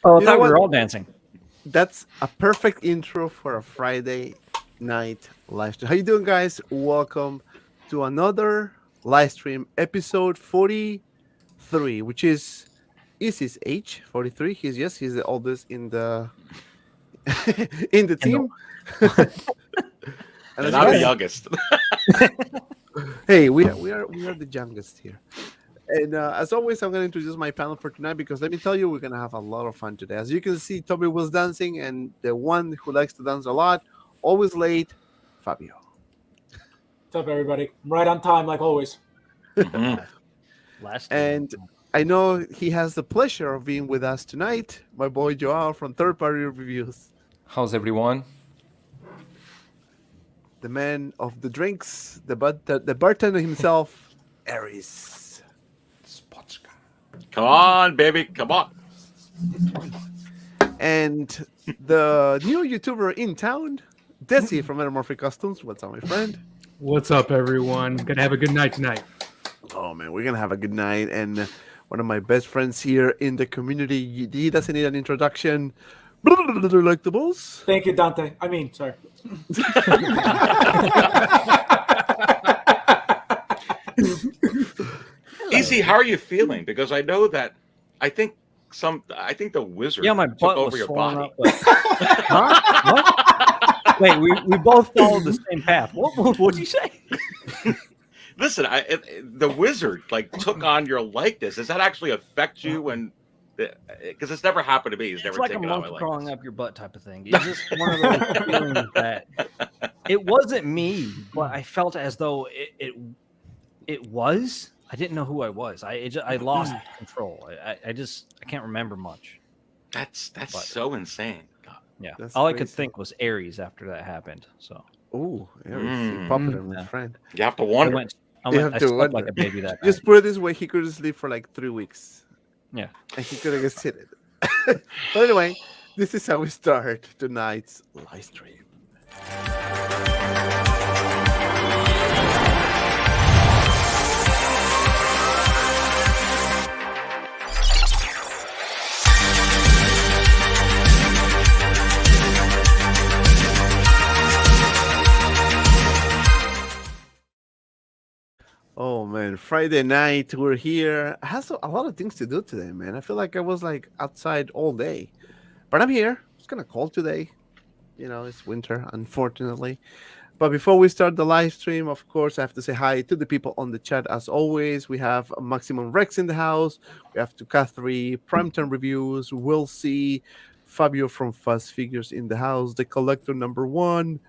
Oh, I You know thought we what? were all dancing. That's a perfect intro for a Friday night live stream. How you doing, guys? Welcome to another live stream, episode 43, which is his age 43. He's the oldest in the in the And team. And And as you I'm the guys, youngest. hey, we are the youngest here. And as always, I'm going to introduce my panel for tonight because let me tell you, we're going to have a lot of fun today. As you can see, Toby was dancing, and the one who likes to dance a lot, always late, Fabio. What's up, everybody? I'm right on time, like always. Last And I know he has the pleasure of being with us tonight, my boy Joao from Third Party Reviews, How's everyone? the man of the drinks, the bartender himself, Aries. Come on, baby. Come on. And the new YouTuber in town, Desi from Metamorphic Customs. What's up, my friend? What's up, everyone? Gonna have a good night tonight. Oh man, we're gonna have a good night. And one of my best friends here in the community, he doesn't need an introduction. Collectibles. Thank you, Dante. I mean, sorry. Easy, how are you feeling? Because I know that I think the wizard yeah, my took butt over was your swollen body. up. Huh? What? Wait, we both followed the same path. What'd you say? Listen, the wizard like took on your likeness. Does that actually affect you when? Because it's never happened to me. He's It's never like a taken on my monkey crawling likeness. up your butt type of thing. It's just one of those feelings that it wasn't me, but I felt as though it was. I didn't know who I was. I lost control. I can't remember much. That's But- so insane. God. Yeah, That's all I could crazy. think was Aries after that happened. So Oh, Aries, popular, my Yeah. friend. You have to I wonder. went. You have I to slept wonder. like a baby that night. Just put it this way: he couldn't sleep for like 3 weeks. Yeah. And he couldn't get seated. But anyway, this is how we start tonight's live stream. Oh man, Friday night, we're here. I have a lot of things to do today, man. I feel like I was like outside all day, but I'm here. It's kind of cold today. You know, it's winter, unfortunately. But before we start the live stream, of course, I have to say hi to the people on the chat. As always, we have Maximum Rex in the house. We have Tukathri, Primetime Reviews. We'll see Fabio from Fast Figures in the house. The Collector #1.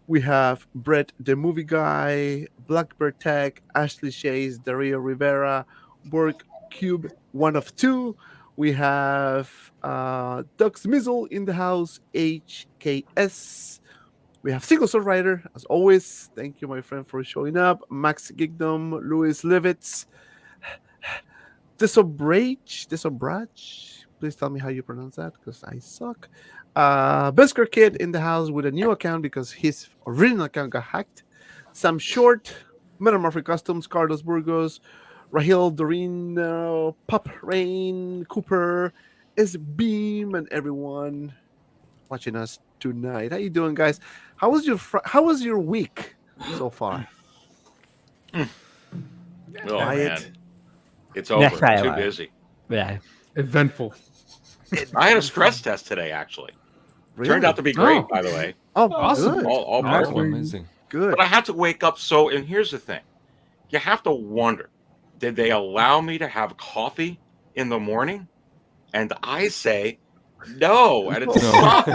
We have Brett, the movie guy, Blackbird Tech, Ashley Shays, Dario Rivera, Work Cube, 1 of 2. We have Dux Mizzle in the house, HKS. We have Single Sword Rider, as always. Thank you, my friend, for showing up. Max Gigdom, Louis Levitz, Desobrach. Please tell me how you pronounce that, because I suck. Besker Kid in the house with a new account because his original account got hacked. Sam Short, Metamorphic Customs, Carlos Burgos, Rahil Dorino, Pop Rain, Cooper, S Beam, and everyone watching us tonight. How you doing, guys? How was your week so far? Oh Quiet. man, it's over. Yeah, Too yeah. busy. Yeah. Eventful. I had a stress test today. Actually, Really? turned out to be great. Oh. By the way, Oh, Awesome. good. all Oh, perfect. amazing. Good. But I had to wake up. So, and here's the thing: you have to wonder, did they allow me to have coffee in the morning? And I say no, and it's No. sucked me.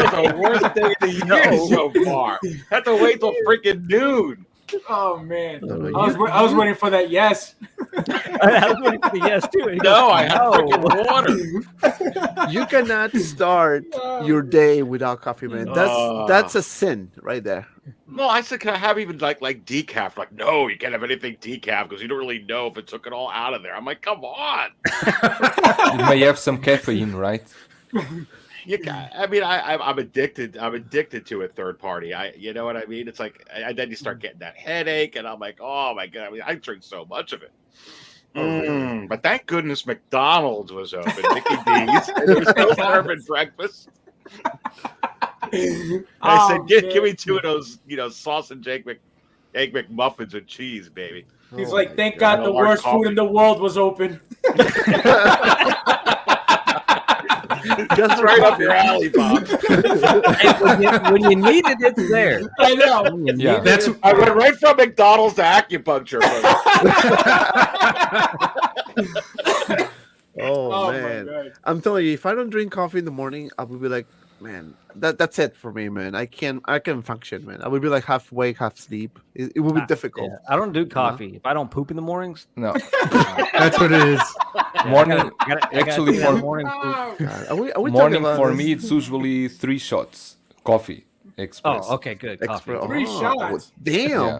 It's the worst day of the year so far. Had to wait till freaking noon. Oh man, No, I was waiting for that. Yes. I was waiting for the yes too. and he No, goes, I had "No." freaking water. You cannot start your day without coffee, man. That's a sin right there. No, I said, can I have even like decaf? Like, no, you can't have anything decaf because you don't really know if it took it all out of there. I'm like, come on. You may have some caffeine, right? You got, I mean, I'm addicted. I'm addicted to a third party. You know what I mean? It's like, then you start getting that headache, and I'm like, oh my god. I mean, I drink so much of it. But thank goodness McDonald's was open. Mickey D's. There was no serving breakfast. I said, give me 2 of those, sausage egg McMuffins with cheese, baby. He's like, thank God the worst food in the world was open. That's right up your alley, Bob. when you need it, it's there. I know. I went right from McDonald's to acupuncture. Oh man, I'm telling you, if I don't drink coffee in the morning, I will be like, man, that's it for me, man. I can function, man. I will be like half awake, half sleep. It will be difficult. Yeah, I don't do coffee. If I don't poop in the mornings, No. That's what it is. Morning. actually, for morning poop. Are we morning talking for about me, it's usually 3 shots coffee express. Oh, okay, good. Coffee. 3 shots. Damn. Yeah.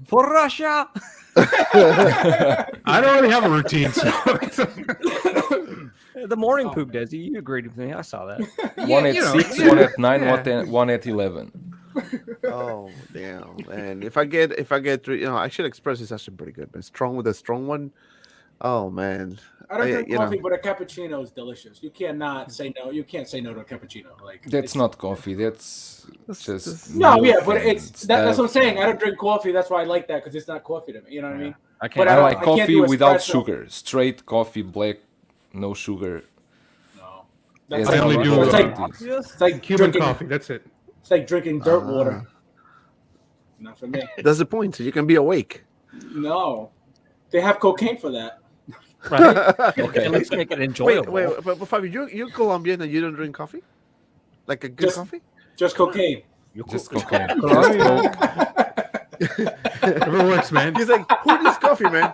For Russia. I don't really have a routine. So. The morning poop, Desi. You agreed with me. I saw that. One at 6, one at 9, one at 11. Oh damn, man! If I get, actually Express is actually pretty good, man. Strong with a strong one. Oh man, I don't drink coffee, but a cappuccino is delicious. You cannot say no. You can't say no to a cappuccino. Like That's not coffee. That's just no, milk but and that's stuff. what I'm saying. I don't drink coffee. That's why I like that because it's not coffee to me. You know what I mean? I can't. But I like I can't coffee do without espresso. sugar. Straight coffee, black, no sugar. No, Yes, that's I only do it's like Cuban drinking, coffee. That's it. It's like drinking dirt water. Not for me. that's the point. So you can be awake. No, they have cocaine for that. Right? Okay. At least make it enjoyable. Wait, but Fabio, you're Colombian and you don't drink coffee? Like a good Just- coffee? Just cocaine. Just cocaine. Colombia. Whatever works, man. He's like, who needs coffee, man?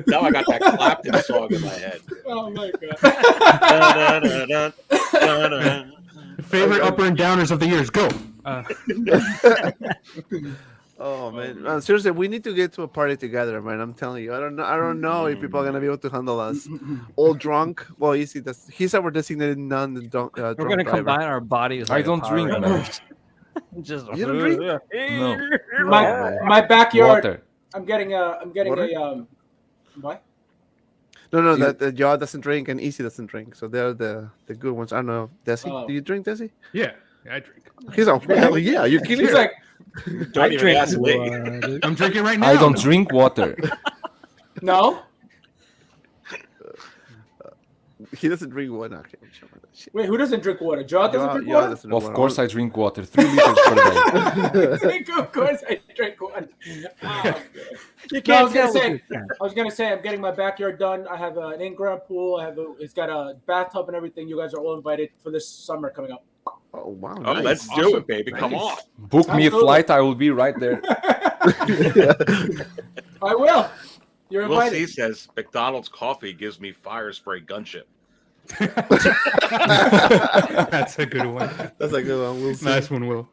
Now I got that Clapton song in my head. Oh my god. Favorite upper and downers of the years. Go. Oh man, seriously, we need to get to a party together, man. I'm telling you, I don't know if people are gonna be able to handle us all drunk. Well, you see, he's our designated non-drunk. We're gonna combine our bodies. I like a don't Power drink, Ranger. man. Just You don't drink? No. My backyard. Water. I'm getting Water? a what? No, You- that Jaw doesn't drink and Easy doesn't drink, so they're the good ones. I don't know, Desi. Oh. Do you drink, Desi? Yeah, I drink. He's like, hell yeah, you kidding? He's like, Don't even ask me. I'm drinking right now. I don't drink water. no. he doesn't drink water. Okay, I'm sure about that shit. Wait, who doesn't drink water? Jaw doesn't drink Jaw water. doesn't drink Of water. course, I drink water. 3 liters per day. Of course, I drink water. Oh, You no, I can't was gonna tell say. what you're I was gonna say I'm getting my backyard done. I have an in-ground pool. It's got a bathtub and everything. You guys are all invited for this summer coming up. Oh wow, Oh, nice. let's do it, baby. Come on. Book me a Absolutely. flight. I will be right there. I will. You're Will invited. C says McDonald's coffee gives me fire spray gunship. That's a good one. That's a good one. We'll see. Nice one, Will.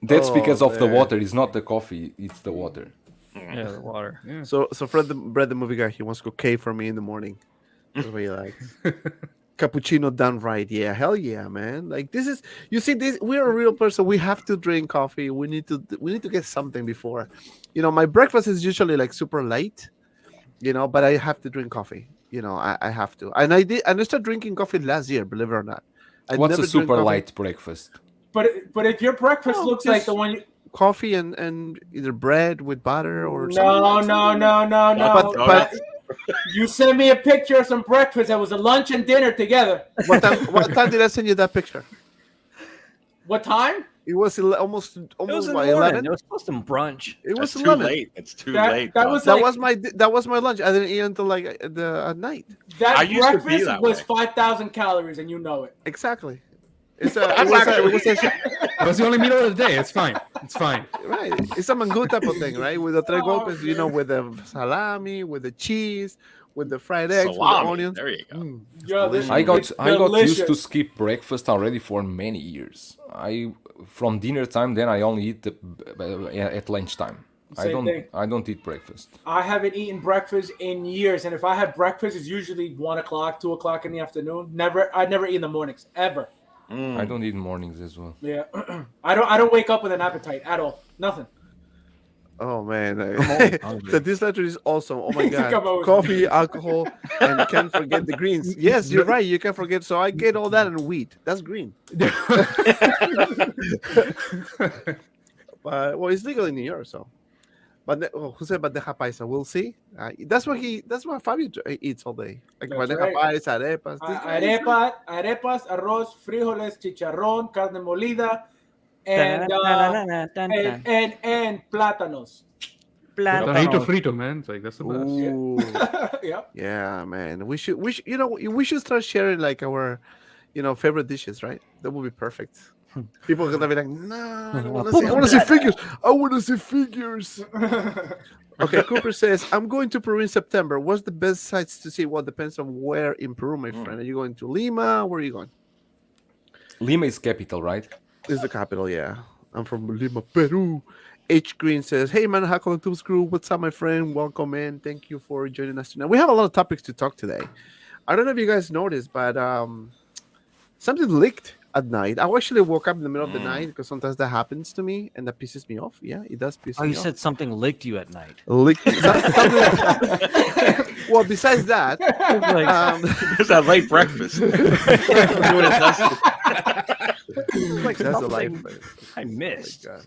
That's Oh, because of the man. water. It's not the coffee. It's the water. Yeah, the water. So Brad the movie guy, he wants cocaine for me in the morning. That's what he likes. Cappuccino done right. Yeah, hell yeah, man. Like this is, you see, this we're a real person. We have to drink coffee. We need to get something before. My breakfast is usually like super late, but I have to drink coffee. I have to. And I started drinking coffee last year, believe it or not. I What's never a drank super coffee. light breakfast? But if your breakfast No, looks like just- the one you Coffee and either bread with butter or no, something. But you sent me a picture of some breakfast that was a lunch and dinner together. What time did I send you that picture? What time? It was almost It was in by the morning. 11. It was supposed to be brunch. It was That's too 11. late. It's too That- late. that Bob. was That like- was my lunch. I didn't eat until like at night. That I used to be breakfast that was way. 5,000 calories, and you know it. Exactly. That's actually- That's the only meal of the day. It's fine. It's fine. right. It's a mango type of thing, right? With the tres Oh, golpes, man. with the salami, with the cheese, with the fried eggs, Salami. with the onions. There you go. Yo, this- I got it's used to delicious. skip breakfast already for many years. From dinner time, then I only eat at lunchtime. Same thing. I don't eat breakfast. I haven't eaten breakfast in years, and if I have breakfast, it's usually 1 o'clock, 2 o'clock in the afternoon. I never eat in the mornings ever. I don't eat mornings as well. Yeah, I don't wake up with an appetite at all. Nothing. Oh man, always hungry. so this letter is awesome. Oh my god, Come on. coffee, alcohol, and can't forget the greens. Yes, you're right. You can forget. So I get all that and wheat. That's green. But well, it's legal in New York, so. But who said bandeja paisa? We'll see. That's what Fabio eats all day. Like That's bandeja right. paisa, arepas. This guy is- Arepas, arroz, frijoles, chicharrón, carne molida, and plátanos. Frito, frito, man. It's like that's the best. Ooh. Yep. Yeah, man. We should we should start sharing like our favorite dishes, right? That would be perfect. People are gonna be like, no, I want to see figures. I want to see figures. Okay, Cooper says, I'm going to Peru in September. What's the best sites to see? Well, depends on where in Peru, my friend. Are you going to Lima? Where are you going? Lima is capital, right? This is the capital, yeah. I'm from Lima, Peru. H Green says, hey man, how Collectibles crew? What's up, my friend? Welcome in. Thank you for joining us tonight. We have a lot of topics to talk today. I don't know if you guys noticed, but something leaked at night. I actually woke up in the middle of the night because sometimes that happens to me and that pisses me off. Yeah, it does piss Oh, me you off. said something licked you at night. Leaked. Well, besides that, It's that late breakfast. like that's the life. I missed. Oh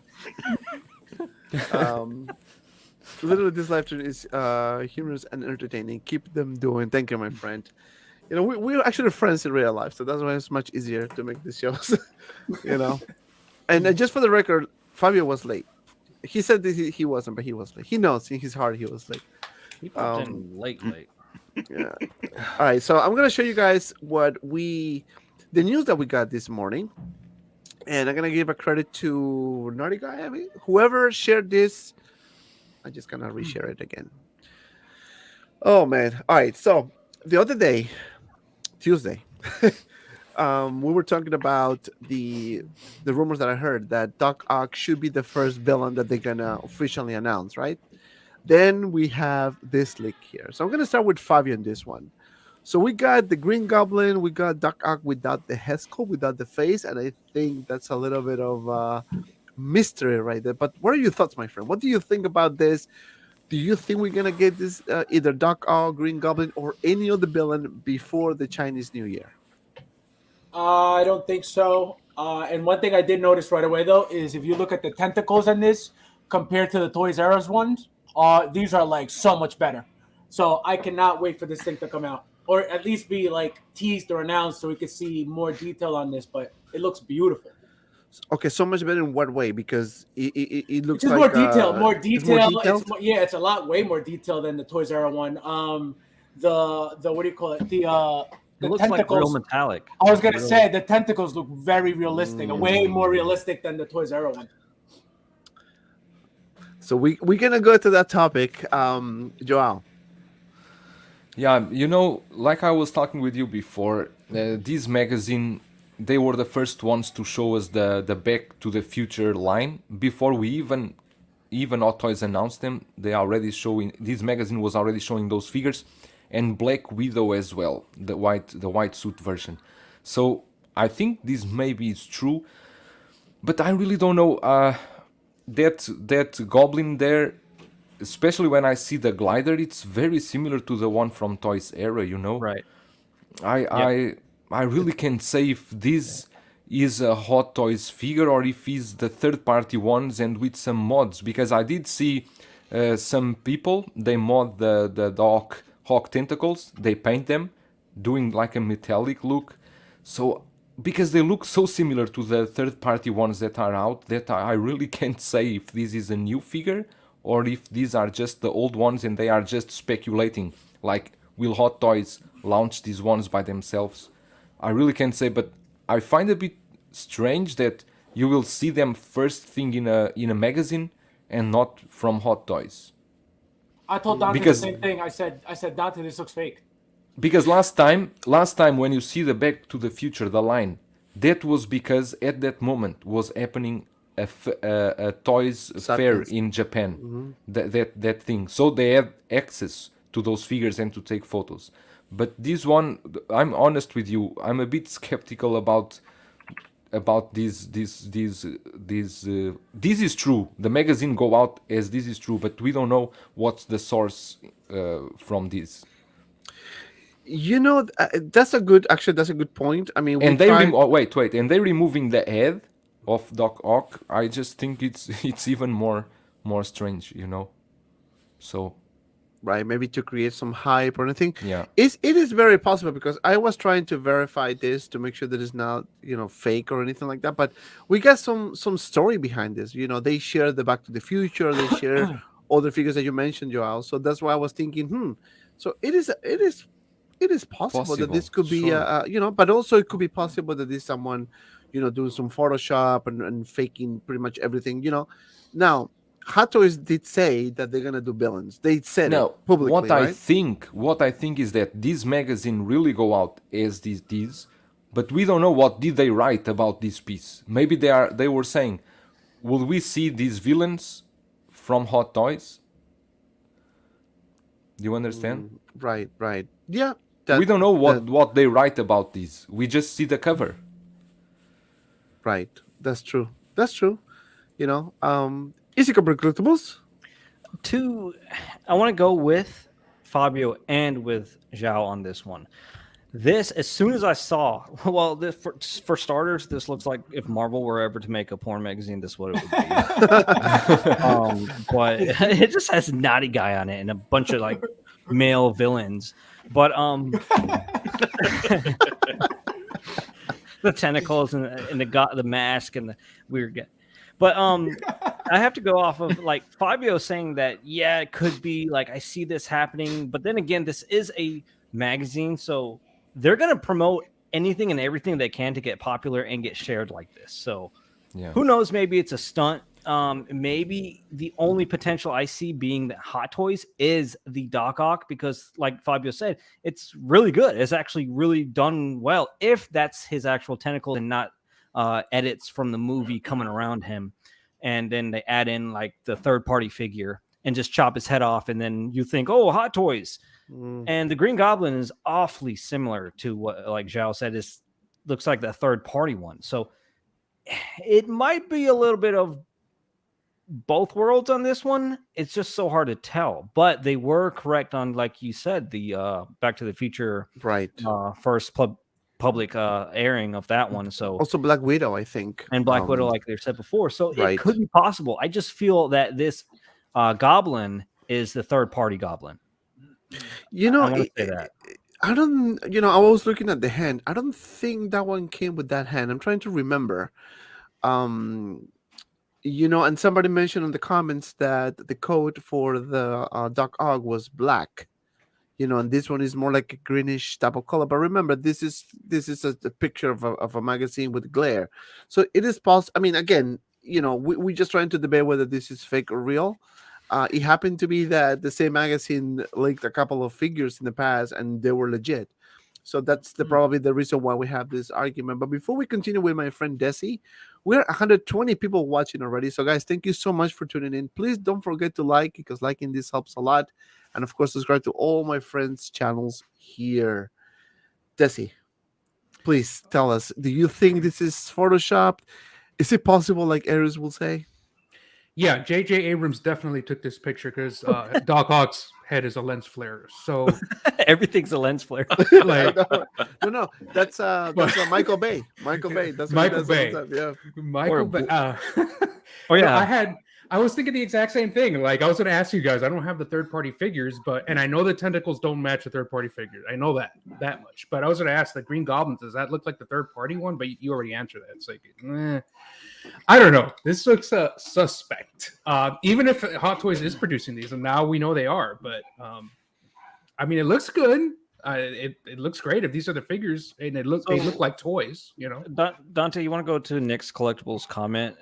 my God. Literally, this live stream is humorous and entertaining. Keep them doing. Thank you, my friend. We're actually friends in real life, so that's why it's much easier to make these shows. And just for the record, Fabio was late. He said that he wasn't, but he was late. He knows in his heart he was late. He popped in late. Yeah. All right, so I'm gonna show you guys the news that we got this morning, and I'm gonna give a credit to Naughty Guy. I mean, whoever shared this, I'm just gonna reshare it again. Oh man! All right, so the other day, Tuesday, we were talking about the rumors that I heard that Doc Ock should be the first villain that they're gonna officially announce, right? Then we have this leak here. So I'm gonna start with Fabio in this one. So we got the Green Goblin, we got Doc Ock without the head sculpt, without the face, and I think that's a little bit of mystery right there. But what are your thoughts, my friend? What do you think about this? Do you think we're gonna get this either Doc Ock, Green Goblin, or any other villain before the Chinese New Year? I don't think so. And one thing I did notice right away though is if you look at the tentacles on this compared to the Toys R Us ones, these are like so much better. So I cannot wait for this thing to come out, or at least be like teased or announced so we could see more detail on this. But it looks beautiful. Okay, so much better in what way? Because it looks Just like more detail, more it's detail. more detailed? It's a lot way more detail than the Toys R Us one. The what do you call it? The It looks like real tentacles. metallic. I was gonna say the tentacles look very realistic, way more realistic than the Toys R Us one. So we're gonna go to that topic, Joao. Yeah, like I was talking with you before, this magazine, they were the first ones to show us the Back to the Future line. Before we even Hot Toys announced them, this magazine was already showing those figures, and Black Widow as well, the white suit version. So I think this maybe is true, but I really don't know. That Goblin there, especially when I see the glider, it's very similar to the one from Toys Era, Right. I really can't say if this is a Hot Toys figure or if it's the third-party ones and with some mods, because I did see some people, they mod the hawk tentacles, they paint them, doing like a metallic look. So, because they look so similar to the third-party ones that are out, that I really can't say if this is a new figure or if these are just the old ones and they are just speculating, like, will Hot Toys launch these ones by themselves? I really can't say, but I find it a bit strange that you will see them first thing in a magazine and not from Hot Toys. I told Dante the same thing. I said Dante, this looks fake. Because last time when you see the Back to the Future, the line, that was because at that moment was happening a toys fair in Japan. That thing. So they had access to those figures and to take photos. But this one, I'm honest with you, I'm a bit skeptical about about this is true. The magazine go out as this is true, but we don't know what's the source from this. You know, that's a good point. I mean, And they wait, and they removing the head of Doc Ock. I just think it's even more strange, you know. So right, maybe to create some hype or anything. Yeah. It is very possible, because I was trying to verify this to make sure that it's not, fake or anything like that. But we got some story behind this. They share the Back to the Future, they share all the figures that you mentioned, Joao. So that's why I was thinking, so it is possible that this could be sure. but also it could be possible that this someone, doing some Photoshop and faking pretty much everything. Now Hot Toys did say that they're gonna do villains. They said it publicly. What right? I think is that this magazine really go out as these, but we don't know what did they write about this piece. Maybe they were saying, will we see these villains from Hot Toys? Do you understand? Right. Yeah. We don't know what they write about this. We just see the cover. Right. That's true. Is it Collectibles? I want to go with Fabio and with Zhao on this one. This, as soon as I saw, well, for starters, this looks like if Marvel were ever to make a porn magazine, this is what it would be. But it just has Naughty Guy on it and a bunch of like male villains. But the tentacles and the mask and the weird guy. But I have to go off of like Fabio saying that, yeah, it could be like I see this happening. But then again, this is a magazine, so they're going to promote anything and everything they can to get popular and get shared like this. So who knows? Maybe it's a stunt. Maybe the only potential I see being that Hot Toys is the Doc Ock, because like Fabio said, it's really good. It's actually really done well if that's his actual tentacle and not edits from the movie coming around him. And then they add in like the third party figure and just chop his head off. And then you think, oh, Hot Toys. And the Green Goblin is awfully similar to what, like Zhao said, is looks like the third party one. So it might be a little bit of both worlds on this one. It's just so hard to tell. But they were correct on, like you said, the Back to the Future first public airing of that one. So also Black Widow, I think, and Black Widow, like they said before. So it could be possible. I just feel that this Goblin is the third party Goblin. I want to say that. I don't, I was looking at the hand. I don't think that one came with that hand. I'm trying to remember. And somebody mentioned in the comments that the code for the Doc Ock was black. And this one is more like a greenish type of color. But remember, this is a picture of a magazine with glare. So it is possible. I mean, again, we just trying to debate whether this is fake or real. It happened to be that the same magazine leaked a couple of figures in the past, and they were legit. So that's probably the reason why we have this argument. But before we continue with my friend Desi, we're 120 people watching already. So guys, thank you so much for tuning in. Please don't forget to like, because liking this helps a lot. And of course, subscribe to all my friends' channels here. Desi, please tell us, do you think this is Photoshopped? Is it possible, like Aries will say? Yeah, J.J. Abrams definitely took this picture because Doc Ock's head is a lens flare. So everything's a lens flare. Like, no, that's Michael Bay. Michael Bay. That's Michael Bay. Yeah, Michael Bay. Oh yeah. I was thinking the exact same thing. Like I was going to ask you guys. I don't have the third-party figures, and I know the tentacles don't match the third-party figures. I know that much. But I was going to ask the Green Goblin. Does that look like the third-party one? But you already answered that. It's like, I don't know. This looks suspect. Even if Hot Toys is producing these, and now we know they are. But I mean, it looks good. It looks great if these are the figures, and they look like toys. Dante, you want to go to Nick's Collectibles comment?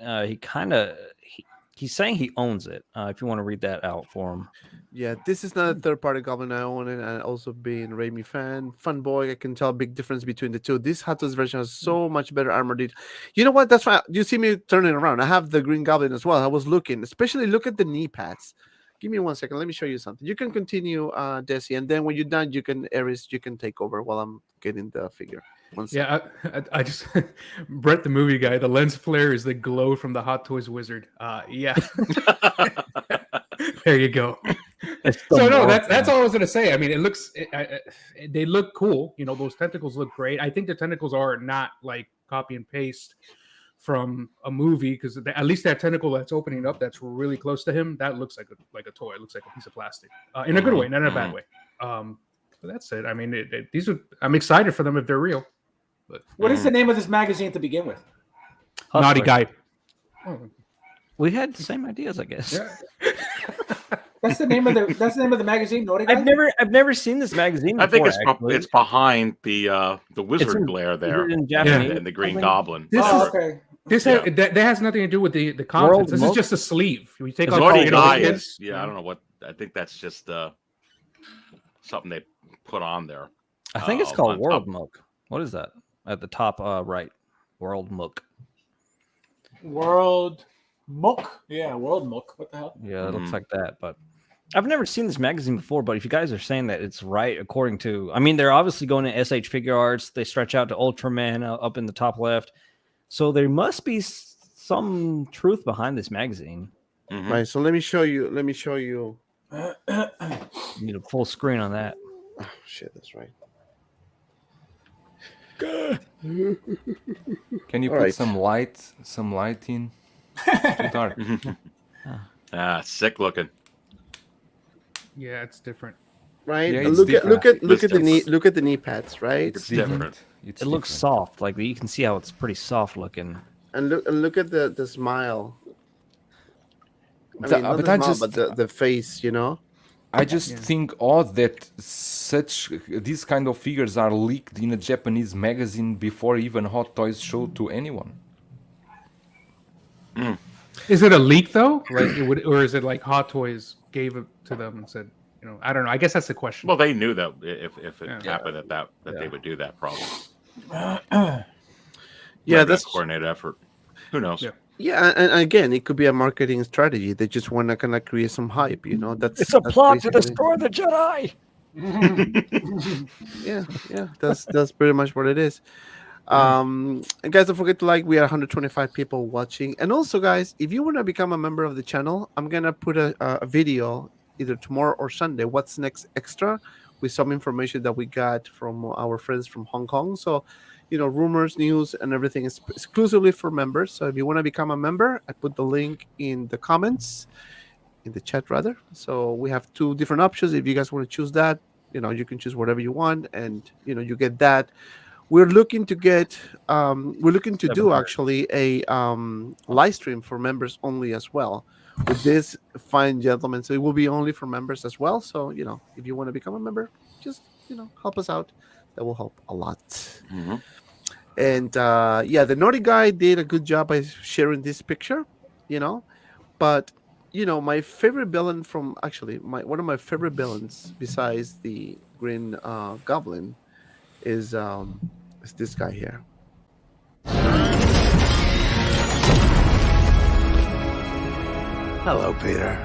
He's saying he owns it. If you want to read that out for him. Yeah, this is not a third-party Goblin. I own it, and also being a Raimi fan, fun boy, I can tell a big difference between the two. This Hot Toys version has so much better armor detail. You know what? That's why you see me turning around. I have the Green Goblin as well. I was looking, especially look at the knee pads. Give me 1 second. Let me show you something. You can continue, Desi, and then when you're done, you can Aries, you can take over while I'm getting the figure. 1 second. Yeah, I just Brett, the movie guy. The lens flare is the glow from the Hot Toys wizard. Yeah, there you go. So no, that's all I was gonna say. I mean, it looks they look cool. You know, those tentacles look great. I think the tentacles are not like copy and paste from a movie, because at least that tentacle that's opening up, that's really close to him, that looks like a toy. It looks like a piece of plastic, in a good way, not in a bad way. But that's it. I mean, I'm excited for them if they're real. But What is the name of this magazine to begin with? Naughty Guy. We had the same ideas, I guess. Yeah. That's the name of the magazine. Naughty Guy? I've never seen this magazine. I think before, it's behind the wizard in- glare Is there, it in Japanese? and the Green I think? Goblin. This Oh, is- okay. that has nothing to do with the contents. World This is Milk? just a sleeve. We take Because off Naughty the Guy ingredients. is, I don't know what. I think that's just something they put on there. I think it's on called top. World Milk. What is that at the top right? World Milk. World Mook. Yeah, World Mook. What the hell? Yeah, it looks Mhm. like that. But I've never seen this magazine before. But if you guys are saying that it's right, according to, I mean, they're obviously going to SH Figure Arts. They stretch out to Ultraman up in the top left. So there must be some truth behind this magazine. Mhm. Right. So let me show you. You need a full screen on that. Oh, shit, that's right. Can you All put right. some light in? It's too dark. Sick looking. Yeah, it's different. Right. Yeah, And it's look at different. the knee pads, right? It's different. It's It looks different. soft. Like you can see how it's pretty soft looking. And look at the smile. I The- mean, not but the I smile, just- but the face, you know. I just think odd that these kind of figures are leaked in a Japanese magazine before even Hot Toys showed to anyone. Is it a leak though? Like it would, or is it like Hot Toys gave it to them and said, you know, I don't know. I guess that's the question. Well, they knew that if it Yeah. happened that they would do that probably. Yeah, Maybe a that's coordinated effort. Who knows? Yeah. yeah. And again, it could be a marketing strategy. They just want to kind of create some hype, you know. That's It's a that's plot to basically- destroy the Jedi. Yeah. That's pretty much what it is. And guys, don't forget to like. We are 125 people watching, and also, guys, if you want to become a member of the channel, I'm gonna put a video either tomorrow or Sunday. What's next extra with some information that we got from our friends from Hong Kong. So, you know, rumors, news, and everything is exclusively for members. So if you want to become a member, I put the link in the comments, in the chat rather. So we have two different options. If you guys want to choose that, you know, you can choose whatever you want, and you know, you get that. We're looking to get do actually a live stream for members only as well with this fine gentleman. So it will be only for members as well. So, you know, if you want to become a member, just, you know, help us out. That will help a lot. Mhm. And yeah, the Naughty Guy did a good job by sharing this picture, you know. But you know, my favorite villain from one of my favorite villains besides the Green Goblin is this guy here. Hello, Peter.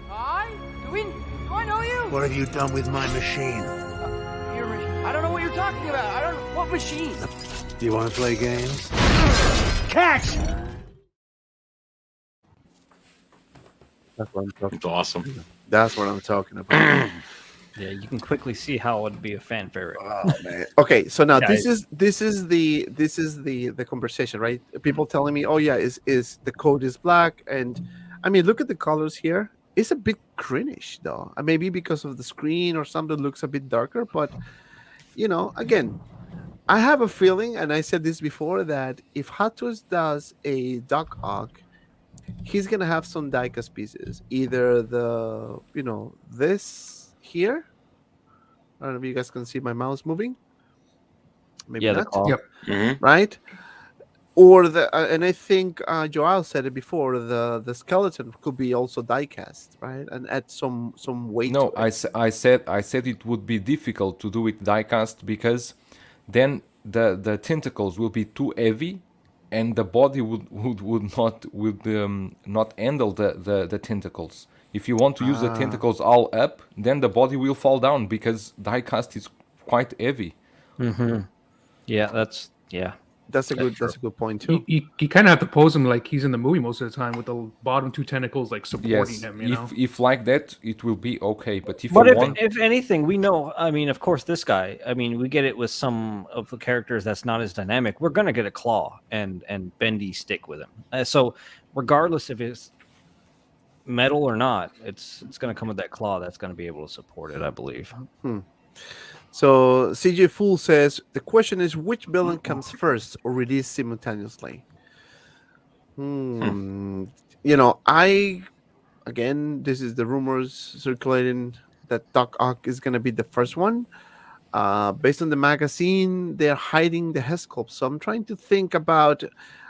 Hi? Do I know you? What have you done with my machine? Your machine. I don't know what you're talking about. I don't know. What machine? Do you want to play games? Catch! That's what I'm talking. It's awesome. That's what I'm talking about. Yeah, you can quickly see how it would be a fan favorite. Oh man. Okay, so now Yeah, this is the conversation, right? People telling me, oh yeah, is the code is black, and I mean, look at the colors here. It's a bit greenish though. Maybe because of the screen or something looks a bit darker, but you know, again, I have a feeling, and I said this before, that if Hot Toys does a Doc Ock, he's gonna have some diecast pieces, either the this here. I don't know if you guys can see my mouse moving. Maybe Yeah, not. the call. Yep. Mhm. Right? Or and I think Joao said it before. The skeleton could be also diecast, right? And add some weight. No, to it. I said it would be difficult to do it diecast because then the tentacles will be too heavy, and the body would not handle the tentacles. If you want to use the tentacles all up, then the body will fall down because die-cast is quite heavy. Yeah, That's a good point too. You kind of have to pose him like he's in the movie most of the time with the bottom two tentacles like supporting Yes, him. You know, if like that, it will be okay. But if but you want, if anything, we know. I mean, of course, this guy. I mean, we get it with some of the characters that's not as dynamic. We're gonna get a claw and bendy stick with him. So regardless if it's metal or not, it's gonna come with that claw that's gonna be able to support it. I believe. So CJ Fool says the question is which villain comes first or released simultaneously. You know, again, this is the rumors circulating that Doc Ock is gonna be the first one. Based on the magazine, they're hiding the head sculpt. So I'm trying to think about,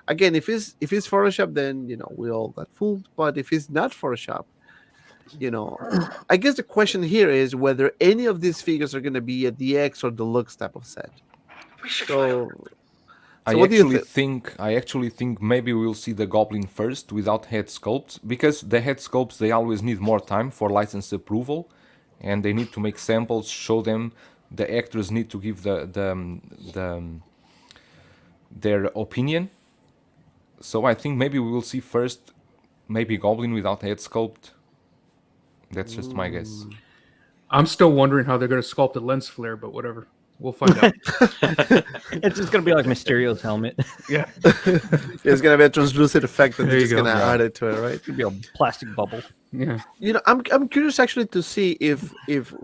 again, if it's Photoshop, then you know we all got fooled. But if it's not Photoshop, you know, I guess the question here is whether any of these figures are going to be a DX or deluxe type of set. So I what do you actually think maybe we'll see the Goblin first without head sculpts, because the head sculpts, they always need more time for license approval, and they need to make samples, show them. The actors need to give their opinion. So I think maybe we will see first maybe Goblin without head sculpt. That's just my guess. I'm still wondering how they're going to sculpt a lens flare, but whatever. We'll find out. It's just gonna be like Mysterio's helmet. Yeah. There's going to be a translucent effect that There they're you just go. going to add it to it, right? It's gonna be a plastic bubble. Yeah. You know, I'm curious actually to see if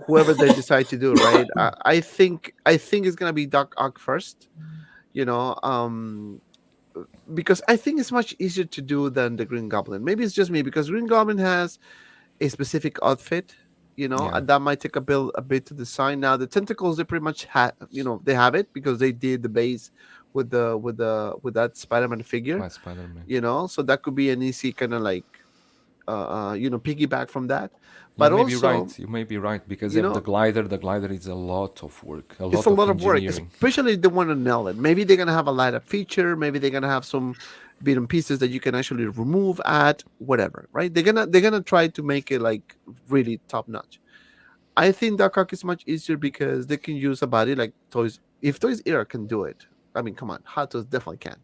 whoever they decide to do, right? I think it's gonna be Doc Ock first. You know, because I think it's much easier to do than the Green Goblin. Maybe it's just me because Green Goblin has a specific outfit. You know, and that might take a bit to design. Now the tentacles, they pretty much have, you know, they have it because they did the base with that Spider-Man figure. My Spider-Man. You know, so that could be an easy kind of like you know, piggyback from that. But You may be right because of the glider is a lot of work. It's a lot of work, especially if they want to nail it. Maybe they're gonna have a light up feature. Maybe they're gonna have some bit and pieces that you can actually remove at whatever, right? They're gonna try to make it like really top notch. I think Doc Ock is much easier because they can use a body like Toys. If Toys Era can do it, I mean, come on, Hot Toys definitely can,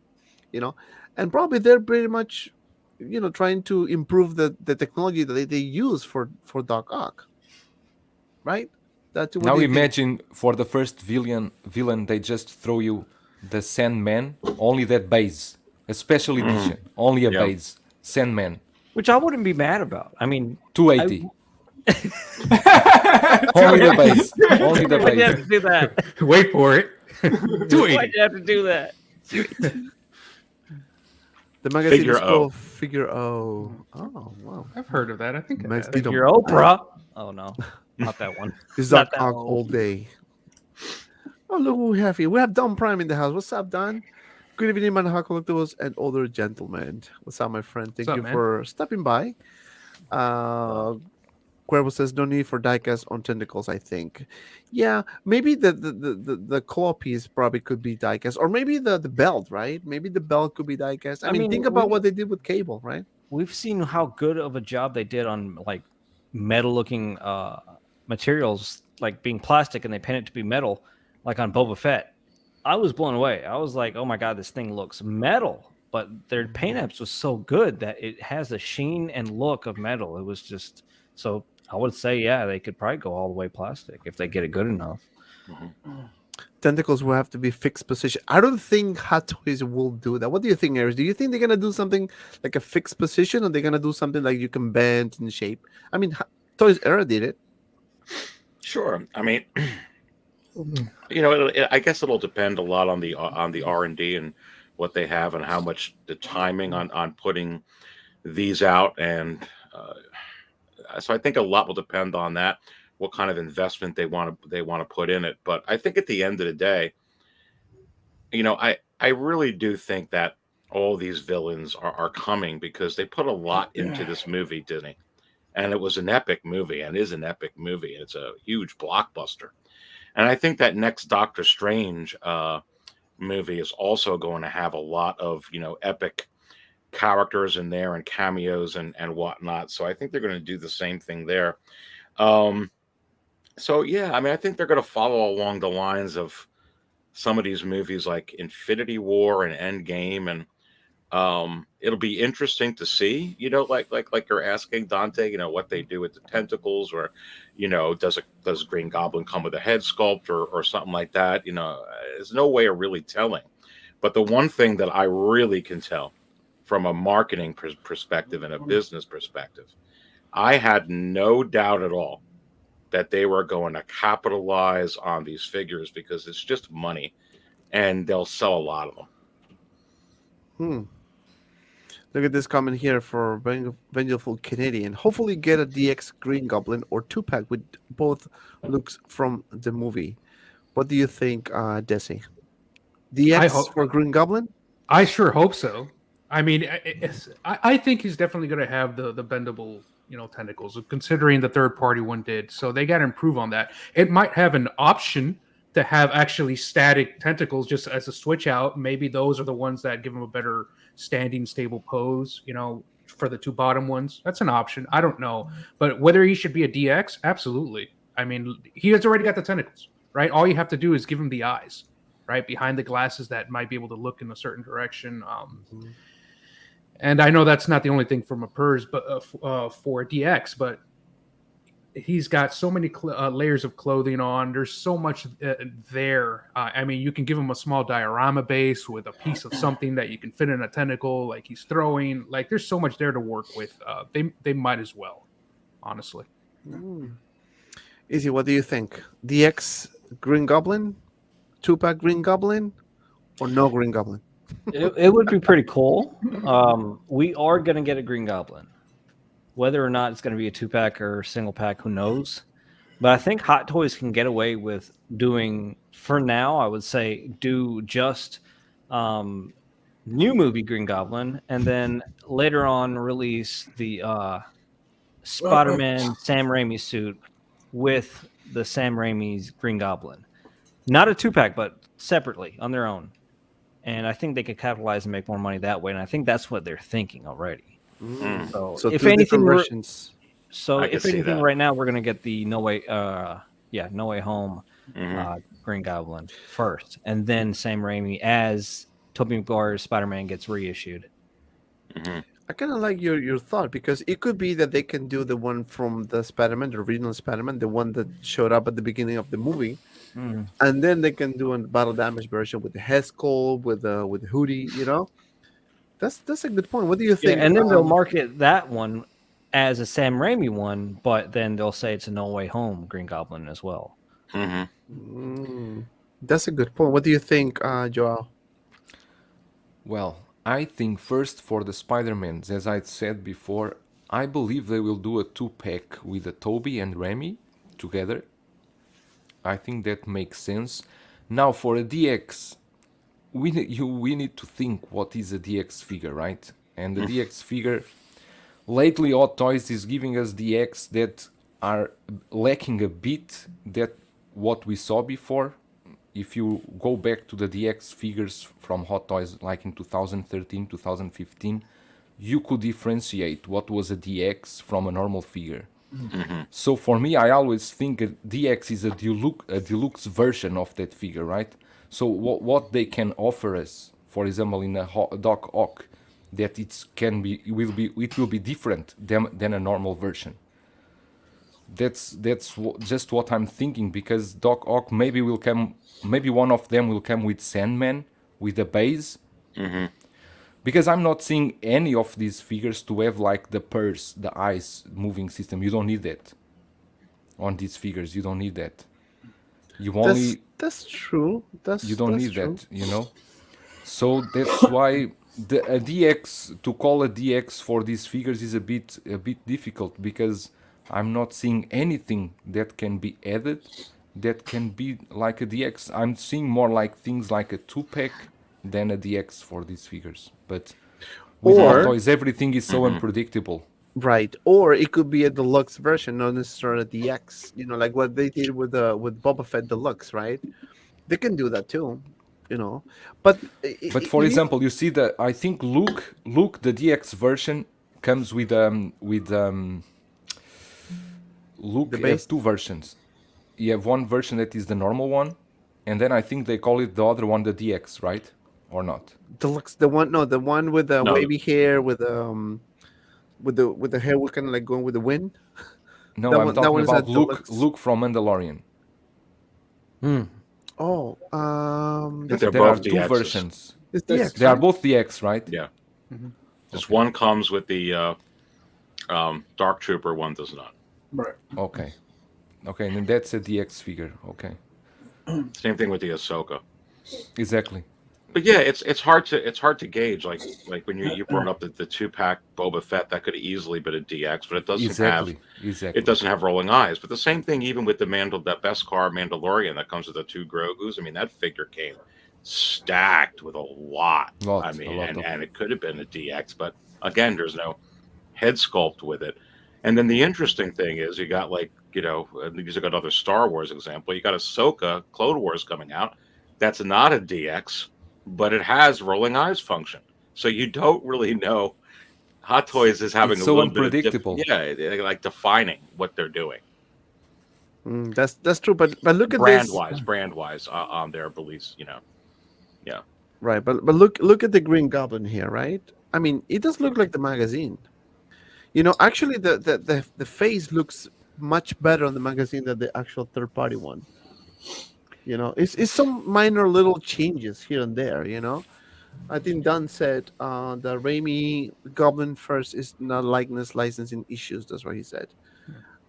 you know. And probably they're pretty much, you know, trying to improve the technology that they use for Doc Ock, right? Now imagine for the first villain, they just throw you the Sandman, only that base, a special edition, only a base, Sandman. Which I wouldn't be mad about. I mean, 280. Only the base. Only the why'd you have base. to do that? Wait for it. Why'd 280. you have to do that? The magazine Figure is called Figure O. Oh, wow. I've heard of that. I think I have. You're Oprah. Oh no, not that one. It's Not Doc that Ock old. all day. Oh, look who we have here. We have Don Prime in the house. What's up, Don? Good evening, man. Collectibles and other gentlemen. What's up, my friend? Thank What's you up, man? for stopping by. Cuervo says no need for diecast on tentacles. I think, yeah, maybe the claw piece probably could be diecast, or maybe the belt, right? Maybe the belt could be diecast. I mean, think about what they did with Cable, right? We've seen how good of a job they did on like metal-looking materials, like being plastic, and they paint it to be metal, like on Boba Fett. I was blown away. I was like, oh my god, this thing looks metal. But their paint apps was so good that it has a sheen and look of metal. It was just so. I would say, yeah, they could probably go all the way plastic if they get it good enough. Tentacles will have to be fixed position. I don't think Hot Toys will do that. What do you think, Aries? Do you think they're gonna do something like a fixed position, or they're gonna do something like you can bend and shape? I mean, Toys Era did it. Sure. I mean, you know, I guess it'll depend a lot on the R&D and what they have and how much the timing on putting these out, and so I think a lot will depend on that, what kind of investment they want to put in it. But I think at the end of the day, you know, I really do think that all these villains are coming because they put a lot into this movie, Disney, and it was an epic movie and is an epic movie. It's a huge blockbuster, and I think that next Doctor Strange movie is also going to have a lot of, you know, epic characters in there and cameos and whatnot. So I think they're going to do the same thing there. So yeah, I mean, I think they're going to follow along the lines of some of these movies like Infinity War and Endgame, and it'll be interesting to see, like you're asking Dante, what they do with the tentacles, or does Green Goblin come with a head sculpt or something like that. There's no way of really telling. But the one thing that I really can tell from a marketing perspective and a business perspective, I had no doubt at all that they were going to capitalize on these figures because it's just money and they'll sell a lot of them. Look at this comment here for Vengeful Canadian. Hopefully get a DX Green Goblin or 2-pack with both looks from the movie. What do you think, Desi? DX for Green Goblin? I sure hope so. I mean, I think he's definitely going to have the bendable, tentacles, considering the third-party one did. So they got to improve on that. It might have an option to have actually static tentacles just as a switch out. Maybe those are the ones that give him a better standing, stable pose, for the two bottom ones. That's an option. I don't know. But whether he should be a DX, absolutely. I mean, he has already got the tentacles, right? All you have to do is give him the eyes, right? Behind the glasses that might be able to look in a certain direction. And I know that's not the only thing from a PERS, but for a DX, but he's got so many layers of clothing on. There's so much there. I mean, you can give him a small diorama base with a piece of something that you can fit in a tentacle, like he's throwing. Like, there's so much there to work with. They might as well, honestly. Izzy, what do you think? DX Green Goblin, 2-pack Green Goblin, or no Green Goblin? It would be pretty cool. We are going to get a Green Goblin. Whether or not it's going to be a 2-pack or single pack, who knows? But I think Hot Toys can get away with doing, for now, I would say, do just new movie Green Goblin, and then later on release the Spider-Man Sam Raimi suit with the Sam Raimi's Green Goblin. Not a 2-pack, but separately on their own. And I think they could capitalize and make more money that way. And I think that's what they're thinking already. So if anything, right now we're gonna get the No Way Home Green Goblin first, and then Sam Raimi as Tobey Maguire's Spider-Man gets reissued. I kind of like your thought, because it could be that they can do the one from the Spider-Man, the original Spider-Man, the one that showed up at the beginning of the movie, and then they can do a battle damage version with the head sculpt, with the hoodie. That's a good point. What do you think? Yeah, and then they'll market that one as a Sam Raimi one, but then they'll say it's a No Way Home Green Goblin as well. That's a good point. What do you think, Joel? Well, I think first for the Spider-Mans, as I said before, I believe they will do a 2-pack with the Tobey and Raimi together. I think that makes sense. Now for a DX, we need to think what is a DX figure, right? And the DX figure, lately Hot Toys is giving us DX that are lacking a bit that what we saw before. If you go back to the DX figures from Hot Toys like in 2013, 2015, you could differentiate what was a DX from a normal figure. So for me, I always think a DX is a deluxe version of that figure, right? So what they can offer us, for example, in a Doc Ock, that it will be different than a normal version. That's just what I'm thinking, because Doc Ock maybe one of them will come with Sandman with a base. Because I'm not seeing any of these figures to have like the purse, the eyes moving system. You don't need that on these figures. You don't need that. That's true. You don't need true. that, So that's why a DX, to call a DX for these figures is a bit difficult, because I'm not seeing anything that can be added that can be like a DX. I'm seeing more like things like a 2-pack than a DX for these figures. But with Hot Toys, everything is so unpredictable. Right, or it could be a deluxe version, not necessarily a DX. Like what they did with Boba Fett Deluxe, right? They can do that too. you know. But But for example, you see that I think Luke, the DX version comes with Luke The has base? two versions. You have one version that is the normal one, and then I think they call it the other one the DX, right? Or not? Deluxe, the one with the No. wavy hair with the hair was kind of like going with the wind. No, That I'm one- that talking one is about a Luke. deluxe. Luke from Mandalorian. Oh, They're There are both two DXs. versions. it's DX. They are right? both DX, right? Yeah. Just one comes with the Dark Trooper, one does not. Right. Okay. Okay, and then that's a DX figure. Okay. Same thing with the Ahsoka. Exactly. But yeah, it's hard to gauge. Like when you brought up the 2-pack Boba Fett, that could easily been a DX, but it doesn't Exactly. it doesn't have rolling eyes. But the same thing even with the that Beskar Mandalorian that comes with the 2 Grogus. I mean, that figure came stacked with a lot. I mean, and it could have been a DX, but again, there's no head sculpt with it. And then the interesting thing is you got these got another Star Wars example. You got Ahsoka Clone Wars coming out. That's not a DX, but it has rolling eyes function. So you don't really know. Hot Toys is having It's a so little bit unpredictable. of they're like defining what they're doing That's true. But look at brand this. wise on their beliefs. Yeah. Right, but look at the Green Goblin here, right? I mean, it does look like the magazine. Actually, the face looks much better on the magazine than the actual third-party one. It's some minor little changes here and there. I think Don said the Raimi Goblin first is not likeness licensing issues. That's what he said.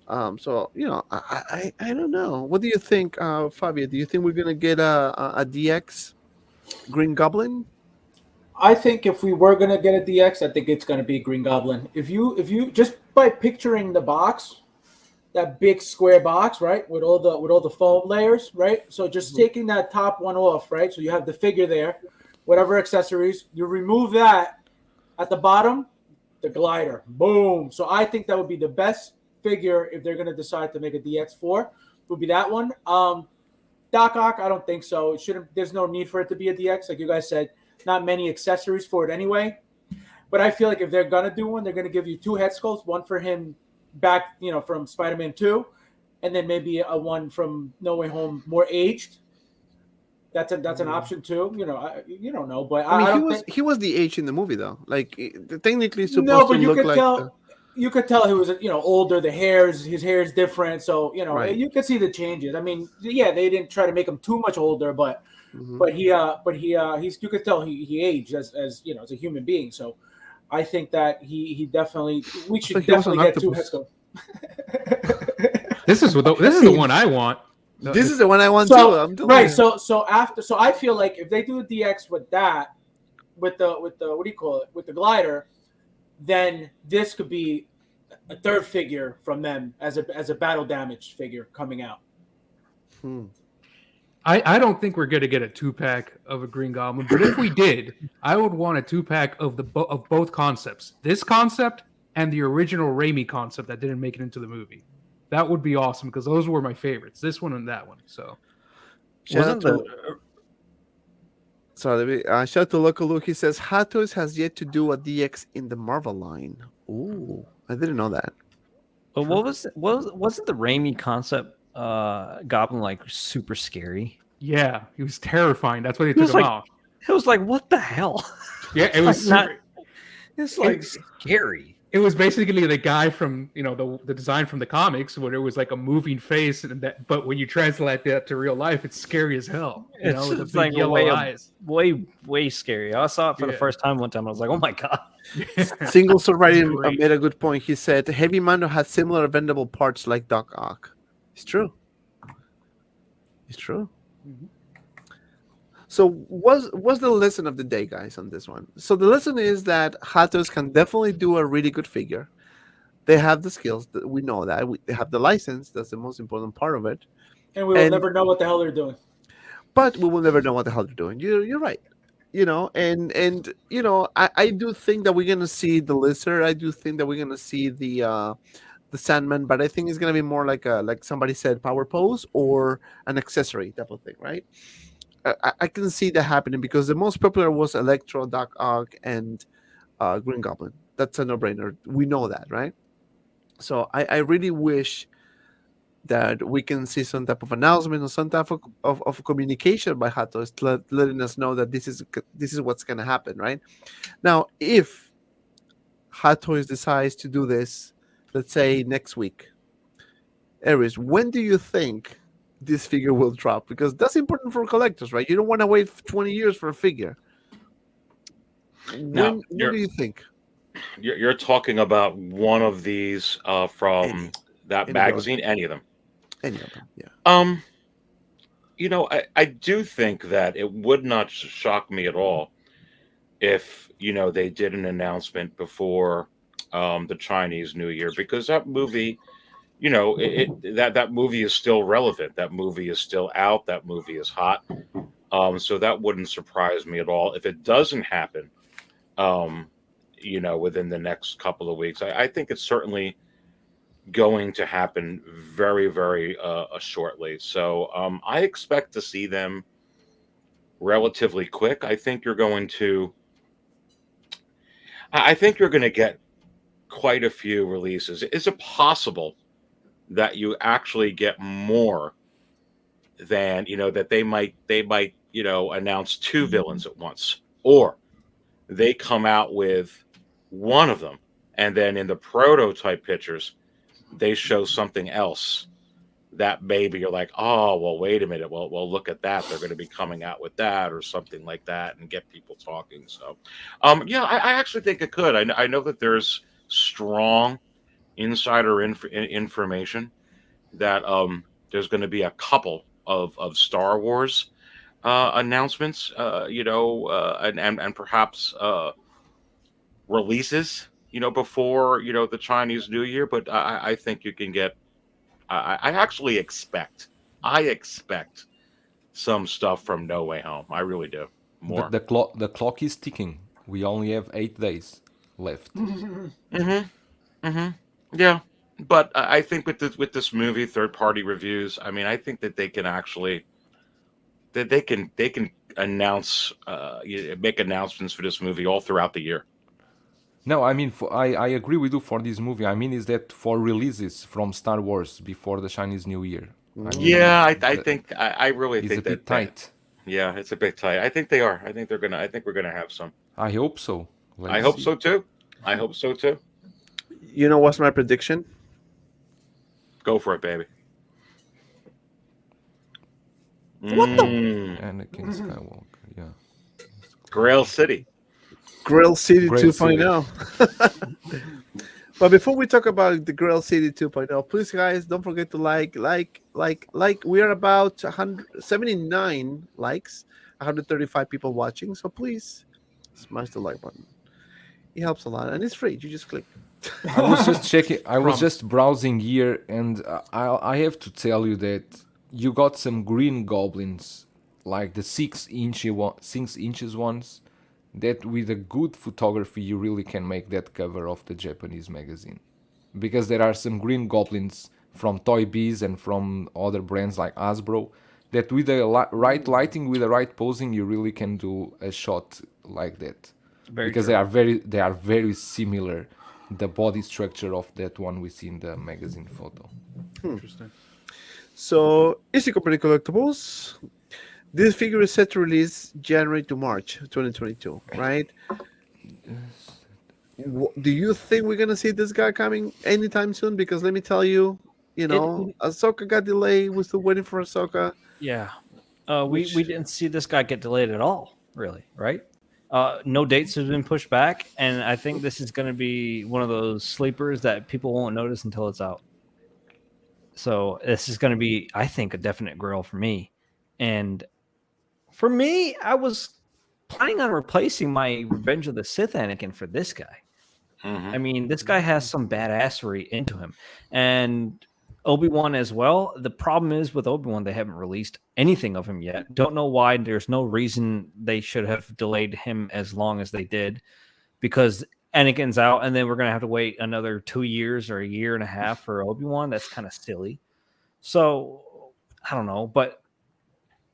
So I don't know. What do you think, Fabio? Do you think we're gonna get a DX Green Goblin? I think if we were gonna get a DX, I think it's gonna be Green Goblin. If you just by picturing the box, that big square box, right, with all the foam layers, right? So just taking that top one off, right? So you have the figure there, whatever accessories, you remove that at the bottom, the glider, boom. So I think that would be the best figure if they're gonna decide to make a DX4. Would be that one. Doc Ock, I don't think so. It shouldn't. There's no need for it to be a DX, like you guys said. Not many accessories for it anyway. But I feel like if they're gonna do one, they're gonna give you 2 head sculpts, one for him back, from Spider-Man 2, and then maybe a one from No Way Home, more aged. That's an option too. You don't know, but I mean, he was the age in the movie though. Like technically supposed no, but to you look could like. tell. You could tell he was, older. His hair is different, so Right. you could see the changes. I mean, yeah, they didn't try to make him too much older, but he's you could tell he aged as as a human being. So I think that he definitely we should he was an definitely get 2 octopus. head sculpts. This is the one I want. This is the one I want too. I'm telling Right. you. So I feel like if they do a DX with that, with the what do you call it, with the glider, then this could be a third figure from them as a battle damage figure coming out. I don't think we're gonna get a 2-pack of a Green Goblin, but if we did, I would want a 2-pack of of both concepts. This concept and the original Raimi concept that didn't make it into the movie. That would be awesome because those were my favorites. This one and that one. So Shout out to Local Luke. He says Hot Toys has yet to do a DX in the Marvel line. Ooh, I didn't know that. But wasn't the Raimi concept Goblin like super scary? yeah, he was terrifying. That's why they It took was him like- off. It was like, what the hell? Yeah, it was like super, It's like scary. it was basically the guy from the design from the comics where it was like a moving face, and that. But when you translate that to real life, it's scary as hell. With the It's big like yellow eyes. way scary. I saw it for the Yeah. first time one time. I was like, oh my god. Single Sword Writing Great. made a good point. He said Heavy Mando had similar bendable parts like Doc Ock. It's true. It's true. So what's the lesson of the day, guys, on this one? So the lesson is that Hot Toys can definitely do a really good figure. They have the skills. We know that. They have the license. That's the most important part of it. And we will never know what the hell they're doing. But we will never know what the hell they're doing. You're right. I do think that we're gonna see the Lizard. I do think that we're gonna see the Sandman, but I think it's gonna be more like somebody said, power pose or an accessory type of thing, right? I can see that happening because the most popular was Electro, Doc Ock, and Green Goblin. That's a no-brainer. We know that, right? So I really wish that we can see some type of announcement or some type of communication by Hot Toys letting us know that this is what's going to happen, right? Now, if Hot Toys decides to do this, let's say next week, Aries, when do you think this figure will drop? Because that's important for collectors, right? You don't want to wait 20 years for a figure. When do you think? You're talking about one of these from that magazine, any of them? Any of them, yeah. You know, I do think that it would not shock me at all if, you know, they did an announcement before the Chinese New Year, because that movie, you know, that movie is still relevant. That movie is still out. That movie is hot. So that wouldn't surprise me at all. If it doesn't happen, you know, within the next couple of weeks, I think it's certainly going to happen very, very shortly. So I expect to see them relatively quick. I think you're going to get quite a few releases. Is it possible that you actually get more than, you know, that they might, you know, announce 2 villains at once, or they come out with one of them and then in the prototype pictures they show something else that maybe you're like, oh, well, wait a minute. Well, look at that. They're going to be coming out with that or something like that and get people talking. So, yeah, I actually think it could. I know that there's strong insider information that there's going to be a couple of Star Wars announcements, you know, and perhaps releases, you know, before, you know, the Chinese New Year. But I think you can get. I actually expect. I expect some stuff from No Way Home. I really do. More. The clock is ticking. We only have 8 days left. Yeah, but I think with this movie, third-party reviews, I mean, I think that they can actually they can announce make announcements for this movie all throughout the year. No, I mean, I agree with you for this movie. I mean, is that for releases from Star Wars before the Chinese New Year? I mean, yeah, I think I really it's think a bit tight. Yeah, it's a bit tight. I think they are. I think we're gonna have some. I hope so. I hope so too. I hope so too. You know what's my prediction? Go for it, baby. What the? Anakin Skywalker, yeah. Grail City. Grill City Grail 2.0. But before we talk about the Grill City 2.0, please, guys, don't forget to like. We are about 179 likes, 135 people watching. So please smash the like button. It helps a lot, and it's free. You just click. I was just checking. I was just browsing here, and I have to tell you that you got some green goblins, like the 6 inches ones. That with a good photography, you really can make that cover of the Japanese magazine, because there are some green goblins from Toy Biz and from other brands like Hasbro that with the right lighting, with the right posing, you really can do a shot like that. Because they are very similar, the body structure of that one we see in the magazine photo. Interesting. So, Easy Company Collectibles. This figure is set to release January to March 2022, right? Do you think we're gonna see this guy coming anytime soon? Because let me tell you, you know, Ahsoka got delayed. We're still waiting for Ahsoka. Yeah, we didn't see this guy get delayed at all, really, right? No dates have been pushed back, and I think this is going to be one of those sleepers that people won't notice until it's out. So this is going to be, I think, a definite grail for me. And for me, I was planning on replacing my Revenge of the Sith Anakin for this guy. I mean, this guy has some badassery into him. And Obi-Wan as well. The problem is with Obi-Wan, they haven't released anything of him yet. Don't know why. There's no reason they should have delayed him as long as they did, because Anakin's out, and then we're going to have to wait another 2 years or a year and a half for Obi-Wan. That's kind of silly. So, I don't know. But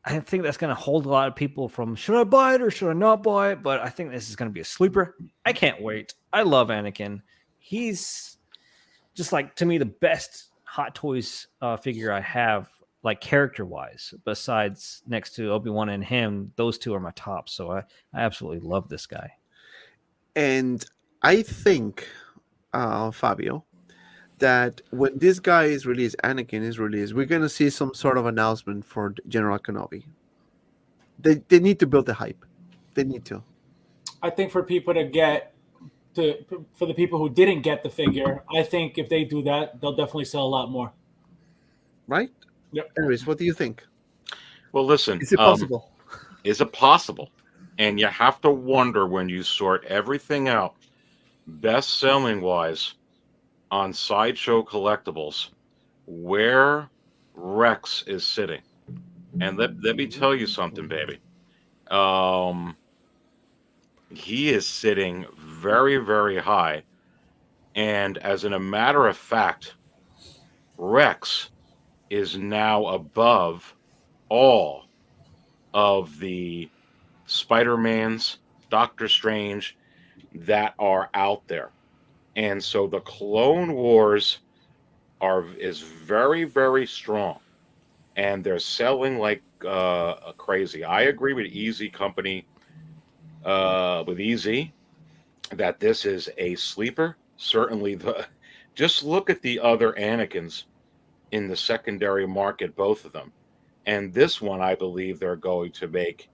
I think that's going to hold a lot of people from should I buy it or should I not buy it? But I think this is going to be a sleeper. I can't wait. I love Anakin. He's just like, to me, the best Hot Toys figure I have, like character wise, besides next to Obi-Wan and him. Those two are my top. So I absolutely love this guy. And I think, Fabio, that when this guy is released, Anakin is released, we're gonna see some sort of announcement for General Kenobi. They need to build the hype. They need to. I think for people for the people who didn't get the figure, I think if they do that, they'll definitely sell a lot more. Right? Yep. Anyways, what do you think? Well, listen. Is it possible? Is it possible? And you have to wonder when you sort everything out, best-selling wise, on Sideshow Collectibles, where Rex is sitting. And let me tell you something, baby. He is sitting very, very high. And as in a matter of fact, Rex is now above all of the Spider-Mans, Doctor Strange that are out there. And so the Clone Wars is very, very strong. And they're selling like crazy. I agree with Easy Company, with Easy, that this is a sleeper. Certainly, just look at the other Anakins in the secondary market, both of them. And this one, I believe they're going to make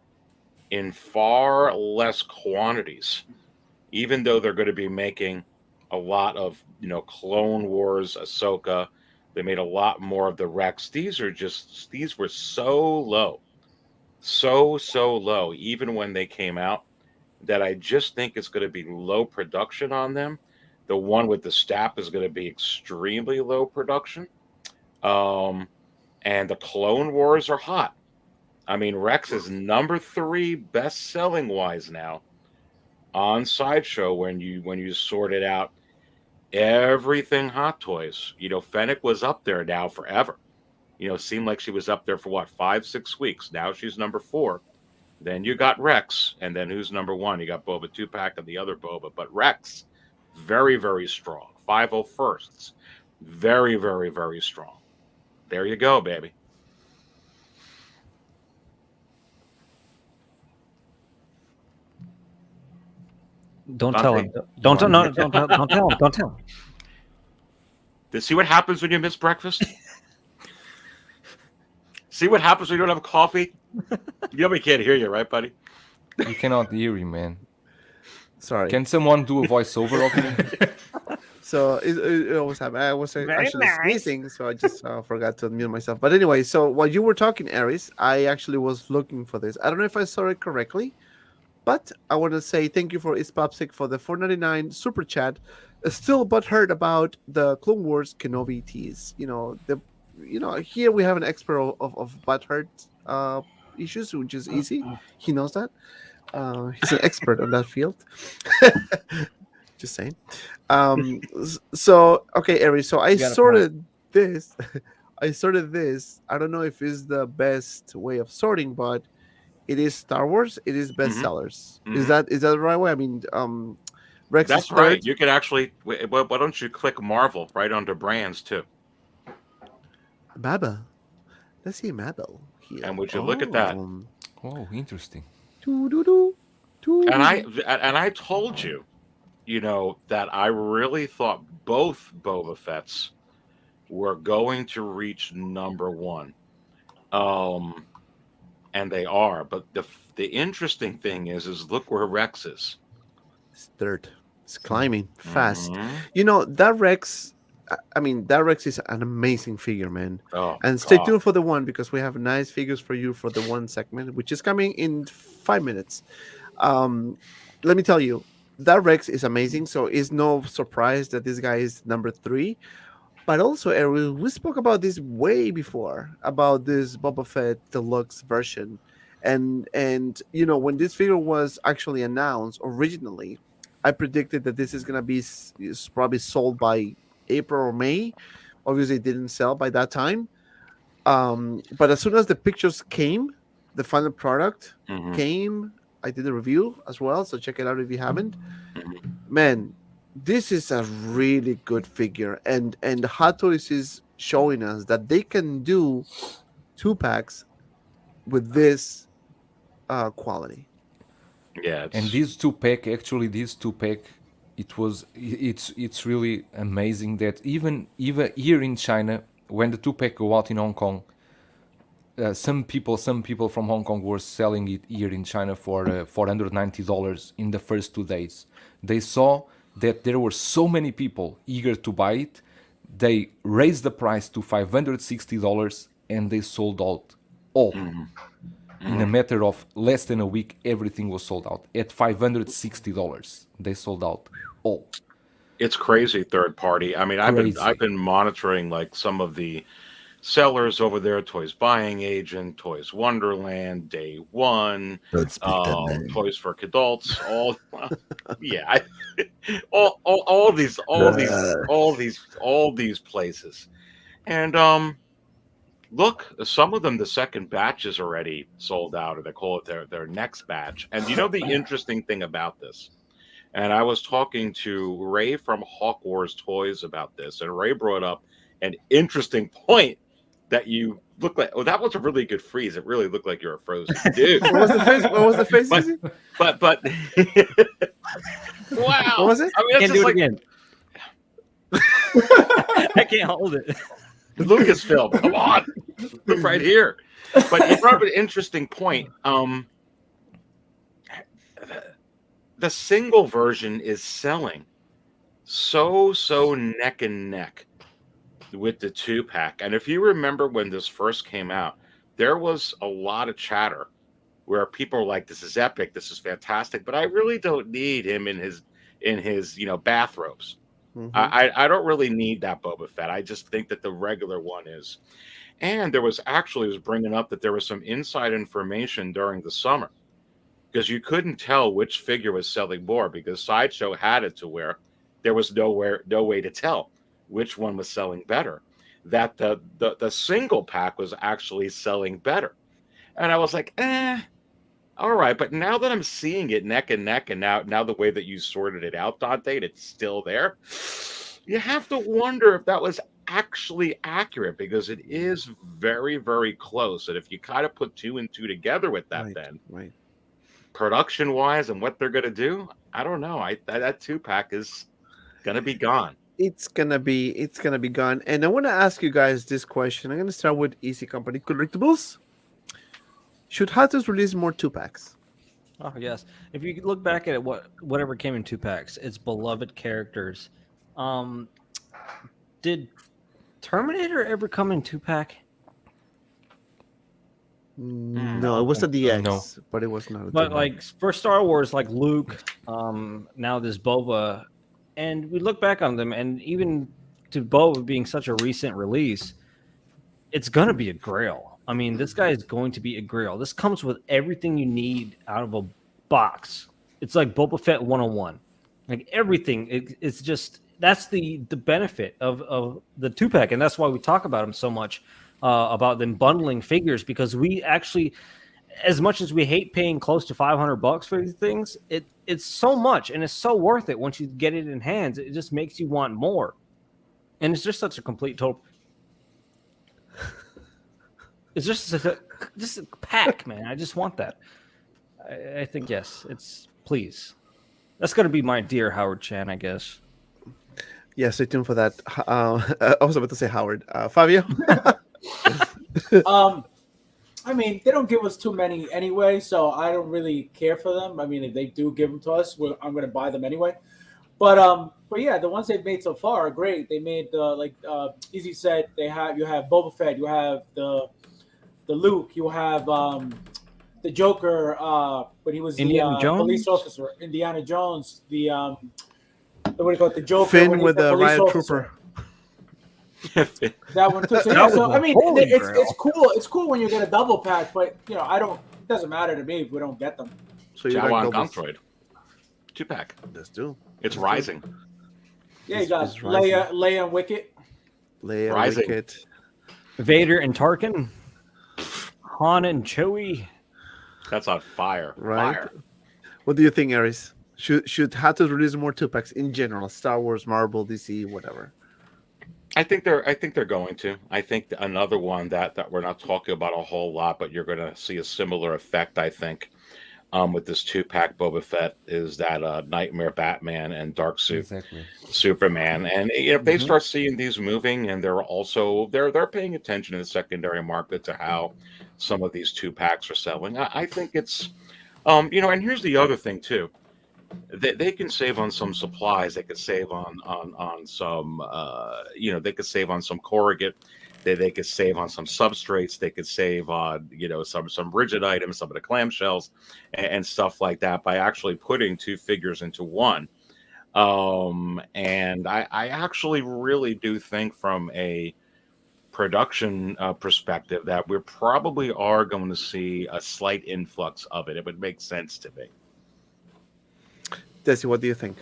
in far less quantities, even though they're going to be making a lot of, Clone Wars, Ahsoka. They made a lot more of the Rex. These were so low, so low, even when they came out, that I just think it's going to be low production on them. The one with the staff is going to be extremely low production. And the Clone Wars are hot. I mean, Rex is number 3 best-selling wise now on Sideshow when you sort it out. Everything Hot Toys. Fennec was up there now forever. Seemed like she was up there for 5-6 weeks. Now she's number 4. Then you got Rex, and then who's number 1? You got Boba 2-pack and the other Boba. But Rex, very, very strong. 501sts, very, very, very strong. There you go, baby. Don't tell him. Don't tell him. Don't tell him. See what happens when you miss breakfast? See what happens when you don't have coffee? We can't hear you, right, buddy? You cannot hear you, man. Sorry. Can someone do a voiceover of him? So it always happens. I was actually sneezing, so I just forgot to unmute myself. But anyway, so while you were talking, Aries, I actually was looking for this. I don't know if I saw it correctly, but I want to say thank you for FABSFIGURES for the $4.99 super chat. Still butthurt about the Clone Wars Kenobi tease. Here we have an expert of butthurt issues, which is easy. He knows that. He's an expert on that field. Just saying. So okay, Aries. So I sorted this. I don't know if it's the best way of sorting, but it is Star Wars. It is bestsellers. Mm-hmm. Is that the right way? I mean, Rex. That's right. You could actually. Why don't you click Marvel right under brands too? Mabel. Let's see Mabel here. And would you look at that? Oh, interesting. And I told you, that I really thought both Boba Fett's were going to reach number 1. And they are. But the interesting thing is look where Rex is. It's third. It's climbing fast. Mm-hmm. That Rex. That Rex is an amazing figure, man. Oh, and stay tuned for the one, because we have nice figures for you for the one segment, which is coming in 5 minutes. Let me tell you, that Rex is amazing. So it's no surprise that this guy is number 3. But also, Eric, we spoke about this way before, about this Boba Fett deluxe version. And when this figure was actually announced originally, I predicted that this is going to be probably sold by April or May. Obviously, it didn't sell by that time. But as soon as the pictures came, the final product Mhm. came. I did a review as well, so check it out if you haven't. Mhm. Man, this is a really good figure, and Hot Toys is showing us that they can do 2-packs with this quality. Yeah, And it's these two pack, actually, these two pack, it's really amazing that even here in China, when the two pack go out in Hong Kong, some people from Hong Kong were selling it here in China for $490 in the first 2 days. They saw that there were so many people eager to buy it, they raised the price to $560 and they sold out all. In a matter of less than a week, everything was sold out. At $560, they sold out all. it's crazy third party. I mean, Crazy. I've been monitoring like some of the sellers over there, Toys Buying Agent, Toys Wonderland, Day One, Don't speak that name. Toys for Adults, all yeah, all these places. And look, some of them, the second batch is already sold out, or they call it their next batch. And you know the interesting thing about this, and I was talking to Ray from HAWKWARZTOYZ about this, and Ray brought up an interesting point that you look like. Oh, that was a really good freeze. It really looked like you're a frozen dude. What was the face? What was the face? But- Izzy? but wow, What was it? I mean, Can't that's do just it like again. I can't hold it. Lucasfilm. Come on, look right here. But you brought up an interesting point. The single version is selling so neck and neck with the 2-pack. And if you remember when this first came out, there was a lot of chatter where people were like, "This is epic, this is fantastic," but I really don't need him in his bathrobes. Mhm. I don't really need that Boba Fett. I just think that the regular one is. And there was bringing up that there was some inside information during the summer, because you couldn't tell which figure was selling more, because Sideshow had it to where there was no way to tell which one was selling better. That the single pack was actually selling better. And I was like, all right. But now that I'm seeing it neck and neck, and now the way that you sorted it out, Dante, and it's still there, you have to wonder if that was actually accurate, because it is very, very close. And if you kind of put 2 and 2 together with that, then Right. production wise and what they're going to do, I don't know. That 2-pack is going to be gone. It's gonna be gone. And I want to ask you guys this question. I'm gonna start with Easy Company Collectibles. Should Hot Toys release more 2-packs? Oh yes. If you look back at whatever came in 2-packs, it's beloved characters. Did Terminator ever come in 2-pack? No, it was a DX, No. but it was not. A But 2-pack. like for Star Wars, like Luke, now this Boba, and we look back on them, and even to Boba being such a recent release, it's gonna be a Grail. I mean, this guy is going to be a Grail. This comes with everything you need out of a box. It's like Boba Fett 101, like everything. It's just that's the benefit of the 2-pack, and that's why we talk about them so much. About them bundling figures, because we actually, as much as we hate paying close to $500 for these things, it's so much, and it's so worth it once you get it in hands. It just makes you want more, and it's just such a complete total. It's just a pack, man. I just want that. I think yes. It's please. That's gonna be my dear Howard Chan, I guess. Yeah, stay tuned for that. I was about to say Howard. Fabio. I mean, they don't give us too many anyway, so I don't really care for them. I mean, if they do give them to us, I'm going to buy them anyway. But yeah, the ones they've made so far are great. They made like Easy said, you have Boba Fett, you have the Luke, you have the Joker when he was Indiana the Jones? police officer, Indiana Jones, the what do you call it, the Joker Finn when he's with the police riot officer. trooper. That one too. So, That yeah, was so a I mean, holy it's grail. cool. It's cool when you get a double pack, but you know, it doesn't matter to me if we don't get them. So you Jawan like doubles. Gontroid 2-pack. Let's do. It's rising. Yeah, you got It's rising. Leia and Wicket. Leia, Rising. Wicket. Vader and Tarkin, Han and Chewie. That's on fire. Right? Fire. What do you think, Aries? Should Hatos release more 2-packs in general? Star Wars, Marvel, DC, whatever. I think they're going to. I think another one that we're not talking about a whole lot, but you're going to see a similar effect. I think with this 2-pack Boba Fett is that Nightmare Batman and Dark Suit Exactly. Superman, and if they start seeing these moving, and they're paying attention in the secondary market to how some of these 2-packs are selling. I think it's and here's the other thing too. They can save on some supplies. They could save on some they could save on some corrugate. They could save on some substrates. They could save on some rigid items, some of the clamshells and stuff like that by actually putting 2 figures into one. And I actually really do think from a production perspective that we probably are going to see a slight influx of it. It would make sense to me. Desi, what do you think?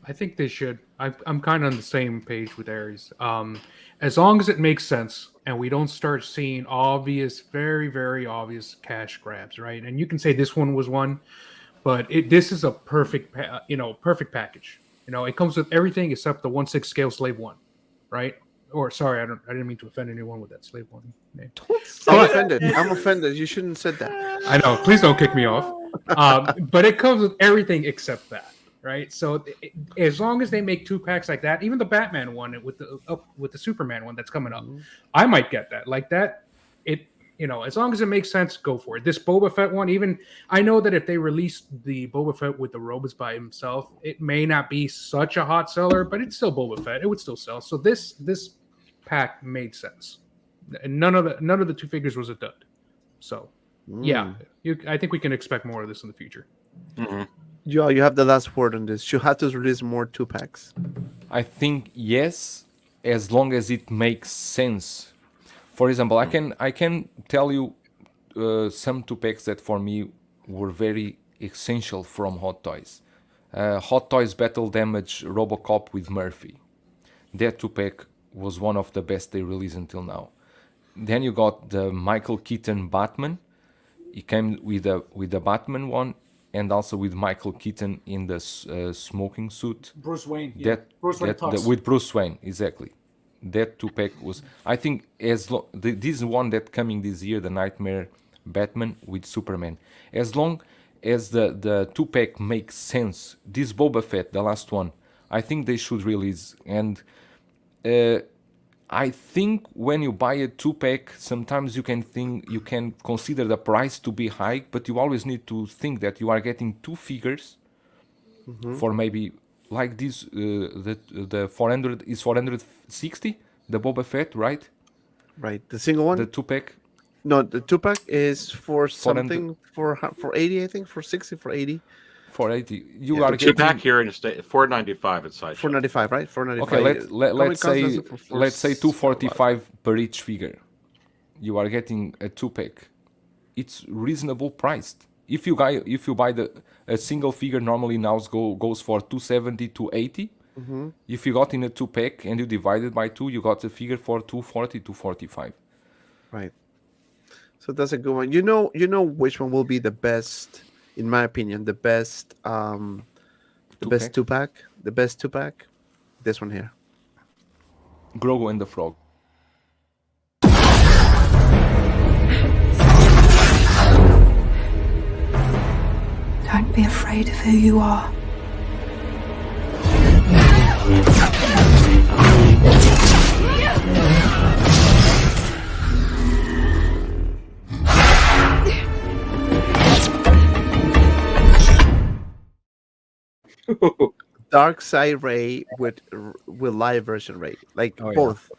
I think they should. I'm kind of on the same page with Aries. As long as it makes sense and we don't start seeing obvious, very, very obvious cash grabs, right? And you can say this one was one, but this is a perfect package. It comes with everything except the 1/6 scale Slave 1, right? Or sorry, I didn't mean to offend anyone with that Slave 1 name. I'm offended. I'm offended. You shouldn't have said that. I know. Please don't kick me off. But it comes with everything except that, right? So as long as they make 2-packs like that, even the Batman one with the Superman one that's coming up, I might get that. Like that, as long as it makes sense, go for it. This Boba Fett one, even I know that if they release the Boba Fett with the robots by himself, it may not be such a hot seller, but it's still Boba Fett. It would still sell. So this pack made sense. And none of the 2 figures was a dud. So yeah, I think we can expect more of this in the future. Mm-hmm. Joe, you have the last word on this. Should Hatos release more 2-packs? I think yes, as long as it makes sense. For example, I can tell you some 2-packs that for me were very essential from Hot Toys. Hot Toys Battle Damage Robocop with Murphy. That 2-pack was one of the best they released until now. Then you got the Michael Keaton Batman. It came with the Batman one and also with Michael Keaton in the smoking suit. Bruce Wayne. Yeah. With Bruce Wayne, exactly. That 2-pack was, I think, this one that coming this year, the Nightmare Batman with Superman. As long as the 2-pack makes sense, this Boba Fett, the last one, I think they should release. And I think when you buy a 2-pack, sometimes you can consider the price to be high, but you always need to think that you are getting 2 figures for maybe like this. The 400 is 460. The Boba Fett, right? Right. The single one. The 2-pack. No, the 2-pack is for something for 80, I think, for 60, for 80. 480. You The are getting 2-pack here in the state, $4.95 at Sideshow. 495, right? 495. Okay, let's say 245 per each figure. You are getting a 2-pack. It's reasonable priced. If you buy a single figure, normally now goes for 270 to 80. If you got in a 2-pack and you divide it by 2, you got a figure for 240 to 45. Right. So that's a good one. You know which one will be the best, in my opinion, the best 2-pack? The best 2-pack? This one here. Grogu and the Frog. Don't be afraid of who you are. Dark Side Ray with live version Ray, like both.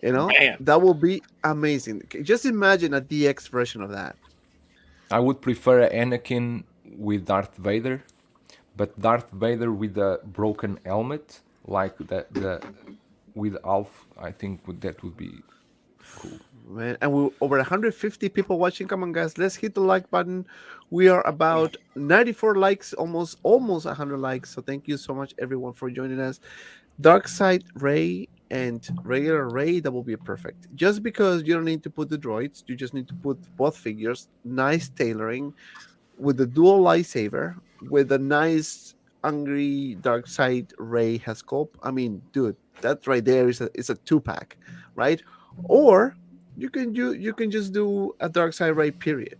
You know, that will be amazing. Just imagine a DX version of that. I would prefer Anakin with Darth Vader, but Darth Vader with a broken helmet, like the with Alf. I think that would be cool. Man, and we over 150 people watching. Come on, guys, let's hit the like button. We are about 94 likes, almost 100 likes. So thank you so much, everyone, for joining us. Dark Side Ray and regular Ray, that will be perfect. Just because you don't need to put the droids, you just need to put both figures. Nice tailoring with the dual lightsaber, with a nice angry dark side Ray has scope. I mean, dude, that right there is a 2-pack, right? Or you can just do a dark side Ray period,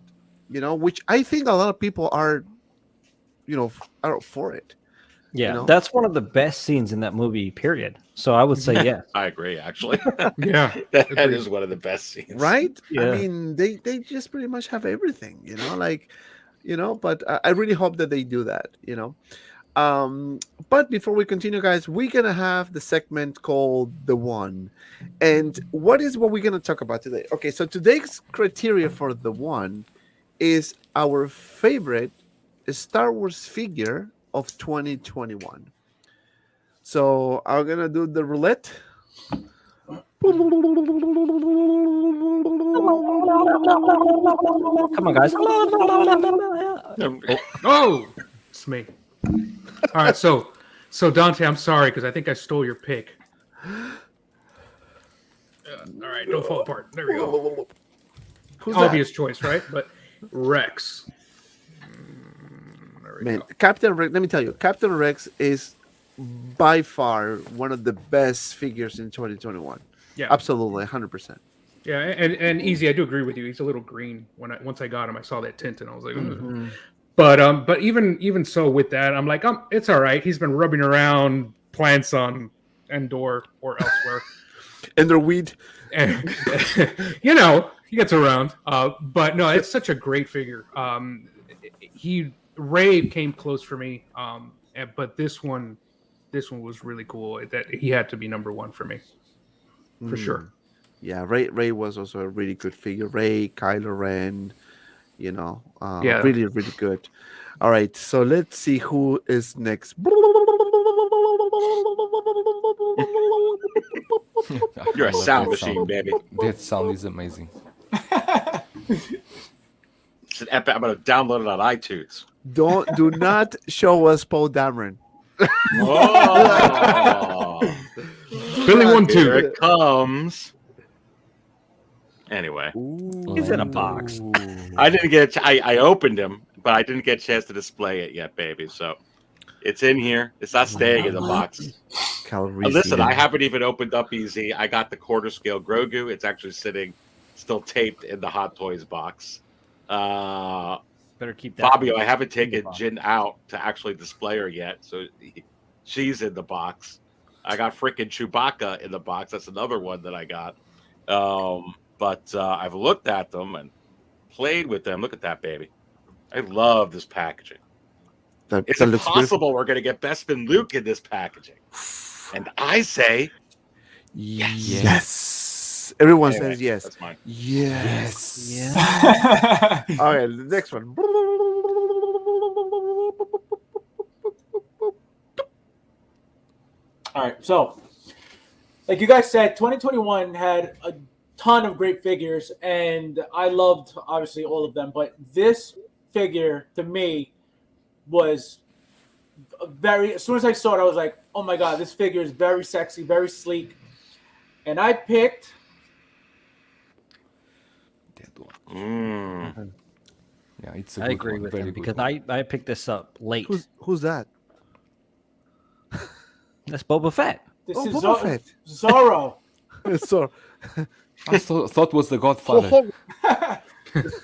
which I think a lot of people are for it. Yeah, that's one of the best scenes in that movie, period. So I would say yes. I agree, actually. Yeah, that is one of the best scenes. Right? Yeah. I mean, they just pretty much have everything, but I really hope that they do that, But before we continue, guys, we're going to have the segment called The One. And what we're going to talk about today? Okay, so today's criteria for The One is our favorite Star Wars figure of 2021. So I'm gonna do the roulette. Come on, guys. Oh, it's me. All right, so Dante, I'm sorry because I think I stole your pick. All right, don't fall apart. There we go. Who's Obvious choice, right? But Rex. Man, Captain Rex, let me tell you, Captain Rex is by far one of the best figures in 2021. Yeah, absolutely, 100%. Yeah, and easy, I do agree with you. He's a little green. Once I got him, I saw that tint and I was like, mm-hmm. But even so with that, I'm like, it's all right. He's been rubbing around plants on Endor or elsewhere. Enderweed. And, he gets around. But no, it's such a great figure. Ray came close for me, but this one was really cool. That he had to be number one for me, for sure. Yeah, Ray was also a really good figure. Ray, Kylo Ren, yeah, really, really good. All right, so let's see who is next. You're a sound machine, baby. That sound is amazing. It's an epic. I'm gonna download it on iTunes. Do not show us Poe Dameron. Oh. Billy 1-2. Here it comes. Anyway, He's in a box. I didn't get. I opened him, but I didn't get a chance to display it yet, baby. So it's in here. It's not staying in the box. Listen, I haven't even opened up Easy. I got the quarter scale Grogu. It's actually sitting, still taped in the Hot Toys box. Better keep that. Fabio, I haven't taken Jin out to actually display her yet, so she's in the box. I got freaking Chewbacca in the box. That's another one that I got. But I've looked at them and played with them. Look at that, baby. I love this packaging. It's impossible we're going to get Bespin Luke in this packaging. And I say yes. Everyone says yes. That's mine. Yes. Yeah. All right, the next one. All right, so like you guys said, 2021 had a ton of great figures, and I loved obviously all of them. But this figure to me was as soon as I saw it, I was like, oh my god, this figure is very sexy, very sleek. And I picked Yeah, it's. I agree with him because I picked this up late. Who's that? That's Boba Fett. this Oh, is Boba Fett. Zorro. So, I thought was the Godfather.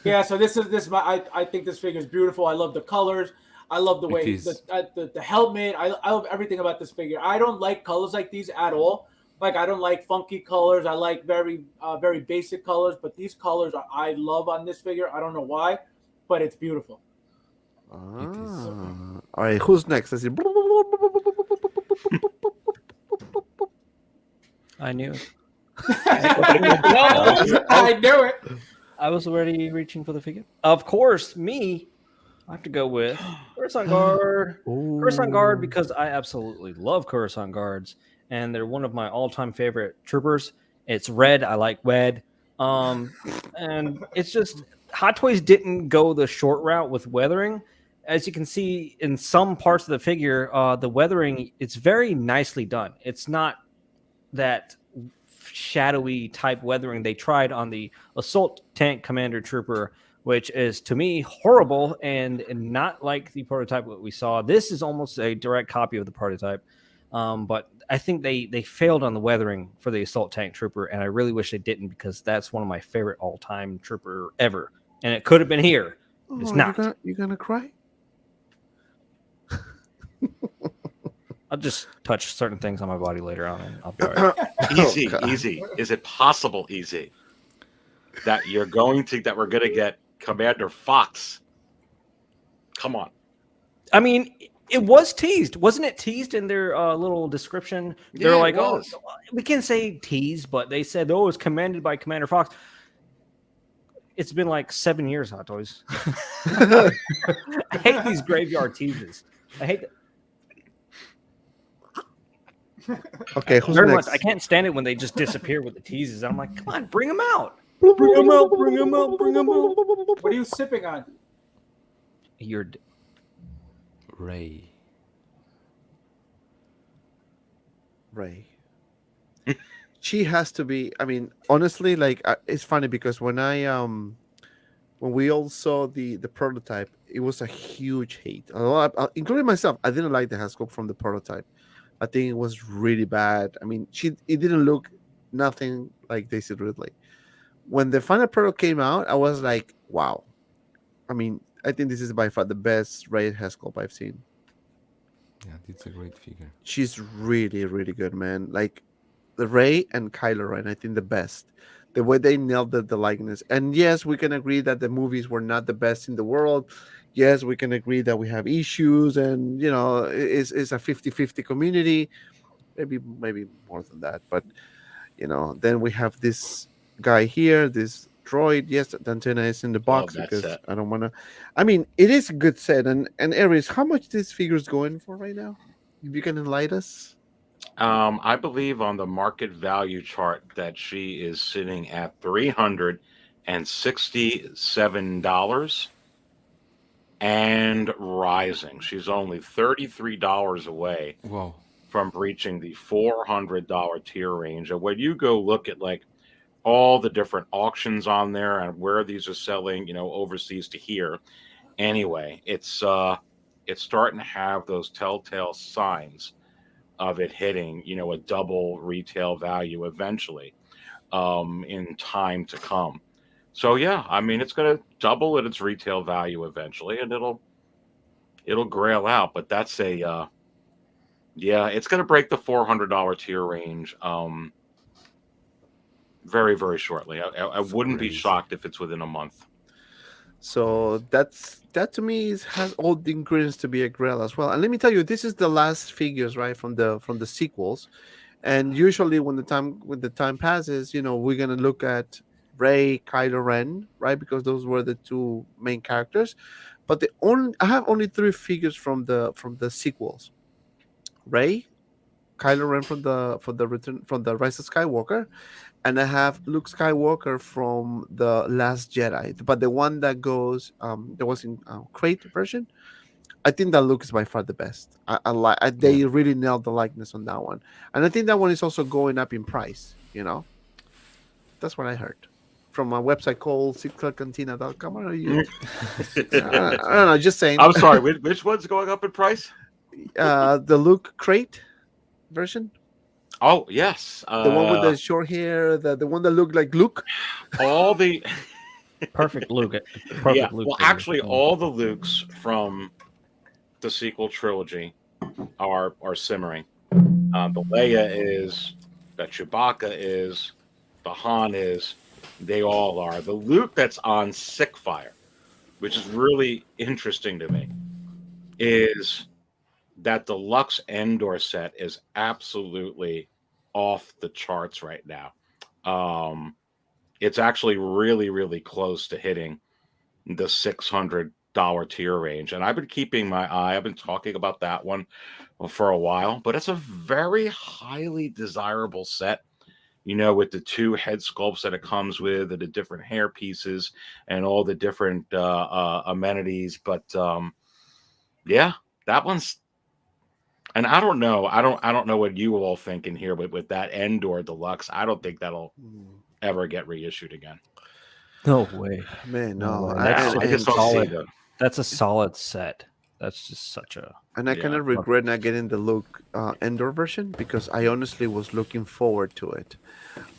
Yeah, so I think this figure is beautiful. I love the colors. I love the way the helmet. I love everything about this figure. I don't like colors like these at all. Like, I don't like funky colors. I like very basic colors. But these colors I love on this figure. I don't know why, but it's beautiful. all right, who's next? Let's see. I knew it. I knew it. I was already reaching for the figure. Of course, me. I have to go with Coruscant Guard. Coruscant Guard because I absolutely love Coruscant Guards, and they're one of my all-time favorite troopers. It's red. I like red. And it's just Hot Toys didn't go the short route with weathering. As you can see in some parts of the figure, the weathering, it's very nicely done. It's not that shadowy type weathering they tried on the Assault Tank Commander Trooper, which is to me horrible and not like the prototype that we saw. This is almost a direct copy of the prototype, but I think they failed on the weathering for the Assault Tank Trooper, and I really wish they didn't, because that's one of my favorite all-time trooper ever, and it could have been here. It's not. You're gonna cry? I'll just touch certain things on my body later on, and I'll be all right. Easy, easy. Is it possible, easy, that we're gonna get Commander Fox? Come on. I mean, it was teased, wasn't it? Teased in their little description. They're like, "Oh, we can't say tease," but they said, "Oh, it's commanded by Commander Fox." It's been like 7 years, Hot Toys. I hate these graveyard teases. I hate that. Okay, who's Very next? much. I can't stand it when they just disappear with the teases. I'm like, come on, bring them out. Bring them out. Bring them out. Bring them out. What are you sipping on? Ray. She has to be. I mean, honestly, like it's funny because when we all saw the prototype, it was a huge hate. A lot, including myself. I didn't like the hand sculpt from the prototype. I think it was really bad. I mean, it didn't look nothing like Daisy Ridley. When the final product came out, I was like, wow. I mean, I think this is by far the best Ray hand sculpt I've seen. Yeah, it's a great figure. She's really, really good, man. Like the Ray and Kylo Ren, I think the best. The way they nailed the likeness. And yes, we can agree that the movies were not the best in the world. Yes, we can agree that we have issues, and you know, it's a 50-50 community. Maybe more than that. But you know, then we have this guy here, this droid. Yes, the antenna is in the box because I don't want to. I mean, it is a good set. And Aries, how much this figure is going for right now? If you can enlighten us. I believe on the market value chart that she is sitting at $367 and rising. She's only $33 away from reaching the $400 tier range. And when you go look at like all the different auctions on there and where these are selling, you know, overseas to here, anyway, it's starting to have those telltale signs of it hitting, you know, a double retail value eventually in time to come. So yeah, I mean, it's going to double at its retail value eventually, and it'll grail out. But that's yeah, it's going to break the $400 tier range very, very shortly. I wouldn't be shocked if it's within a month. So that to me has all the ingredients to be a grail as well. And let me tell you, this is the last figures, right, from the sequels. And usually when the time passes, you know, we're gonna look at Rey, Kylo Ren, right, because those were the two main characters. But I have only 3 figures from the sequels: Rey, Kylo Ren from the Rise of Skywalker, and I have Luke Skywalker from the Last Jedi. But the one that goes that was in crate version, I think that Luke is by far the best. They really nailed the likeness on that one, and I think that one is also going up in price. You know, that's what I heard from a website called CANTINA.com. Or you? I don't know. Just saying. I'm sorry. Which one's going up in price? The Luke crate version. Oh yes, the one with the short hair, the one that looked like Luke. All the perfect Luke. Luke. Well, actually, all the Lukes from the sequel trilogy are simmering. The Leia is, the Chewbacca is, the Han is. They all are. The Luke that's on Sick Fire, which is really interesting to me, is that deluxe Endor set is absolutely off the charts right now. It's actually really, really close to hitting the $600 tier range. And I've been keeping my eye. I've been talking about that one for a while, but it's a very highly desirable set, you know, with the 2 head sculpts that it comes with and the different hair pieces and all the different amenities. But yeah, that one's And I don't know. I don't know what you all think in here, but with that Endor Deluxe, I don't think that'll ever get reissued again. No way. Man, No no. way. I just don't see that. That's a solid set. That's just such a. And I kind of regret not getting the Luke Endor version because I honestly was looking forward to it.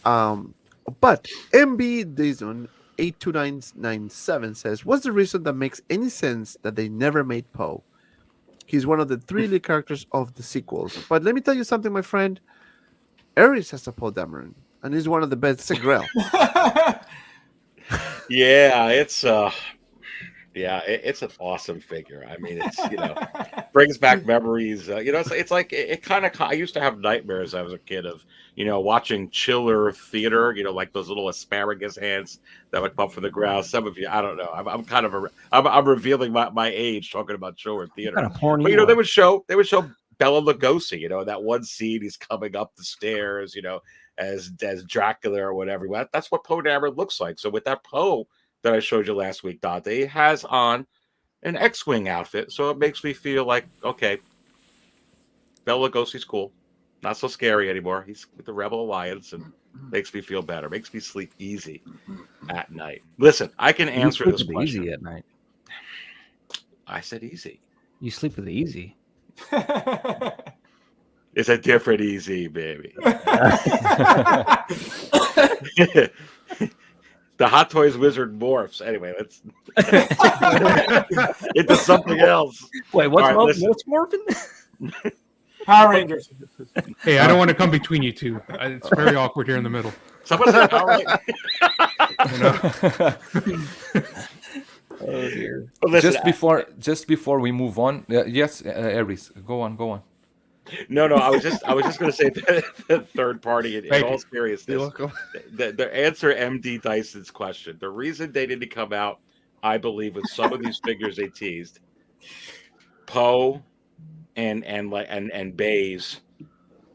But MB Dizon 82997 says, "What's the reason that makes any sense that they never made Poe? He's one of the 3 lead characters of the sequels. But let me tell you something, my friend. Ares has a Poe Dameron, and he's one of the best. It's a Grail." Yeah, it's an awesome figure. I mean, it's brings back memories. It's like it kind of. I used to have nightmares as I was a kid of watching Chiller Theater. Like those little asparagus hands that would pump from the ground. Some of you, I don't know. I'm kind of I'm revealing my age talking about Chiller Theater. Kind of horny. But they would show Bela Lugosi. That one scene he's coming up the stairs. As Dracula or whatever. That's what Poe Dameron looks like. So with that Poe that I showed you last week, Dante, he has on an X-Wing outfit. So it makes me feel like, okay, Bela Lugosi's cool. Not so scary anymore. He's with the Rebel Alliance and makes me feel better. Makes me sleep easy at night. Listen, I can answer this question. Easy at night. I said easy. You sleep with easy. It's a different easy, baby. The Hot Toys Wizard morphs. Anyway, let's into something else. Wait, what's morphing? Power Rangers. Hey, I don't want to come between you two. It's very awkward here in the middle. Someone said Power Rangers. Oh dear. Well, listen, just before we move on, yes, Aries, go on. No, I was just going to say the third party. In all seriousness, the answer MD Dyson's question. The reason they didn't come out, I believe, with some of these figures they teased, Poe and Baze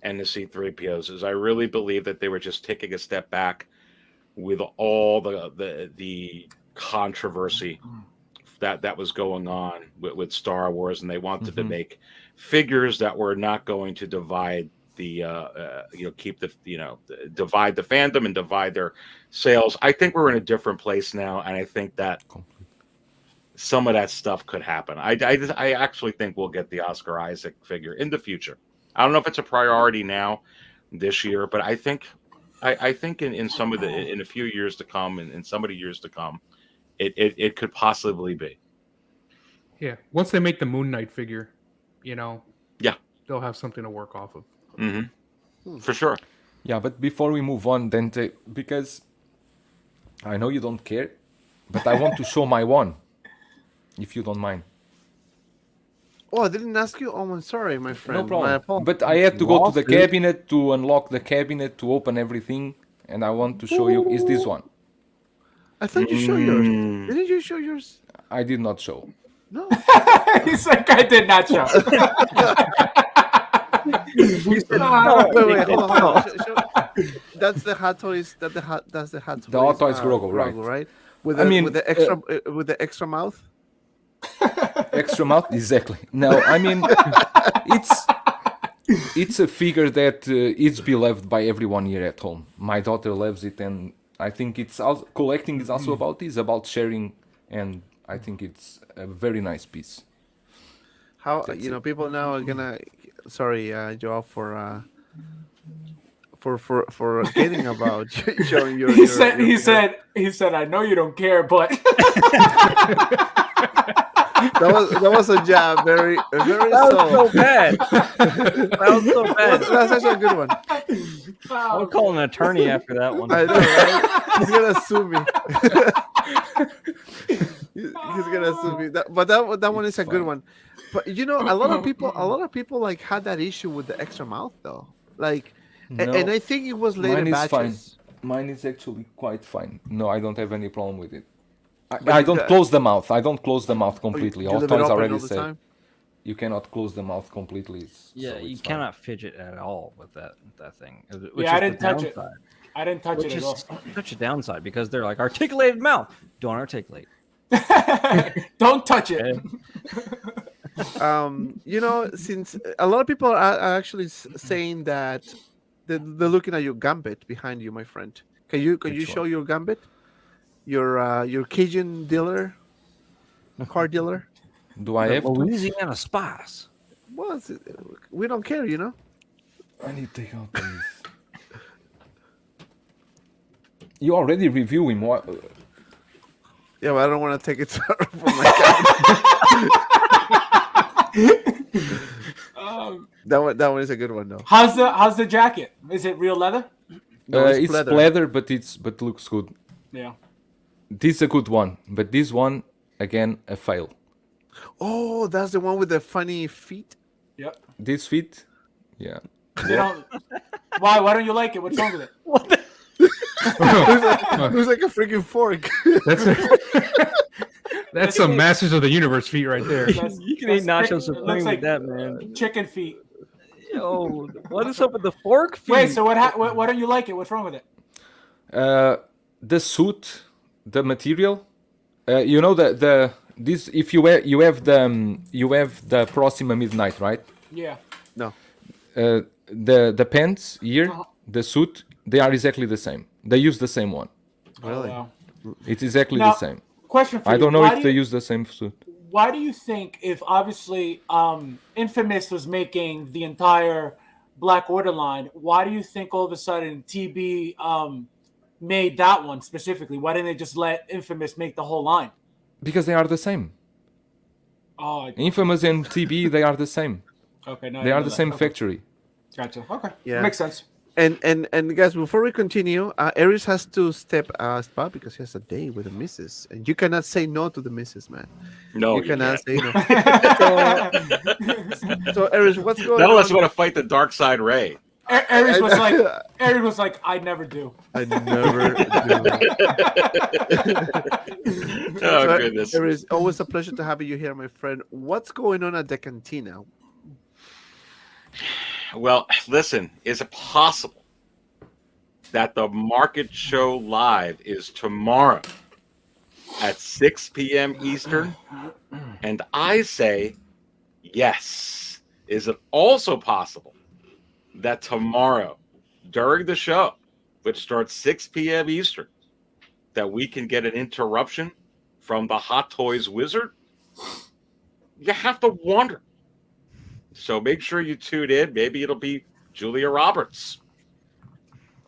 and the C-3POs, is I really believe that they were just taking a step back with all the controversy that was going on with Star Wars, and they wanted to make figures that were not going to divide the divide the fandom and divide their sales. I think we're in a different place now, and I think that some of that stuff could happen. I actually think we'll get the Oscar Isaac figure in the future. I don't know if it's a priority now this year, but I think in some of in a few years to come, and in some of the years to come, it could possibly be. Yeah, once they make the Moon Knight figure, they'll have something to work off of. For sure. Yeah, but before we move on, Dante, because I know you don't care, but I want to show my one, if you don't mind. Oh, I didn't ask you. Oh, I'm sorry, my friend. No My problem. apologies. But I had to go to the cabinet to unlock the cabinet to open everything, and I want to show you. Is this one? I thought you showed yours. Didn't you show yours? I did not show. No. He's like, I did not show. Wait, hold on. That's the Hot Toys. That's the Hot Toys. The Hot Toys Grogu, right? With the extra mouth. Extra mouth, exactly. No, I mean it's a figure that is beloved by everyone here at home. My daughter loves it, and I think it's also, collecting is also about this, about sharing, and I think it's a very nice piece. How people now are gonna. Sorry, Joel, for forgetting about showing your. He said, I know you don't care, but. That was a jab, very that was so bad. That was so bad. That's actually a good one. I would call an attorney after that one. I know, right? He's gonna sue me. He's gonna sue me. But that one is a good one. But a lot of people like had that issue with the extra mouth though. Like, No, and I think it was later mine is batches. fine. Mine is actually quite fine. No, I don't have any problem with it. I don't close the mouth. I don't close the mouth completely. You All leave it toys open already all the said time? you cannot close the mouth completely. Yeah, so you it's cannot fidget at all with that thing. Which Yeah, I is the didn't touch it. downside. I didn't touch Which it at is all. such a downside because they're like articulated mouth. Don't articulate. Don't touch it. Since a lot of people are actually saying that they're looking at your gambit behind you, my friend. Can you Which show one? your gambit? Your Cajun dealer, car dealer. Do I have to? Louisiana Spice. Well, we don't care, you know. I need to take out these. You already review him. What? Yeah, but I don't want to take it from my That one is a good one though. How's the jacket? Is it real leather? No, It's leather, but looks good. Yeah. This is a good one, but this one again a fail. Oh, that's the one with the funny feet. Yep. This fit, yeah. You don't. Why don't you like it? What's wrong with it? It was like a freaking fork. That's some Masters of the Universe feat right there. You can eat nachos supreme with that, man. Chicken feet. Yo, what is up with the fork feet? Wait, so why don't you like it? What's wrong with it? The suit, the material. You know this. If you have the Proxima Midnight, right? Yeah. No. The pants here, the suit, they are exactly the same. They use the same one. Really? Oh, wow. It's exactly Now, the same. Question for you. I don't know Why if do they you- use the same suit. Why do you think, if obviously Infamous was making the entire Black Order line, why do you think all of a sudden TB made that one specifically? Why didn't they just let Infamous make the whole line? Because they are the same. Oh, Infamous and TB, they are the same. okay. No, I They didn't are know the that. same Okay. factory. Gotcha. Okay. Yeah. Makes sense. And guys, before we continue, Aries has to step out because he has a date with the missus, and you cannot say no to the missus, man. No, you you cannot can't. say no. So, Aries, what's going Not on? unless you want to fight the dark side Ray. Aries was like, I never do. I never do. Oh, goodness. Aries, always a pleasure to have you here, my friend. What's going on at the cantina? Well, listen, is it possible that the market show live is tomorrow at 6 p.m. Eastern? And I say yes. Is it also possible that tomorrow during the show, which starts 6 p.m. Eastern, that we can get an interruption from the Hot Toys Wizard? You have to wonder. So make sure you tune in. Maybe it'll be Julia Roberts.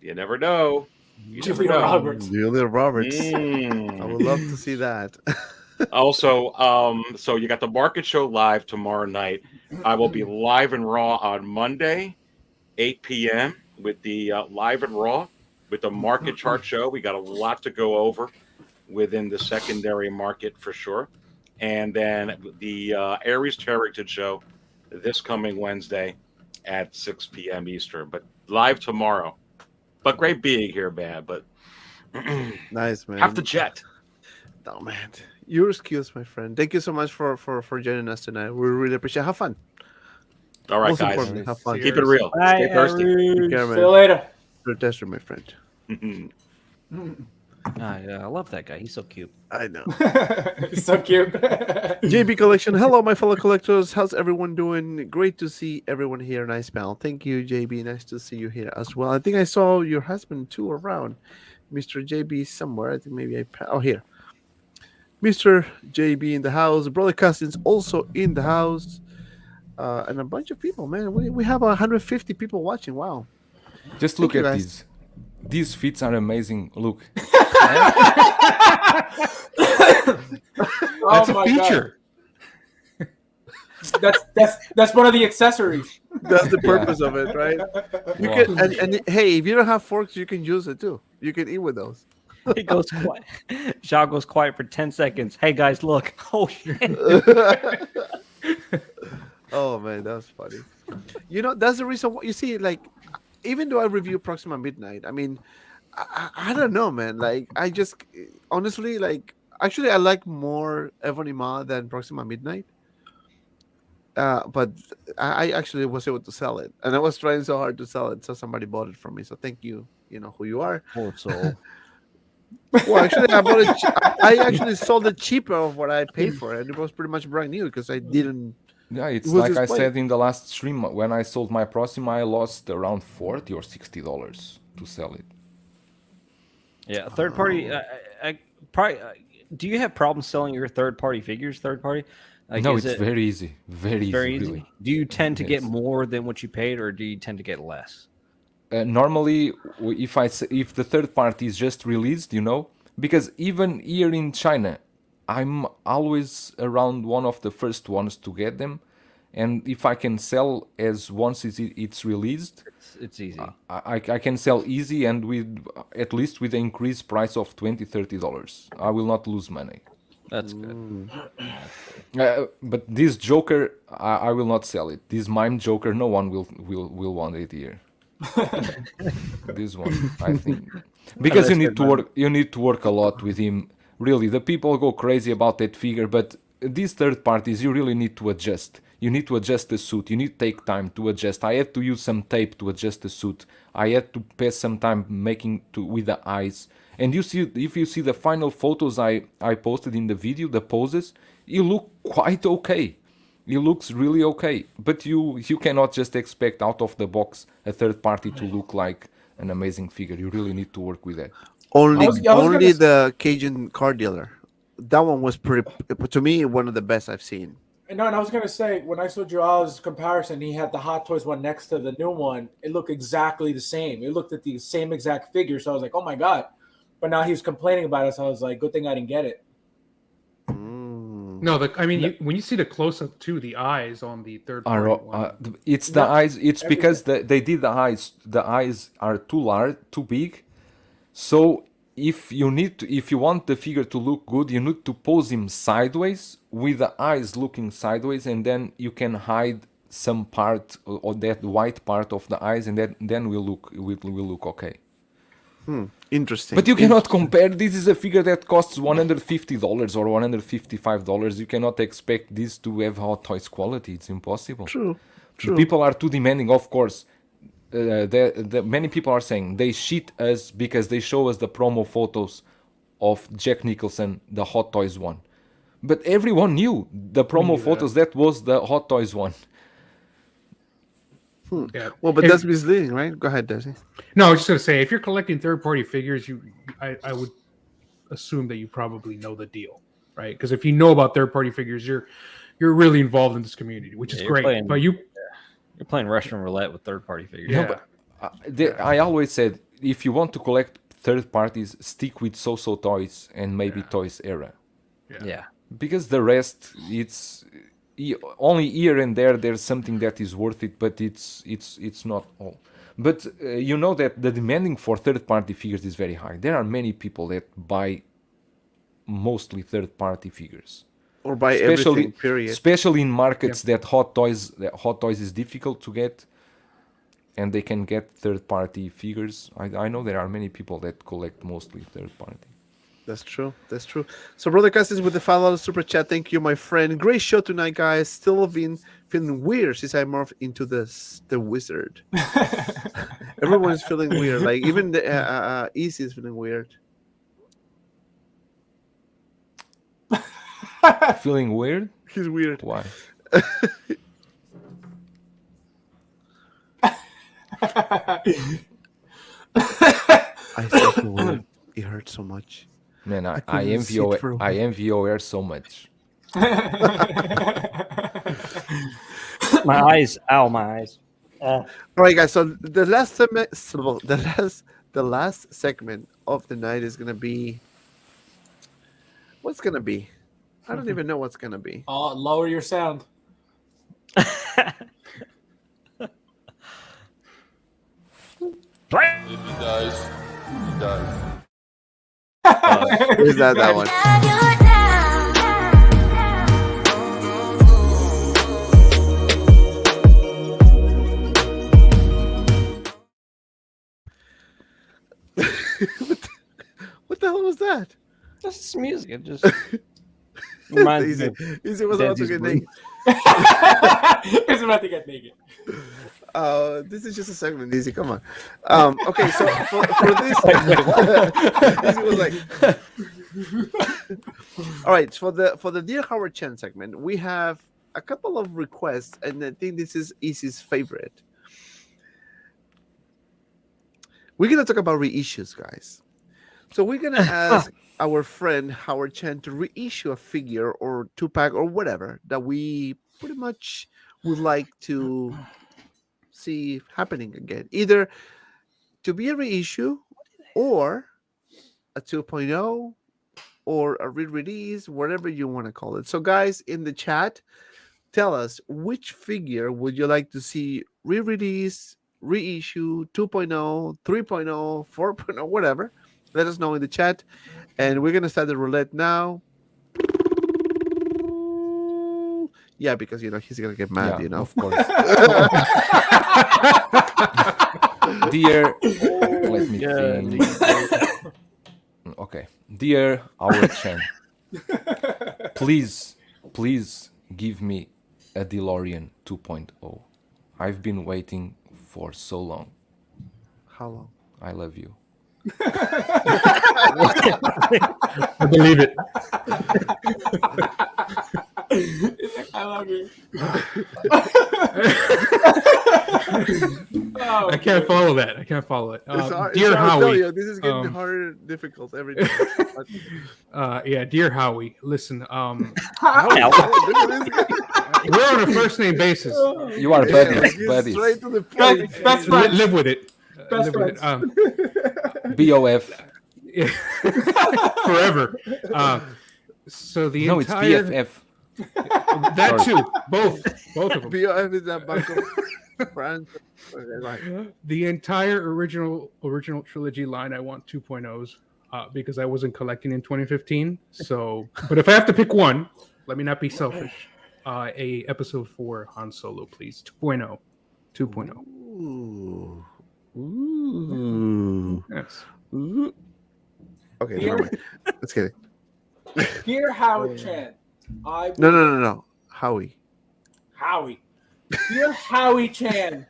You never know. You never Julia know. Roberts. Julia Roberts. Mm. I would love to see that. Also, so you got the market show live tomorrow night. I will be live and raw on Monday, 8 p.m. with the live and raw with the market chart show. We got a lot to go over within the secondary market for sure. And then the Aries Tarrington show this coming Wednesday at 6 p.m. Eastern, but live tomorrow. But great being here, man. But Nice, man. have to jet. Oh, man. You're excused, my friend. Thank you so much for joining us tonight. We really appreciate it. Have fun. All right, Most guys. importantly, have fun. Keep it real. Bye, Stay thirsty. Take care, See man. you later. You're a tester, my friend. I love that guy. He's so cute. I know. So cute. JB Collection. Hello, my fellow collectors. How's everyone doing? Great to see everyone here. Nice pal. Thank you, JB. Nice to see you here as well. I think I saw your husband too around. Mr. JB somewhere. I think maybe here. Mr. JB in the house. Brother Cousins also in the house. And a bunch of people, man. We have 150 people watching. Wow. Just Thank look you, at guys. these. These fits are amazing. Look. That's a my feature. God. That's one of the accessories. That's the purpose of it, right? You Wow. can and hey, if you don't have forks, you can use it too. You can eat with those. He goes quiet. Shaw goes quiet for 10 seconds. Hey guys, look. Oh shit. Oh man, that's funny. You know, that's the reason why you see, like, even though I review Proxima Midnight, I mean, I don't know, man. Like, I just honestly, like, actually, I like more Ebony Ma than Proxima Midnight. But I actually was able to sell it, and I was trying so hard to sell it, so somebody bought it from me. So thank you. You know who you are. Poor soul. Well, actually, I bought it. I actually sold it cheaper of what I paid for it. It was pretty much brand new because I didn't Yeah, it's It was like I displayed. said in the last stream, when I sold my Proxima, I lost around $40 or $60 to sell it. Yeah, third party. I probably. Do you have problems selling your third party figures? Third party? Like, No, is it's it very easy. Very easy, very easy? really. Do you tend to get Yes. more than what you paid, or do you tend to get less? Normally, if the third party is just released, you know, because even here in China, I'm always around one of the first ones to get them, and if I can sell as once it's released, It's easy. I can sell easy, and with at least with the increased price of $20-$30, I will not lose money. That's good. But this Joker, I will not sell it. This mime Joker, no one will want it here. This one, I think, because you need to work. You need to work a lot with him. Really, the people go crazy about that figure, but these third parties, you really need to adjust. You need to adjust the suit. You need to take time to adjust. I had to use some tape to adjust the suit. I had to pass some time making with the eyes. And you see, if you see the final photos I posted in the video, the poses, you look quite okay. It looks really okay. But you cannot just expect out of the box a third party to look like an amazing figure. You really need to work with that. Only, I was only gonna the Cajun car dealer. That one was pretty, to me, one of the best I've seen. No, and I was gonna say when I saw Joel's comparison, he had the Hot Toys one next to the new one. It looked exactly the same. It looked at the same exact figure. So I was like, oh my god. But now he was complaining about it. So I was like, good thing I didn't get it. No, I mean, when you see the close up too, the eyes on the third party one. It's the eyes. It's because they did the eyes. The eyes are too large, too big. So if you want the figure to look good, you need to pose him sideways with the eyes looking sideways, and then you can hide some part or that white part of the eyes, and then will look okay. Interesting. But you cannot compare. This is a figure that costs $150 or $155. You cannot expect this to have Hot Toys quality. It's impossible. True. People are too demanding, of course. Many people are saying they cheat us because they show us the promo photos of Jack Nicholson, the Hot Toys one. But everyone knew the promo photos. That was the Hot Toys one. Yeah. Well, but that's misleading, right? Go ahead, Desi. No, I was just gonna say, if you're collecting third-party figures, I would assume that you probably know the deal, right? Because if you know about third-party figures, you're really involved in this community, which is great. But you're playing Russian roulette with third party figures. Yeah. No, but I always said, if you want to collect third parties, stick with So Toys and maybe Toys Era. Yeah. Because the rest, it's only here and there's something that is worth it, but it's not all. But you know that the demanding for third-party figures is very high. There are many people that buy mostly third-party figures, Or by everything, period. especially in markets that Hot Toys is difficult to get, and they can get third-party figures. I know there are many people that collect mostly third-party. That's true. So, Brother Cassis with the $5 super chat. Thank you, my friend. Great show tonight, guys. Still been feeling weird since I morphed into the wizard. Everyone is feeling weird. Like even the Easy is feeling weird. Feeling weird? He's weird. Why? I still feel weird. It hurts so much. Man, I couldn't envy sit for a while. OR so much. My eyes. Ow, my eyes. All right, guys. So the last segment of the night is gonna be. What's gonna be? I don't even know what's gonna be. Oh, lower your sound. Is that one? What the hell was that? That's music. It just reminds me of Easy was about to Daddy's get Blue. naked. He's about to get naked. This is just a segment, Easy. Come on. Okay, so for this, Easy was like, all right. For the Dear Howard Chen segment, we have a couple of requests, and I think this is Easy's favorite. We're gonna talk about reissues, guys. So we're gonna ask our friend Howard Chen to reissue a figure or 2-pack or whatever that we pretty much would like to see happening again, either to be a reissue or a 2.0 or a re-release, whatever you want to call it. So guys, in the chat, tell us which figure would you like to see re-release, reissue, 2.0, 3.0, 4.0, whatever. Let us know in the chat, and we're gonna start the roulette now. Yeah, because he's gonna get mad. Yeah, of course. Dear, let me think. Okay, dear Howard Chen, please give me a DeLorean 2.0. I've been waiting for so long. How long? I love you. I believe it. I love you. I can't follow that. I can't follow it. Dear I'll tell Howie, you, this is getting harder, difficult every day. yeah, dear Howie, listen. Look at this guy. We're on a first name basis. You are buddies. Straight to the point. Best friends. Live with it. Best Live with it. BOF. Forever. So the No, entire it's BFF. that Sorry. too. Both of them. BOF is that back of France. Okay, right. The entire original trilogy line, I want 2.0s because I wasn't collecting in 2015. So, but if I have to pick one, let me not be selfish. A episode 4 Han Solo, please. 2.0. 2.0. Ooh. Ooh. Yes. Ooh. Okay, never mind. Let's get it. Dear Howard Chan, No. Howie. Dear Howie Chan,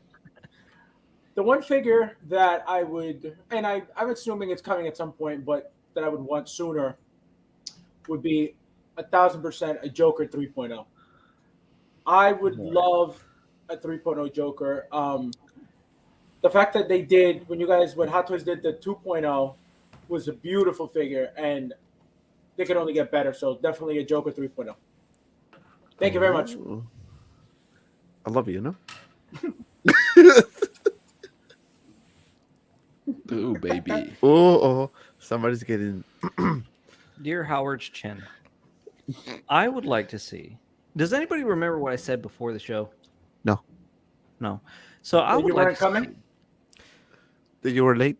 the one figure that I would, and I'm assuming it's coming at some point, but that I would want sooner would be 1,000% a Joker 3.0. I would love a 3.0 Joker. The fact that they did, when Hot Toys did the 2.0, was a beautiful figure, and they could only get better. So definitely a Joker 3.0. Thank you very much. I love you, Ooh, baby. Oh, somebody's getting. Dear Howard Chen, I would like to see. Does anybody remember what I said before the show? No. So I would You like weren't to coming? That you were late?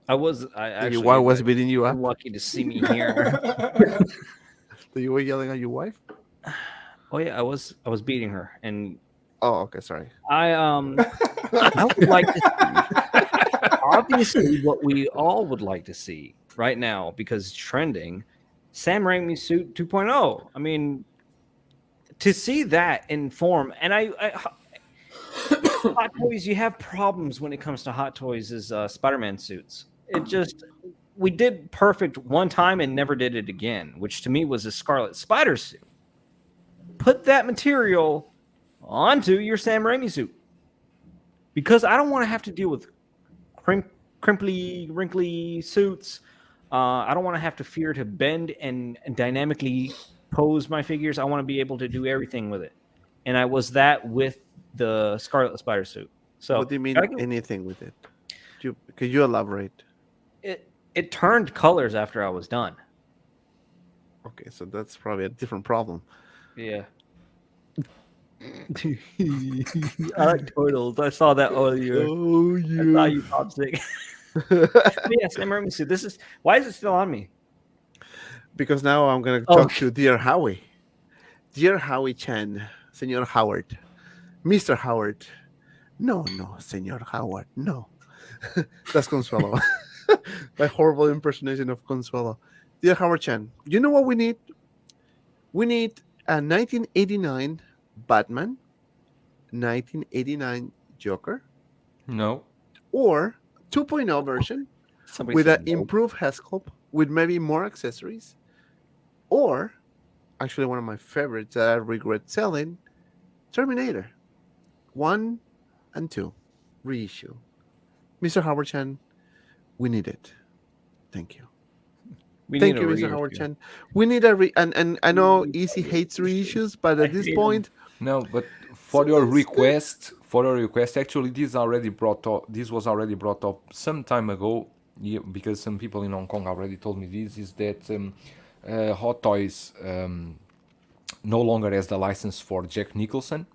I actually. Your wife was beating you you're up? lucky to see me here. That you were yelling at your wife? Oh yeah, I was beating her, and Oh, okay, sorry. I would like to see, obviously what we all would like to see right now, because it's trending, Sam Raimi suit 2.0. I mean, to see that in form, and Hot Toys, you have problems when it comes to Hot Toys' Spider-Man suits. We did perfect one time and never did it again, which to me was a Scarlet Spider suit. Put that material onto your Sam Raimi suit, because I don't want to have to deal with crimply, wrinkly suits. I don't want to have to fear to bend and dynamically pose my figures. I want to be able to do everything with it, and I was that with the Scarlet Spider suit. So What do you mean anything with it? Could you elaborate? It turned colors after I was done. Okay, so that's probably a different problem. Yeah. I like turtles. I saw that earlier. Oh, I saw you pop sick. Yeah, Sam Raimi suit. Why is it still on me? Because now I'm going to talk to Dear Howie. Dear Howie Chan, Senor Howard. Mr. Howard. No, Senor Howard, no. That's Consuelo. My horrible impersonation of Consuelo. Dear Howard Chan, you know what we need? We need a 1989 Batman, 1989 Joker, No. or 2.0 version with an improved head sculpt with maybe more accessories, or actually one of my favorites that I regret selling, Terminator 1 and 2 reissue. Mr. Howard Chan, we need it. Thank you. Thank you, Mr. Howard Chan. We need a and I know Easy hates reissues, but at this point, No, but for your request, actually, this was already brought up some time ago, because some people in Hong Kong already told me this. Is that Hot Toys no longer has the license for Jack Nicholson,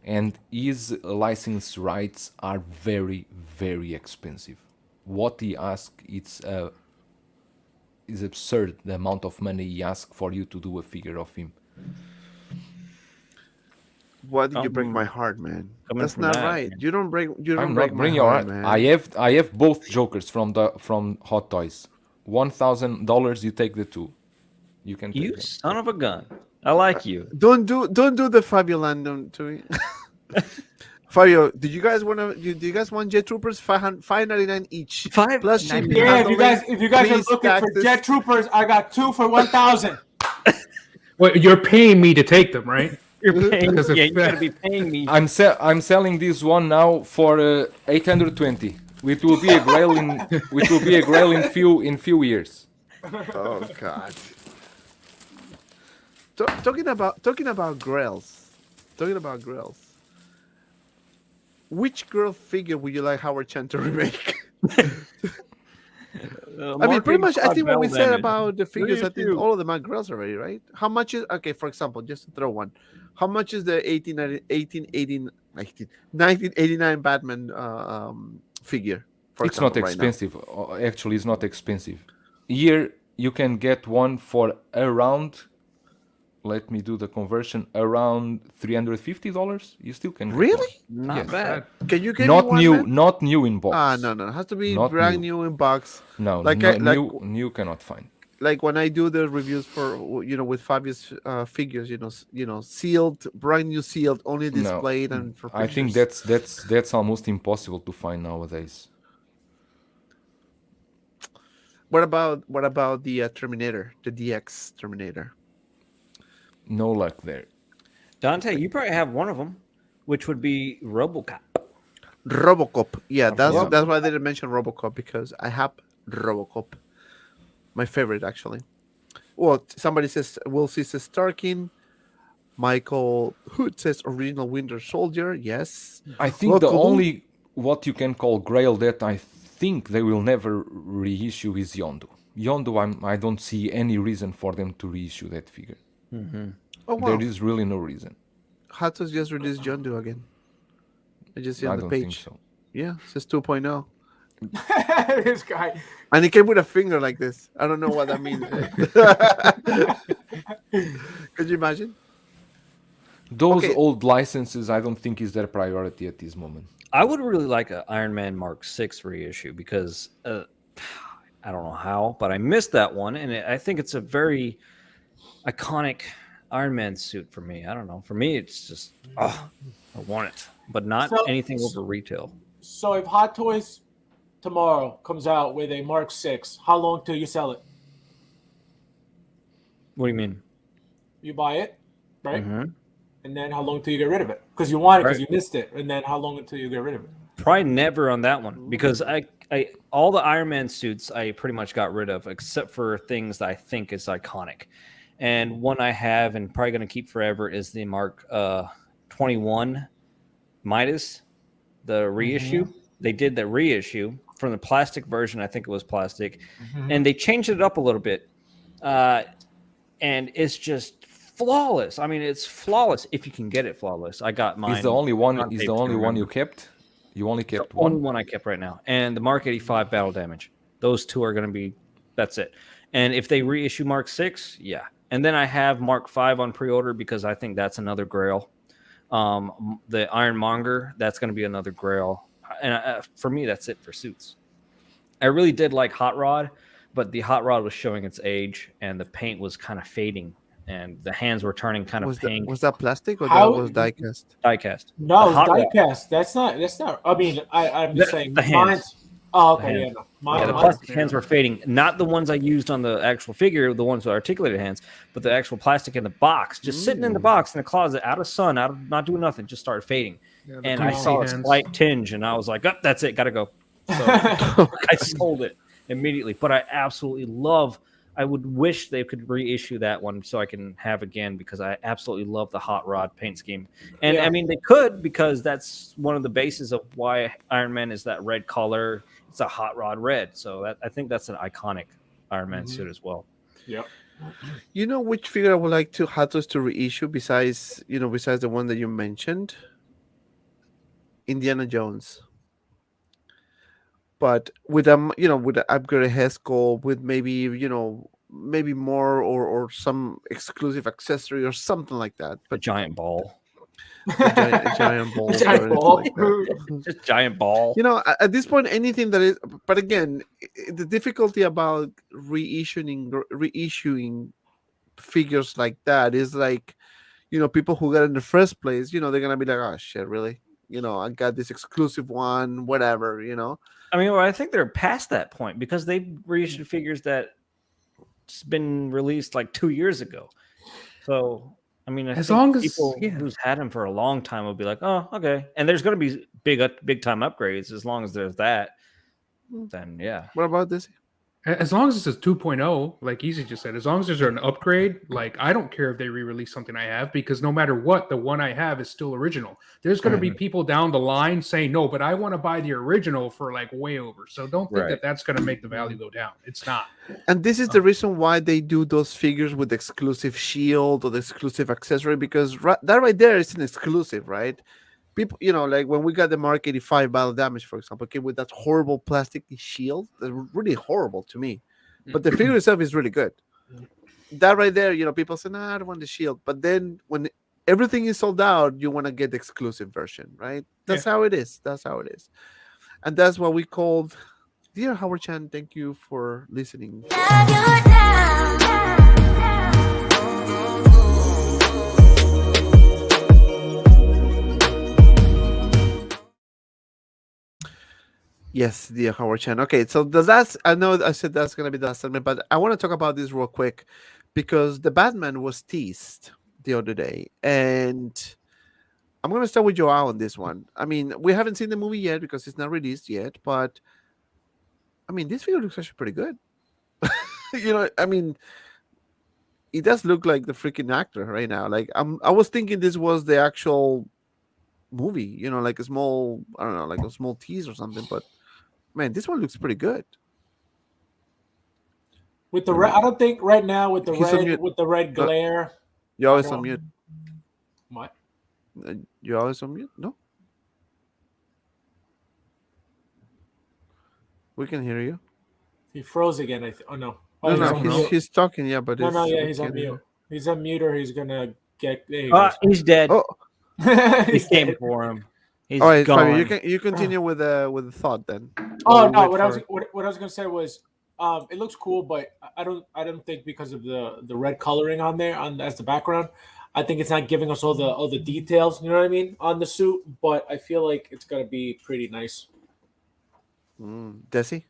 and his license rights are very, very expensive. What he asked, is absurd, the amount of money he asked for you to do a figure of him. why did you break my heart, man? That's not right. You don't break. I'm break not my bringing your heart, heart. man. I have both Jokers from Hot Toys. $1,000. You take the two. You can. You take them. son of a gun. I like you. Don't do the Fabio Landon to me. Fabio, do you guys want Jet Troopers? $599 each. Plus shipping. Yeah, handling, if you guys are please, looking for taxes. Jet Troopers, I got 2 for 1,000. Well, you're paying me to take them, right? You're paying. Because if Yeah, you that- gotta be paying me. I'm selling this one now for 820. It will be a grail in few years. Oh God. Talking about grails. Which girl figure would you like Howard Chan to remake? I mean, pretty much. I think what we said about the figures, I think all of them are girls already, right? How much is for example, just to throw one, how much is the 1989 Batman figure? It's not expensive. Actually, it's not expensive. Here you can get one for around. Let me do the conversion. Around $350. You still can. Get Really? one. Not Yes. bad. Can you get Not me one, new. man? Not new in box. No. It has to be Not brand new in box. No, Like new cannot find. Like when I do the reviews for with Fabio's figures, sealed, brand new sealed, only displayed and for I think pictures. that's almost impossible to find nowadays. What about the Terminator, the DX Terminator? No luck there. Dante, you probably have one of them, which would be RoboCop. RoboCop. Yeah, that's Yeah. why I didn't mention RoboCop, because I have RoboCop. My favorite, actually. Well, somebody says Will C says Starkin. Michael Hood says original Winter Soldier. Yes. I think Look, the who- only what you can call grail that I think they will never reissue is Yondu. Yondu, I don't see any reason for them to reissue that figure. Oh wow. There is really no reason. Hatos just released Yondu again. I just see I on the don't page. think so. Yeah, it says 2.0. This guy. And he came with a finger like this. I don't know what that means. Could you imagine? Those Okay. old licenses, I don't think is their priority at this moment. I would really like an Iron Man Mark 6 reissue because I don't know how, but I missed that one, and I think it's a very iconic Iron Man suit for me. I don't know. For me, it's just I want it, but not anything over retail. So if Hot Toys tomorrow comes out with a Mark 6, how long till you sell it? What do you mean? You buy it, right? Mhm. And then how long till you get rid of it? Because you want it because Right. you missed it. And then how long until you get rid of it? Probably never on that one because I all the Iron Man suits I pretty much got rid of except for things that I think is iconic. And one I have and probably going to keep forever is the Mark 21 Midas, the reissue. They did the reissue from the plastic version. I think it was plastic, and they changed it up a little bit, and it's just flawless. I mean, it's flawless if you can get it flawless. I got mine. Is the only one? on Is tape the to only one you remember. kept? You only kept The only one. one I kept right now, and the Mark 85 Battle Damage. Those two are going to be. That's it. And if they reissue Mark 6, yeah. And then I have Mark 5 on pre-order because I think that's another grail. The Ironmonger, that's going to be another grail. And for me, that's it for suits. I really did like Hot Rod, but the Hot Rod was showing its age, and the paint was kind of fading, and the hands were turning kind of pink. Was that plastic or How- that was diecast? Diecast. No, The it's Hot Rod. diecast. That's not. I mean, I'm just saying. the hands. Oh, okay, hands. yeah, no. Yeah, the plastic hands were fading. Not the ones I used on the actual figure, the ones with articulated hands, but the actual plastic in the box, just sitting in the box in the closet, out of sun, out of not doing nothing, just started fading. Yeah, And I saw a slight tinge, and I was like, "Oh, that's it, gotta go." So I sold it immediately. But I absolutely love. I would wish they could reissue that one so I can have again, because I absolutely love the hot rod paint scheme. And I mean, they could, because that's one of the bases of why Iron Man is that red color. It's a hot rod red. So I think that's an iconic Iron Man suit as well. Yep. You know which figure I would like to Hot Toys to reissue besides the one that you mentioned? Indiana Jones. But with with an upgraded head sculpt, with maybe maybe more or some exclusive accessory or something like that. But giant ball. Giant ball. Giant ball. Just giant ball. At this point, anything that is. But again, the difficulty about reissuing figures like that is like, people who got in the first place, they're gonna be like, oh shit, really? I got this exclusive one, whatever. I mean, I think they're past that point, because they've reissued figures that's been released like 2 years ago. So, I mean, As long as people who's had them for a long time will be like, oh, okay. And there's going to be big time upgrades. As long as there's that, then yeah. What about this? As long as it's a 2.0, like Easy just said, as long as there's an upgrade, like I don't care if they re-release something I have, because no matter what, the one I have is still original. There's going to be people down the line saying, no, but I want to buy the original for like way over. So don't think that that's going to make the value go down. It's not. And this is the reason why they do those figures with exclusive shield or the exclusive accessory, because that right there is an exclusive, right? People, like when we got the Mark 85 Battle Damage, for example, came with that horrible plastic shield. That's really horrible to me. But the figure itself is really good. That right there, people say, nah, I don't want the shield. But then when everything is sold out, you want to get the exclusive version, right? That's how it is. That's how it is. And that's what we called. Dear Howard Chan, thank you for listening. Yes, dear Howard Chan. Okay, so I know I said that's going to be the last segment, but I want to talk about this real quick, because the Batman was teased the other day, and I'm going to start with Joao on this one. I mean, we haven't seen the movie yet because it's not released yet, but I mean, this figure looks actually pretty good. I mean, it does look like the freaking actor right now. Like I was thinking this was the actual movie, like a small, I don't know, like a small tease or something, but man, this one looks pretty good. With the red, I don't think right now with the red glare. You're always on mute. What? You're always on mute? No? We can hear you. He froze again. Oh no. No, he's talking, yeah, but he's on mute. He's on mute, or he's gonna get. He's dead. Oh, he came for him. He's all right, gone. Fabio, you continue with the thought then. Oh no, what I was gonna say was, it looks cool, but I don't think, because of the red coloring on there as the background, I think it's not giving us all the details. You know what I mean on the suit, but I feel like it's gonna be pretty nice. Desi?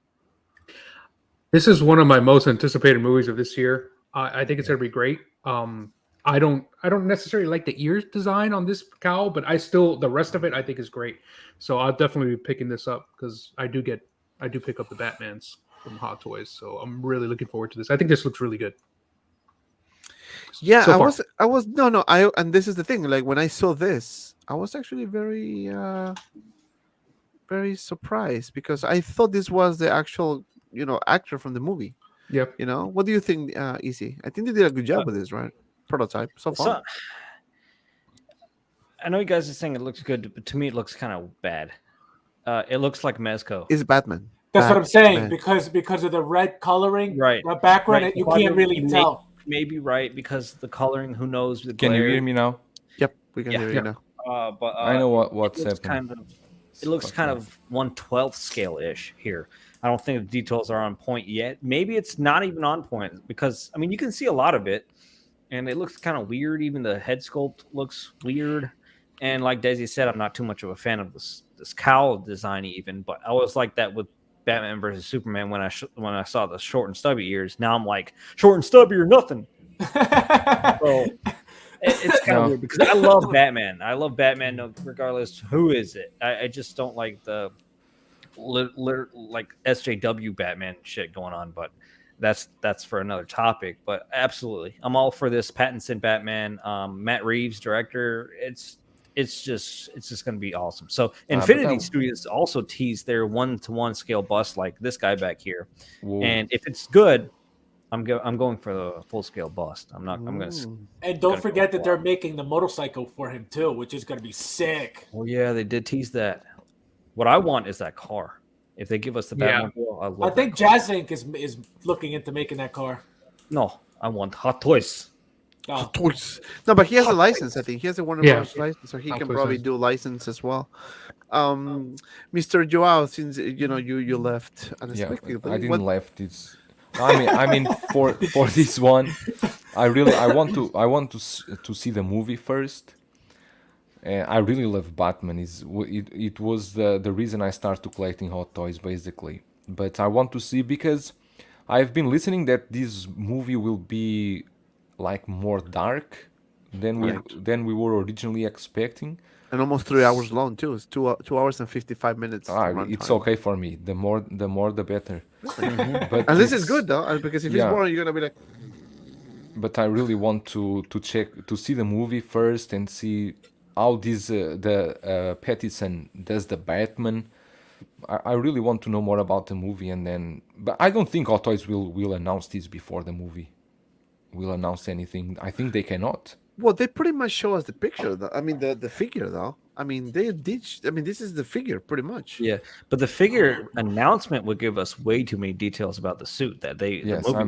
This is one of my most anticipated movies of this year. I think it's going to be great. I don't necessarily like the ears design on this cowl, but the rest of it I think is great. So I'll definitely be picking this up, because I do pick up the Batmans from Hot Toys. So I'm really looking forward to this. I think this looks really good. Yeah, and this is the thing. Like when I saw this, I was actually very very surprised, because I thought this was the actual actor from the movie. Yep. What do you think, Easy? I think they did a good job with this, right? Prototype so far. I know you guys are saying it looks good, but to me it looks kind of bad. It looks like Mezco. It's Batman. That's what I'm saying, because of the red coloring, right? The background, you can't really tell. Maybe right, because the coloring. Who knows? The Can you hear me now? Yep, we can hear you now. But I know what's happening. It looks kind of 1/12 scale ish here. I don't think the details are on point yet. Maybe it's not even on point, because I mean you can see a lot of it, and it looks kind of weird. Even the head sculpt looks weird. And like Daisy said, I'm not too much of a fan of this cowl design even, but I was like that with Batman versus Superman when I saw the short and stubby ears. Now I'm like, short and stubby or nothing. So it's kind of weird because I love Batman. I love Batman regardless who is it. I just don't like the like SJW Batman shit going on, but that's for another topic. But absolutely, I'm all for this Pattinson Batman. Matt Reeves, director. It's just going to be awesome. So Infinity Studios also teased their 1-to-1 scale bust like this guy back here. Whoa. And if it's good, I'm going for the full scale bust. I'm going to. And don't forget that they're making the motorcycle for him too, which is going to be sick. Oh yeah, they did tease that. What I want is that car. If they give us the Batmobile, I think Jazz Inc. is looking into making that car. No, I want Hot Toys. Oh. Toys. No, but he has a license. I think he has a Warner Bros. License, so he can probably do license as well. Mr. Joao, since you left unexpectedly, I didn't left. I mean, for this one, I want to see the movie first. I really love Batman. It was the reason I started collecting Hot Toys basically. But I want to see because I've been listening that this movie will be like more dark than we were originally expecting. And almost 3 hours long too. It's 2 hours and 55 minutes. It's okay for me. The more the better. But and this is good though, because if it's boring, you're gonna be like. But I really want to see the movie first and see how Pattinson does the Batman. I really want to know more about the movie, and then. But I don't think Hot Toys will announce this before the movie will announce anything. I think they cannot. Well, they pretty much show us the picture. I mean, the figure, though. I mean, they did. I mean, this is the figure, pretty much. Yeah, but the figure announcement would give us way too many details about the suit that they. Yes, they will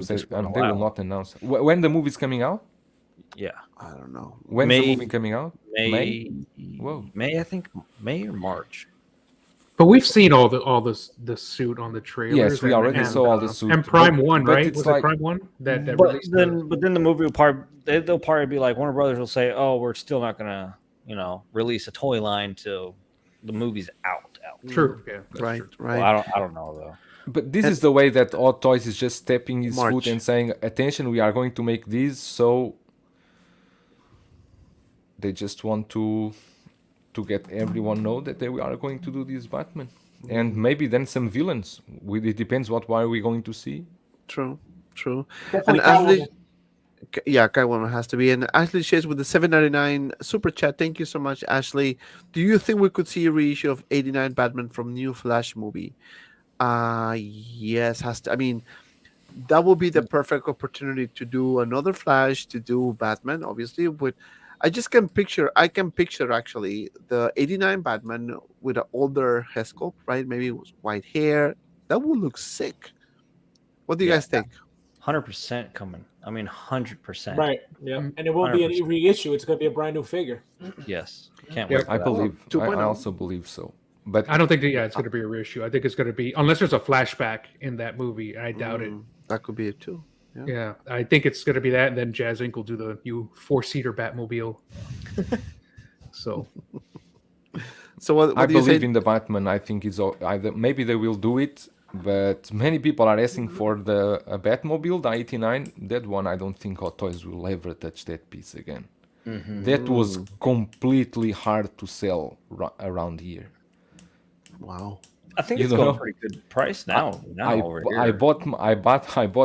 not announce when the movie's coming out. Yeah, I don't know. When's the movie coming out? May. Whoa. May, I think May or March. But we've seen all the suit on the trailers. Yes, we already saw all the suit. And Prime 1, right? Was it Prime 1 that released? But then the movie will they'll probably be like, Warner Brothers will say, "Oh, we're still not gonna, release a toy line till the movie's out." True. Yeah. Right. True. Right. Well, I don't know though. But this is the way that Hot Toys is just stepping his foot and saying, "Attention, we are going to make this." So they just want to get everyone know that they are going to do this Batman, and maybe then some villains. It depends what we're going to see. True. Definitely and Ashley, Catwoman has to be. And Ashley Chase with the $7.99 super chat. Thank you so much, Ashley. Do you think we could see a reissue of '89 Batman from new Flash movie? Yes, has to. I mean, that would be the perfect opportunity to do another Flash, to do Batman, obviously, with. I can picture actually the '89 Batman with an older hair sculpt, right? Maybe it was white hair. That would look sick. What do you guys think? 100% coming. I mean, 100%. Right. Yeah. And it won't be a reissue. It's going to be a brand new figure. Yes. Can't wait. I believe. I also believe so. But I don't think that. Yeah, it's going to be a reissue. I think it's going to be, unless there's a flashback in that movie. I doubt it. That could be it too. Yeah, I think it's going to be that, and then Jazz Inc. will do the new 4-seater Batmobile. So what I do you believe say? in the Batman. I think it's either maybe they will do it, but many people are asking for the Batmobile, the '89. That one, I don't think Hot Toys will ever touch that piece again. That was completely hard to sell around here. Wow. I think it's going pretty good price now. I bought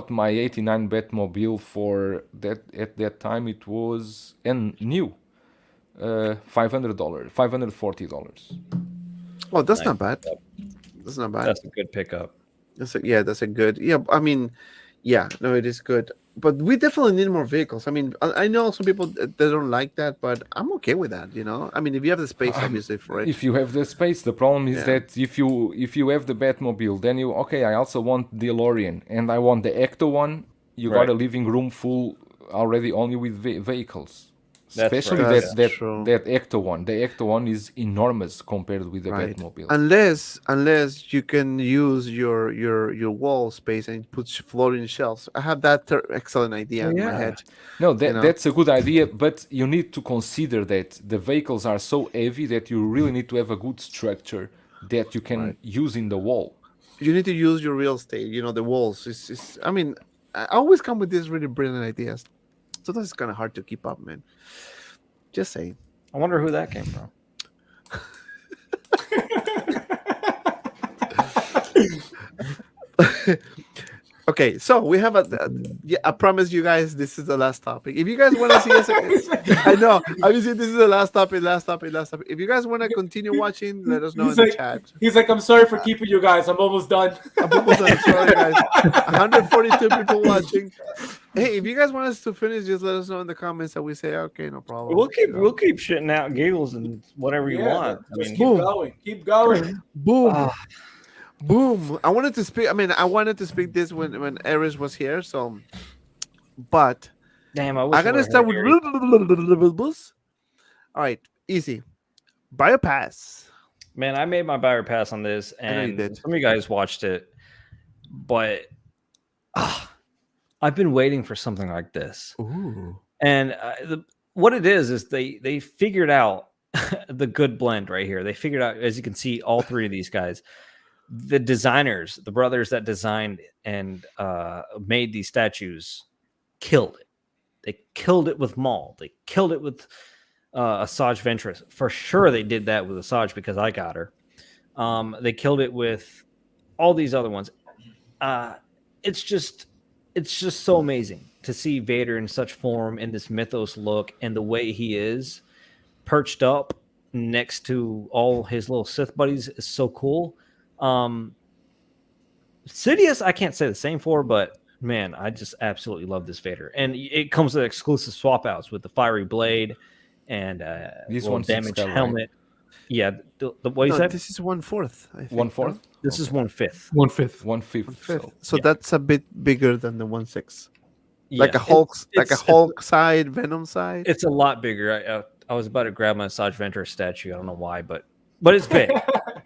my '89 Batmobile for that at that time. It was new, $540. Oh, that's not bad. That's not bad. That's a good pickup. That's a good. Yeah, I mean, no, it is good. But we definitely need more vehicles. I mean, I know some people that don't like that, but I'm okay with that. I mean, if you have the space, obviously, for it. If you have the space, the problem is that if you have the Batmobile, then I also want the DeLorean, and I want the Ecto one. You got a living room full already only with vehicles. Especially that Ecto one. The Ecto one is enormous compared with the Batmobile. Unless you can use your wall space and put floating shelves. I have that excellent idea in my head. No, that's a good idea, but you need to consider that the vehicles are so heavy that you really need to have a good structure that you can use in the wall. you need to use your real estate. You know, the walls. I mean, I always come with these really brilliant ideas. Sometimes it's kind of hard to keep up, man. Just saying. I wonder who that came from. Okay, so we have I promise you guys this is the last topic. If you guys want to see us, I know. Obviously, this is the last topic. If you guys want to continue watching, let us know in the chat. He's like, I'm sorry for keeping you guys. I'm almost done. Sorry, guys. 142 people watching. Hey, if you guys want us to finish, just let us know in the comments that we say, okay, no problem. We'll keep shitting out giggles and whatever you want. Just keep going. Boom. Boom. I wanted to speak this when Eris was here, so but damn, I'm gonna start with all right, easy. Buy a pass. Man, I made my buyer pass on this, and some of you guys watched it, but I've been waiting for something like this. Ooh. And what it is they figured out the good blend right here. They figured out, as you can see, all three of these guys. The designers, the brothers that designed and made these statues, killed it. They killed it with Maul. They killed it with Asajj Ventress. For sure, they did that with Asajj because I got her. They killed it with all these other ones. It's just so amazing to see Vader in such form, in this Mythos look, and the way he is perched up next to all his little Sith buddies is so cool. Sidious, I can't say the same for, but man, I just absolutely love this Vader, and it comes with exclusive swap outs with the fiery blade and this one damaged scale, helmet. Right? Yeah, what you said? This is 1/4. I think. 1/4. This is 1/5. 1/5. 1/5. So that's a bit bigger than the 1/6. Yeah, like a Hulk side, Venom side. It's a lot bigger. I was about to grab my Asajj Ventress statue. I don't know why, but it's big.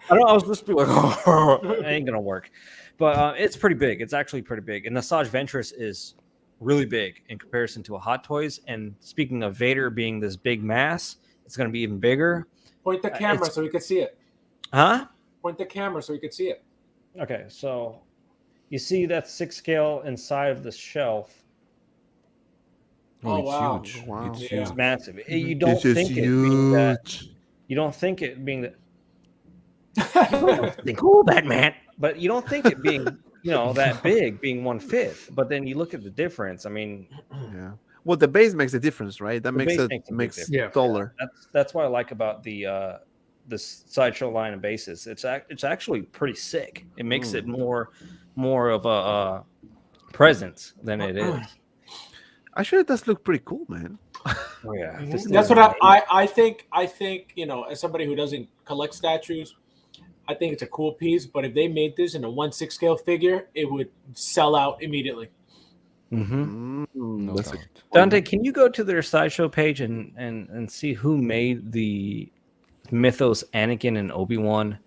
I was just like, oh, it ain't gonna work, but it's pretty big. It's actually pretty big, and Asajj Ventress is really big in comparison to a Hot Toys. And speaking of Vader being this big mass, it's gonna be even bigger. Point the camera so we can see it. Huh? Point the camera so we can see it. Okay, so you see that 6 scale inside of the shelf. Oh, it's wow. Huge. Wow. It's It's huge. massive. You don't This is think it being that. You don't think it being that. Think, oh, Batman, but you don't think it being, that big, being 1/5. But then you look at the difference. I mean, yeah. Well, the base makes a difference, right? That makes base it makes a big difference. taller. that's what I like about the this Sideshow line of bases. It's actually pretty sick. It makes it more of a presence than it is. Actually, it does look pretty cool, man. Oh yeah, That's what I think. I think, as somebody who doesn't collect statues, I think it's a cool piece. But if they made this in a 1/6 scale figure, it would sell out immediately. Mm-hmm. No That's doubt. Dante, can you go to their Sideshow page and see who made the Mythos Anakin and Obi-Wan?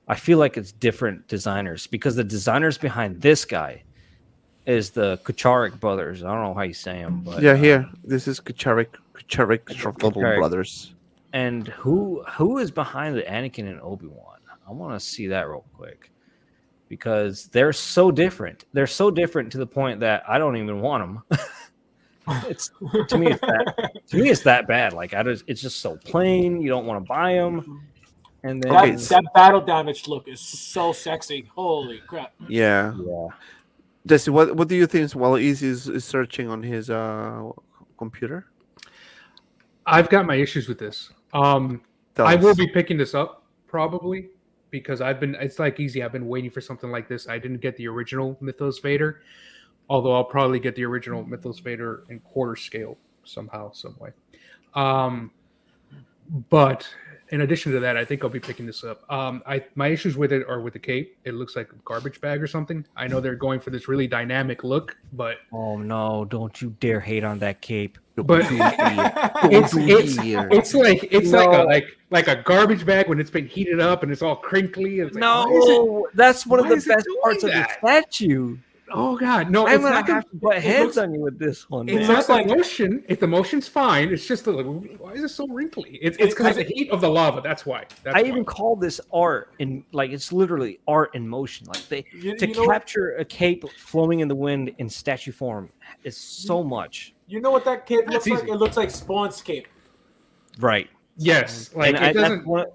I feel like it's different designers, because the designers behind this guy is the Kucharik brothers. I don't know how you say them, but yeah, here. This is Kucharik brothers. And who is behind the Anakin and Obi-Wan? I want to see that real quick, because they're so different. They're so different to the point that I don't even want them. To me it's that bad. Like it's just so plain. You don't want to buy them. And then that battle damage look is so sexy. Holy crap! Yeah. Jesse, what do you think while Easy is searching on his computer? I've got my issues with this. I will be picking this up probably, because it's like Easy. I've been waiting for something like this. I didn't get the original Mythos Vader, although I'll probably get the original Mythos Vader in quarter scale somehow, some way. But in addition to that, I think I'll be picking this up. My issues with it are with the cape. It looks like a garbage bag or something. I know they're going for this really dynamic look, but oh no, don't you dare hate on that cape. But it's like a garbage bag when it's been heated up and it's all crinkly. It's like, that's one of the best parts of the statue. Oh God, no! I'm It's gonna not the, have to butt heads looks- on you with this one. it's Man. not looks the like- motion. If the motion's fine, it's just like, why is it so wrinkly? It's because of the heat of the lava. That's why. That's I why. even call this art in like it's literally art in motion. Like to you know what- capture a cape flowing in the wind in statue form is so much. You know what that cape That's looks like? easy. It looks like Spawn's cape. Right. Yes, like And it that's doesn't. one-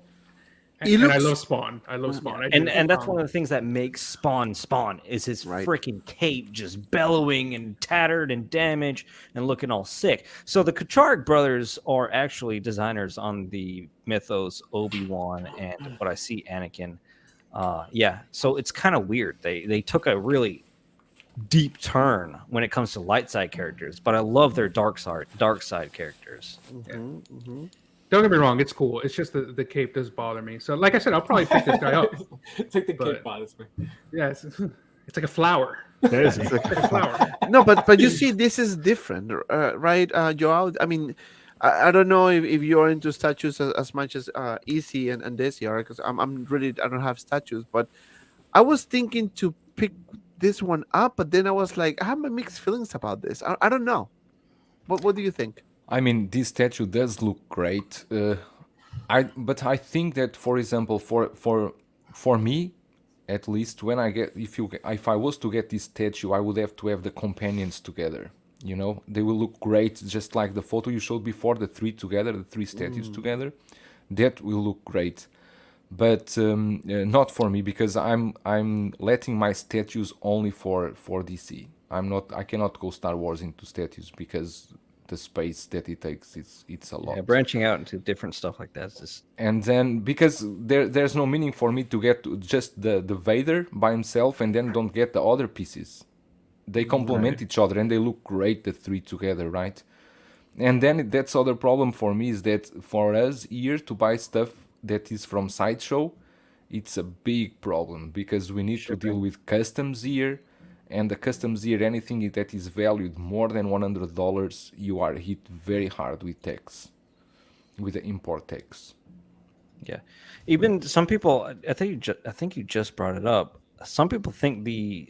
And I love Spawn. I love Spawn. I do. and that's one of the things that makes Spawn is his Right. freaking cape just bellowing and tattered and damaged and looking all sick. So the Kucharg brothers are actually designers on the Mythos, Obi-Wan, and what I see Anakin. Yeah, so it's kind of weird. They took a really deep turn when it comes to light side characters, but I love their dark side characters. Don't get me wrong. It's cool. It's just the cape does bother me. So, like I said, I'll probably pick this guy up. It's like the But- cape bothers me. Yeah, it's like a flower. It's It's like a flower. No, but you see, this is different, right, Joao? I mean, I don't know if you're into statues as much as Easy and Desi are, because I'm really, I don't have statues, but I was thinking to pick this one up, but then I was like, I have my mixed feelings about this. I don't know. What do you think? I mean, this statue does look great. But I think that, for example, for me, at least, when I get if I was to get this statue, I would have to have the companions together. You know, they will look great, just like the photo you showed before, the three together, the three statues together. That will look great. But not for me, because I'm letting my statues only for DC. I cannot go Star Wars into statues because the space that it takes it's a lot. Yeah, branching out into different stuff like that's just And then because there's no meaning for me to get just the Vader by himself and then don't get the other pieces. They complement each other and they look great, the three together, right? And then that's other problem for me is that for us here to buy stuff that is from Sideshow, it's a big problem because we need to deal with customs here. And the customs here, anything that is valued more than $100, you are hit very hard with tax, with the import tax. yeah. Even some people, I think you just brought it up. Some people think the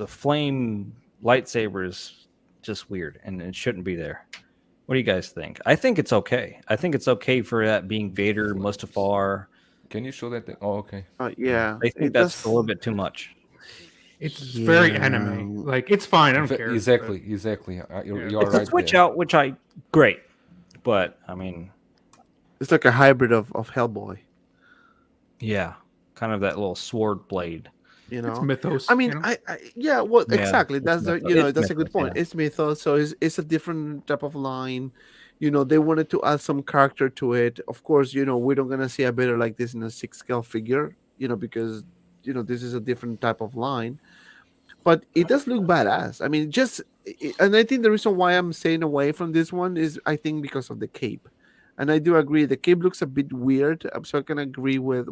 flame lightsaber is just weird and it shouldn't be there. What do you guys think? I think it's okay. I think it's okay for that being Vader, Mustafar. Can you show that? Oh, okay. Yeah. I think that's a little bit too much. It's very anime. Like it's fine. I don't care. Exactly. You're It's right a switch there. out, which great. But I mean, It's like a hybrid of Hellboy. yeah, kind of that little sword blade. You It's know, Mythos. I mean, you know? yeah, well, Yeah, exactly. it's That's Mythos. It's that's a good Mythos, point. yeah. It's Mythos, so it's a different type of line. You know, they wanted to add some character to it. Of course, you know, we're not gonna see a Vader like this in a 6-scale figure. You know, because this is a different type of line. But it does look badass. I mean, and I think the reason why I'm staying away from this one is I think because of the cape, and I do agree the cape looks a bit weird. So I can agree with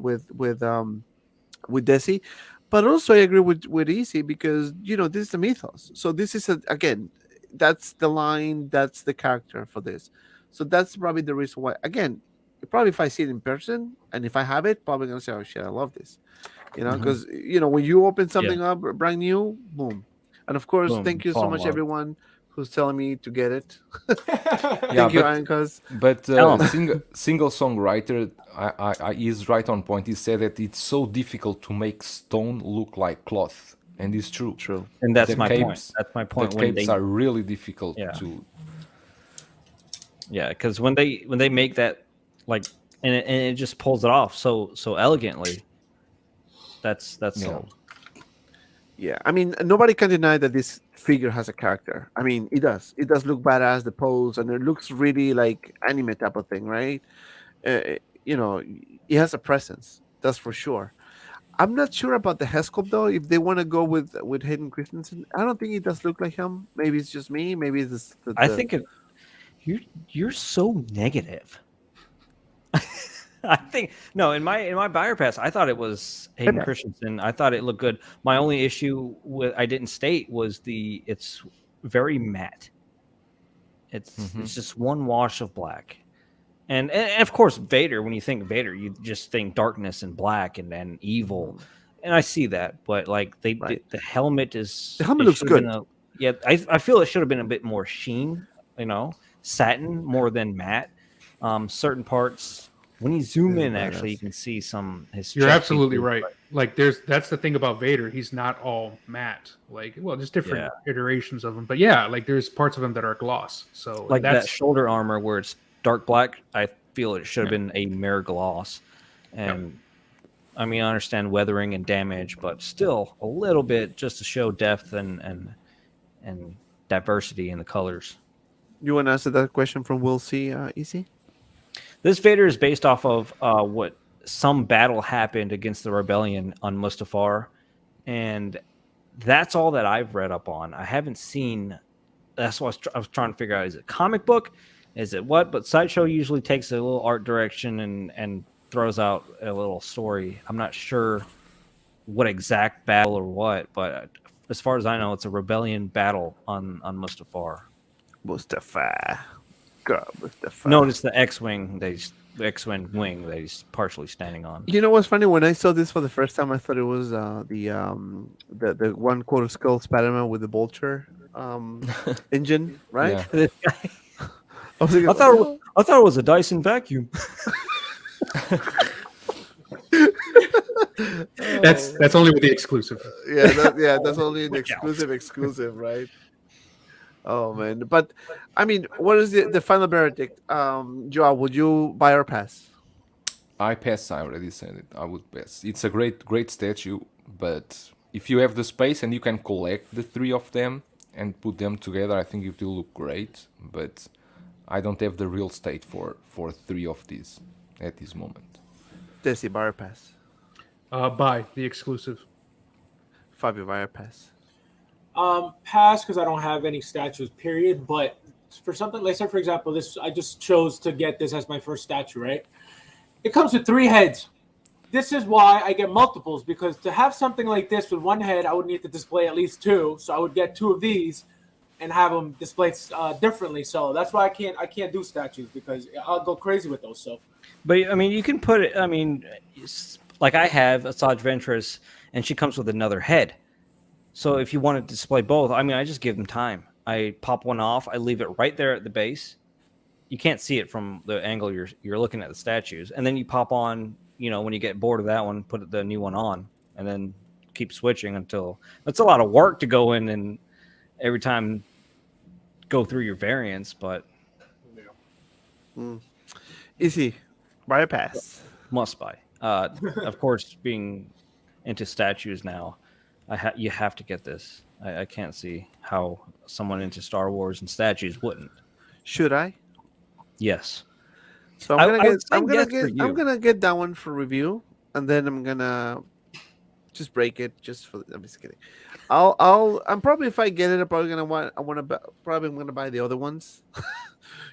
Desi, but also I agree with Easy because this is a Mythos. So this is again, that's the line, that's the character for this. So that's probably the reason why. Again, probably if I see it in person and if I have it, probably gonna say, "Oh shit, I love this." Because when you open something up brand new, boom. And of course, Boom, thank you so fall in much love. everyone who's telling me to get it. Yeah, Thank you, but- Ankas. But Tell 'em. single songwriter is right on point. He said that it's so difficult to make stone look like cloth, and it's true. True. And that's The my point. capes- That's my point. The When capes they, are really difficult Yeah. to. yeah, because when they make that and it just pulls it off so elegantly. That's Yeah. sold. Yeah, I mean, nobody can deny that this figure has a character. I mean, it does. It does look badass, the pose, and it looks really like anime type of thing, right? It has a presence. That's for sure. I'm not sure about the head sculpt though. If they want to go with Hayden Christensen, I don't think it does look like him. Maybe it's just me. Maybe it's I think you're so negative. I think no, in my buyer pass, I thought it was Hayden Okay. Christensen. I thought it looked good. My only issue I didn't state was it's very matte. It's just one wash of black. And of course Vader, when you think Vader, you just think darkness and black and evil. and I see that, but like Right. the helmet is The helmet it looks should have been good. yeah, I feel it should have been a bit more sheen, satin more than matte. Certain parts when you zoom Yeah, in, actually, you badass. can see his You're chest absolutely pieces, right. but Like that's the thing about Vader. He's not all matte. Like, well, just different yeah, iterations of him. But yeah, like there's parts of him that are gloss. So like that that's shoulder armor where it's dark black. I feel it should have yeah. been a mirror gloss, Yep. and I mean, I understand weathering and damage, but still a little bit just to show depth and diversity in the colors. You want to answer that question from Will C. Easy? This Vader is based off of what some battle happened against the rebellion on Mustafar, and that's all that I've read up on. I haven't seen. That's what I was trying to figure out. Is it comic book? Is it what? But Sideshow usually takes a little art direction and throws out a little story. I'm not sure what exact battle or what, but as far as I know, it's a rebellion battle on Mustafar. Mustafa. God, Mustafa. Notice the X-wing. The X-wing wing that he's partially standing on. You know what's funny? When I saw this for the first time, I thought it was the one quarter skull Spider-Man with the vulture engine, right? Yeah. I was thinking, I thought it was a Dyson vacuum. That's only with the exclusive. that's only an exclusive, right? Oh man, but I mean, what is the final verdict? Joao, would you buy or pass? I pass. I already said it. I would pass. It's a great statue, but if you have the space and you can collect the three of them and put them together, I think it will look great. But I don't have the real estate for three of these at this moment. Desi, buy or pass? Buy the exclusive. Fabio, buy or pass? Pass because I don't have any statues. Period. But for something, like say for example, this I just chose to get this as my first statue. Right? It comes with 3 heads. This is why I get multiples, because to have something like this with 1 head, I would need to display at least 2. So I would get 2 of these and have them displayed differently. So that's why I can't do statues, because I'll go crazy with those. So, But I mean, you can put it. I mean, like I have a Asajj Ventress, and she comes with another head. So if you want to display both, I mean, I just give them time. I pop one off. I leave it right there at the base. You can't see it from the angle you're looking at the statues, and then you pop on. When you get bored of that one, put the new one on, and then keep switching until it's a lot of work to go in and every time go through your variants. But Easy, buy or pass? must buy. Of course, being into statues now, you have to get this. I can't see how someone into Star Wars and statues wouldn't. Should I? Yes. So I would say yes for I'm you. gonna get that one for review, and then I'm gonna just break it. I'm just kidding. I'm probably, if I get it, I'm probably gonna I'm gonna buy the other ones.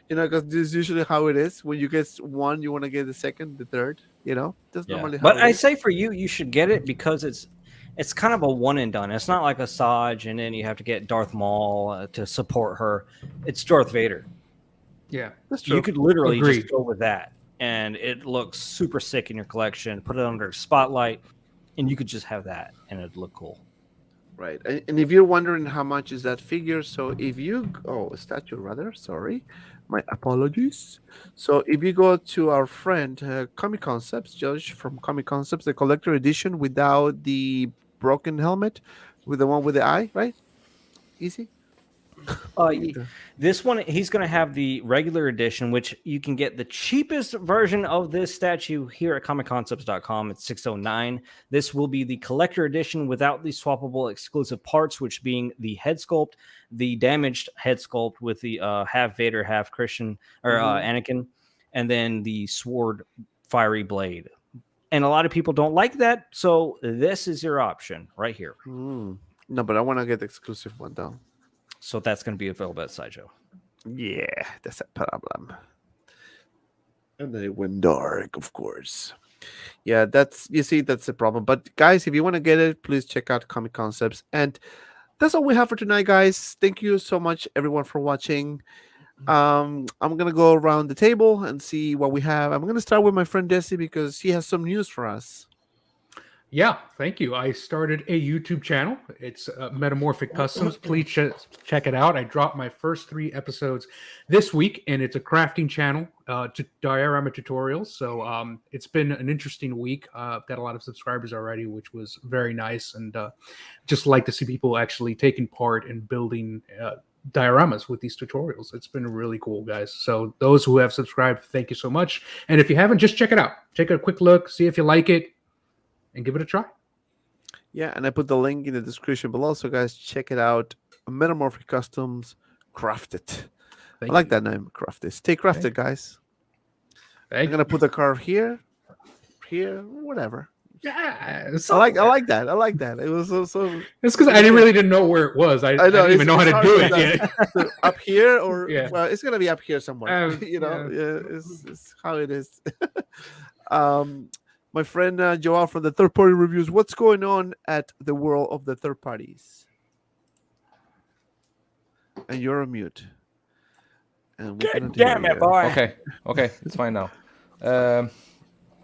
Because this is usually how it is. When you get one, you want to get the second, the third. That's Yeah. normally how But it I is. say for you should get it because it's kind of a one and done. It's not like Asajj, and then you have to get Darth Maul to support her. It's Darth Vader. Yeah. That's true. You could literally Agreed. just go with that, and it looks super sick in your collection. Put it under a spotlight, and you could just have that, and it'd look cool. Right. And if you're wondering how much is that figure, so if you a statue rather, sorry, my apologies. So if you go to our friend Comic Concepts, Josh from Comic Concepts, the collector edition without the broken helmet, with the one with the eye, right? Easy. This one, he's going to have the regular edition, which you can get the cheapest version of this statue here at ComicConcepts.com. It's $609. This will be the collector edition without the swappable exclusive parts, which being the head sculpt, the damaged head sculpt with the half Vader, half Christian or Anakin, and then the sword fiery blade. And a lot of people don't like that, so this is your option right here. No, but I want to get the exclusive one though. So that's going to be available at Sideshow. Yeah, that's a problem. And then it went dark, of course. Yeah, that's the problem. But guys, if you want to get it, please check out Comic Concepts. And that's all we have for tonight, guys. Thank you so much, everyone, for watching. I'm gonna go around the table and see what we have. I'm gonna start with my friend Desi because he has some news for us. Yeah, thank you. I started a YouTube channel. It's Metamorphic Customs. Please check it out. I dropped my first 3 episodes this week, and it's a crafting channel, diorama tutorials. So it's been an interesting week. I've got a lot of subscribers already, which was very nice, and just like to see people actually taking part in building dioramas with these tutorials. It's been really cool, guys. So those who have subscribed, thank you so much. And if you haven't, just check it out. Take a quick look, see if you like it, and give it a try. Yeah, and I put the link in the description below, so guys, check it out. Metamorphic Customs, Crafted. I like that name, Crafted. Stay crafted, guys. I'm gonna put the card here, whatever. Yeah, I like that. I like that. It was so. It's because I didn't know where it was. I didn't even know how to do it yet. Up here, or Yeah. well, it's gonna be up here somewhere. You know, it's how it is. My friend Joao from the Third Party Reviews. What's going on at the world of the third parties? And you're on mute. And God damn it, boy. Okay, it's fine now.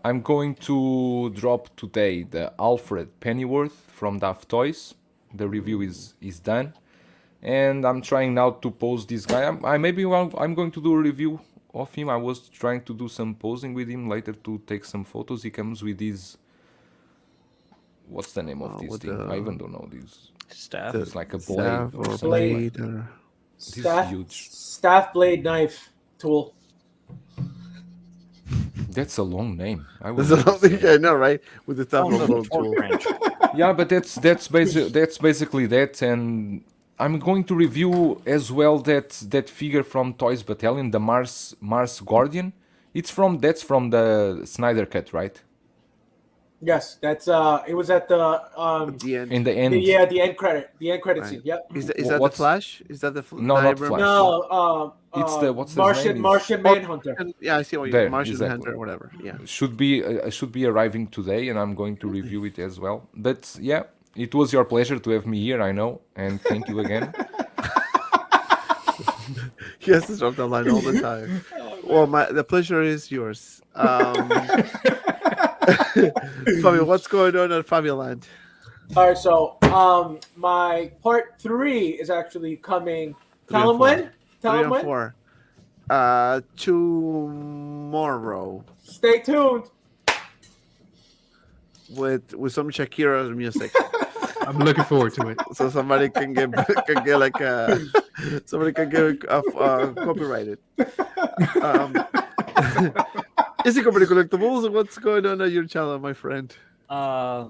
I'm going to drop today the Alfred Pennyworth from Daft Toys. The review is done, and I'm trying now to pose this guy. I'm going to do a review of him. I was trying to do some posing with him later to take some photos. He comes with these. What's the name of this thing? I even don't know this. Staff. It's like a blade Staff or or something. blade or This is huge. Staff blade knife tool. That's a long name. I I know, right? With the staff Oh, of torque wrench. Yeah, but that's basically that, and I'm going to review as well that figure from Toys Battalion, the Mars Guardian. That's from the Snyder Cut, right? Yes, that's it was at the end. In the end. the end credit scene. Yep. Is that the Flash? Is that the No, not Flash. No, It's the what's his name? Martian Manhunter. Yeah, I see what There, you're Martian exactly. Hunter or whatever. Yeah. Should be arriving today, and I'm going to review it as well. But yeah, it was your pleasure to have me here, I know, and thank you again. He has to drop that line all the time. Well, the pleasure is yours. Fabio, what's going on at Fabio Land? All right, so my part 3 is actually coming. Tell them when. Tell 3 them and when. 4. Tomorrow Stay tuned. with some Shakira's music, I'm looking forward to it. so somebody can get like somebody can get copyrighted. Is it Company Collectibles? What's going on at your channel, my friend? I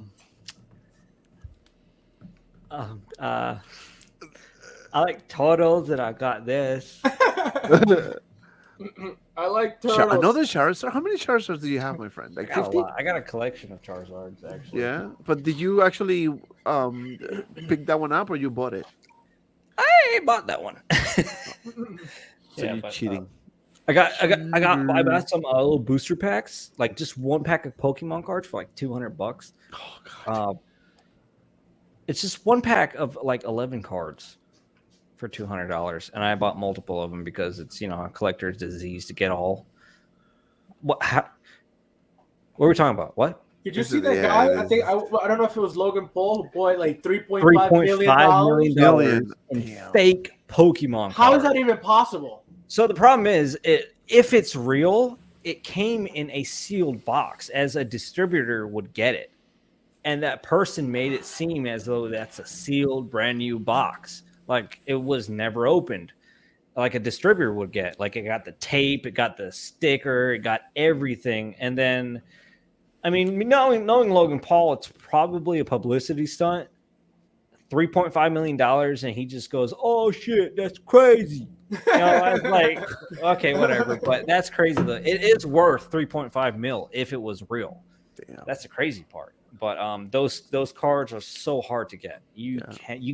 like turtles, and I got this. I like turtles. Another Charizard? How many Charizards do you have, my friend? Like I got a 50? lot. I got a collection of Charizards, actually. Yeah, but did you actually pick that one up, or you bought it? I bought that one. So you're cheating. I bought some little booster packs, like just one pack of Pokemon cards for like $200. Oh god. It's just one pack of like 11 cards for $200, and I bought multiple of them because it's a collector's disease to get all. What? What were we talking about? What? Did you see that guy? I think I don't know if it was Logan Paul who bought like $3.5 million in fake Pokemon cards. How is that even possible? So the problem is, if it's real, it came in a sealed box, as a distributor would get it, and that person made it seem as though that's a sealed, brand new box, like it was never opened, like a distributor would get. Like it got the tape, it got the sticker, it got everything, and then, I mean, knowing Logan Paul, it's probably a publicity stunt. $3.5 million, and he just goes, "Oh shit, that's crazy." I was like, okay, whatever, but that's crazy. Though it is worth 3.5 mil if it was real. Damn. That's the crazy part. But those cards are so hard to get. You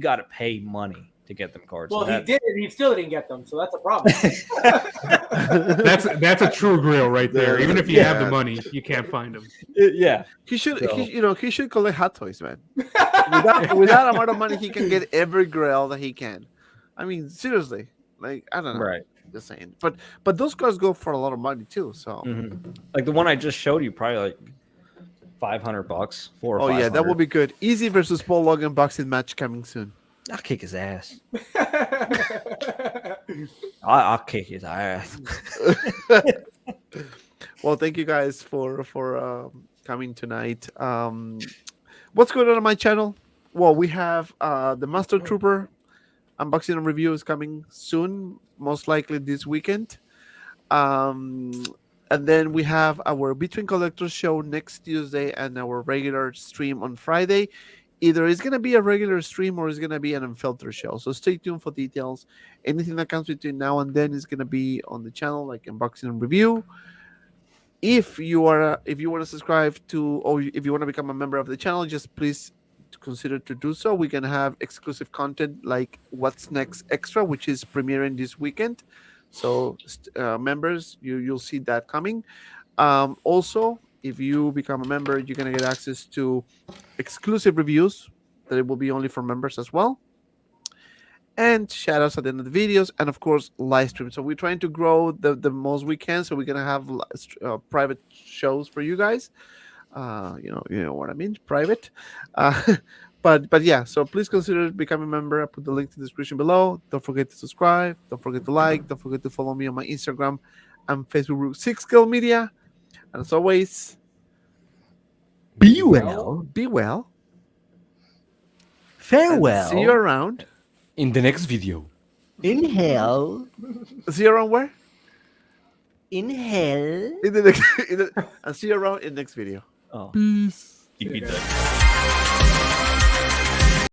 got to pay money to get them cards. Well, so he did, and he still didn't get them, so that's a problem. That's a true grail right there. Even if you have the money, you can't find them. He should, he should collect Hot Toys, man. with that amount of money, he can get every grail that he can. I mean, seriously, like I don't know, right? Just saying. But those cards go for a lot of money too. So, like the one I just showed you, probably like $500 for. Oh yeah, that will be good. Easy versus Paul Logan boxing match coming soon. I'll kick his ass. I'll kick his ass. Well, thank you guys for coming tonight. What's going on my channel? Well, we have the Master Trooper unboxing and review is coming soon, most likely this weekend. And then we have our Between Collectors show next Tuesday and our regular stream on Friday. Either it's going to be a regular stream or it's going to be an unfiltered show. So stay tuned for details. Anything that comes between now and then is going to be on the channel, like unboxing and review. If you want to subscribe to, or if you want to become a member of the channel, just please consider to do so. We can have exclusive content like What's Next Extra, which is premiering this weekend. So members, you'll see that coming. Also, if you become a member, you're going to get access to exclusive reviews that it will be only for members as well. And shout outs at the end of the videos. And of course, live stream. So we're trying to grow the most we can. So we're going to have private shows for you guys. You know what I mean? Private. But yeah, so please consider becoming a member. I put the link to the description below. Don't forget to subscribe. Don't forget to like. Don't forget to follow me on my Instagram and Facebook group 6Scale Media. And as always, Be well. be well. Farewell. See you around. In the next video. Inhale. See you around where? Inhale. In the next, and see you around in the next video. Oh. Peace. Keep it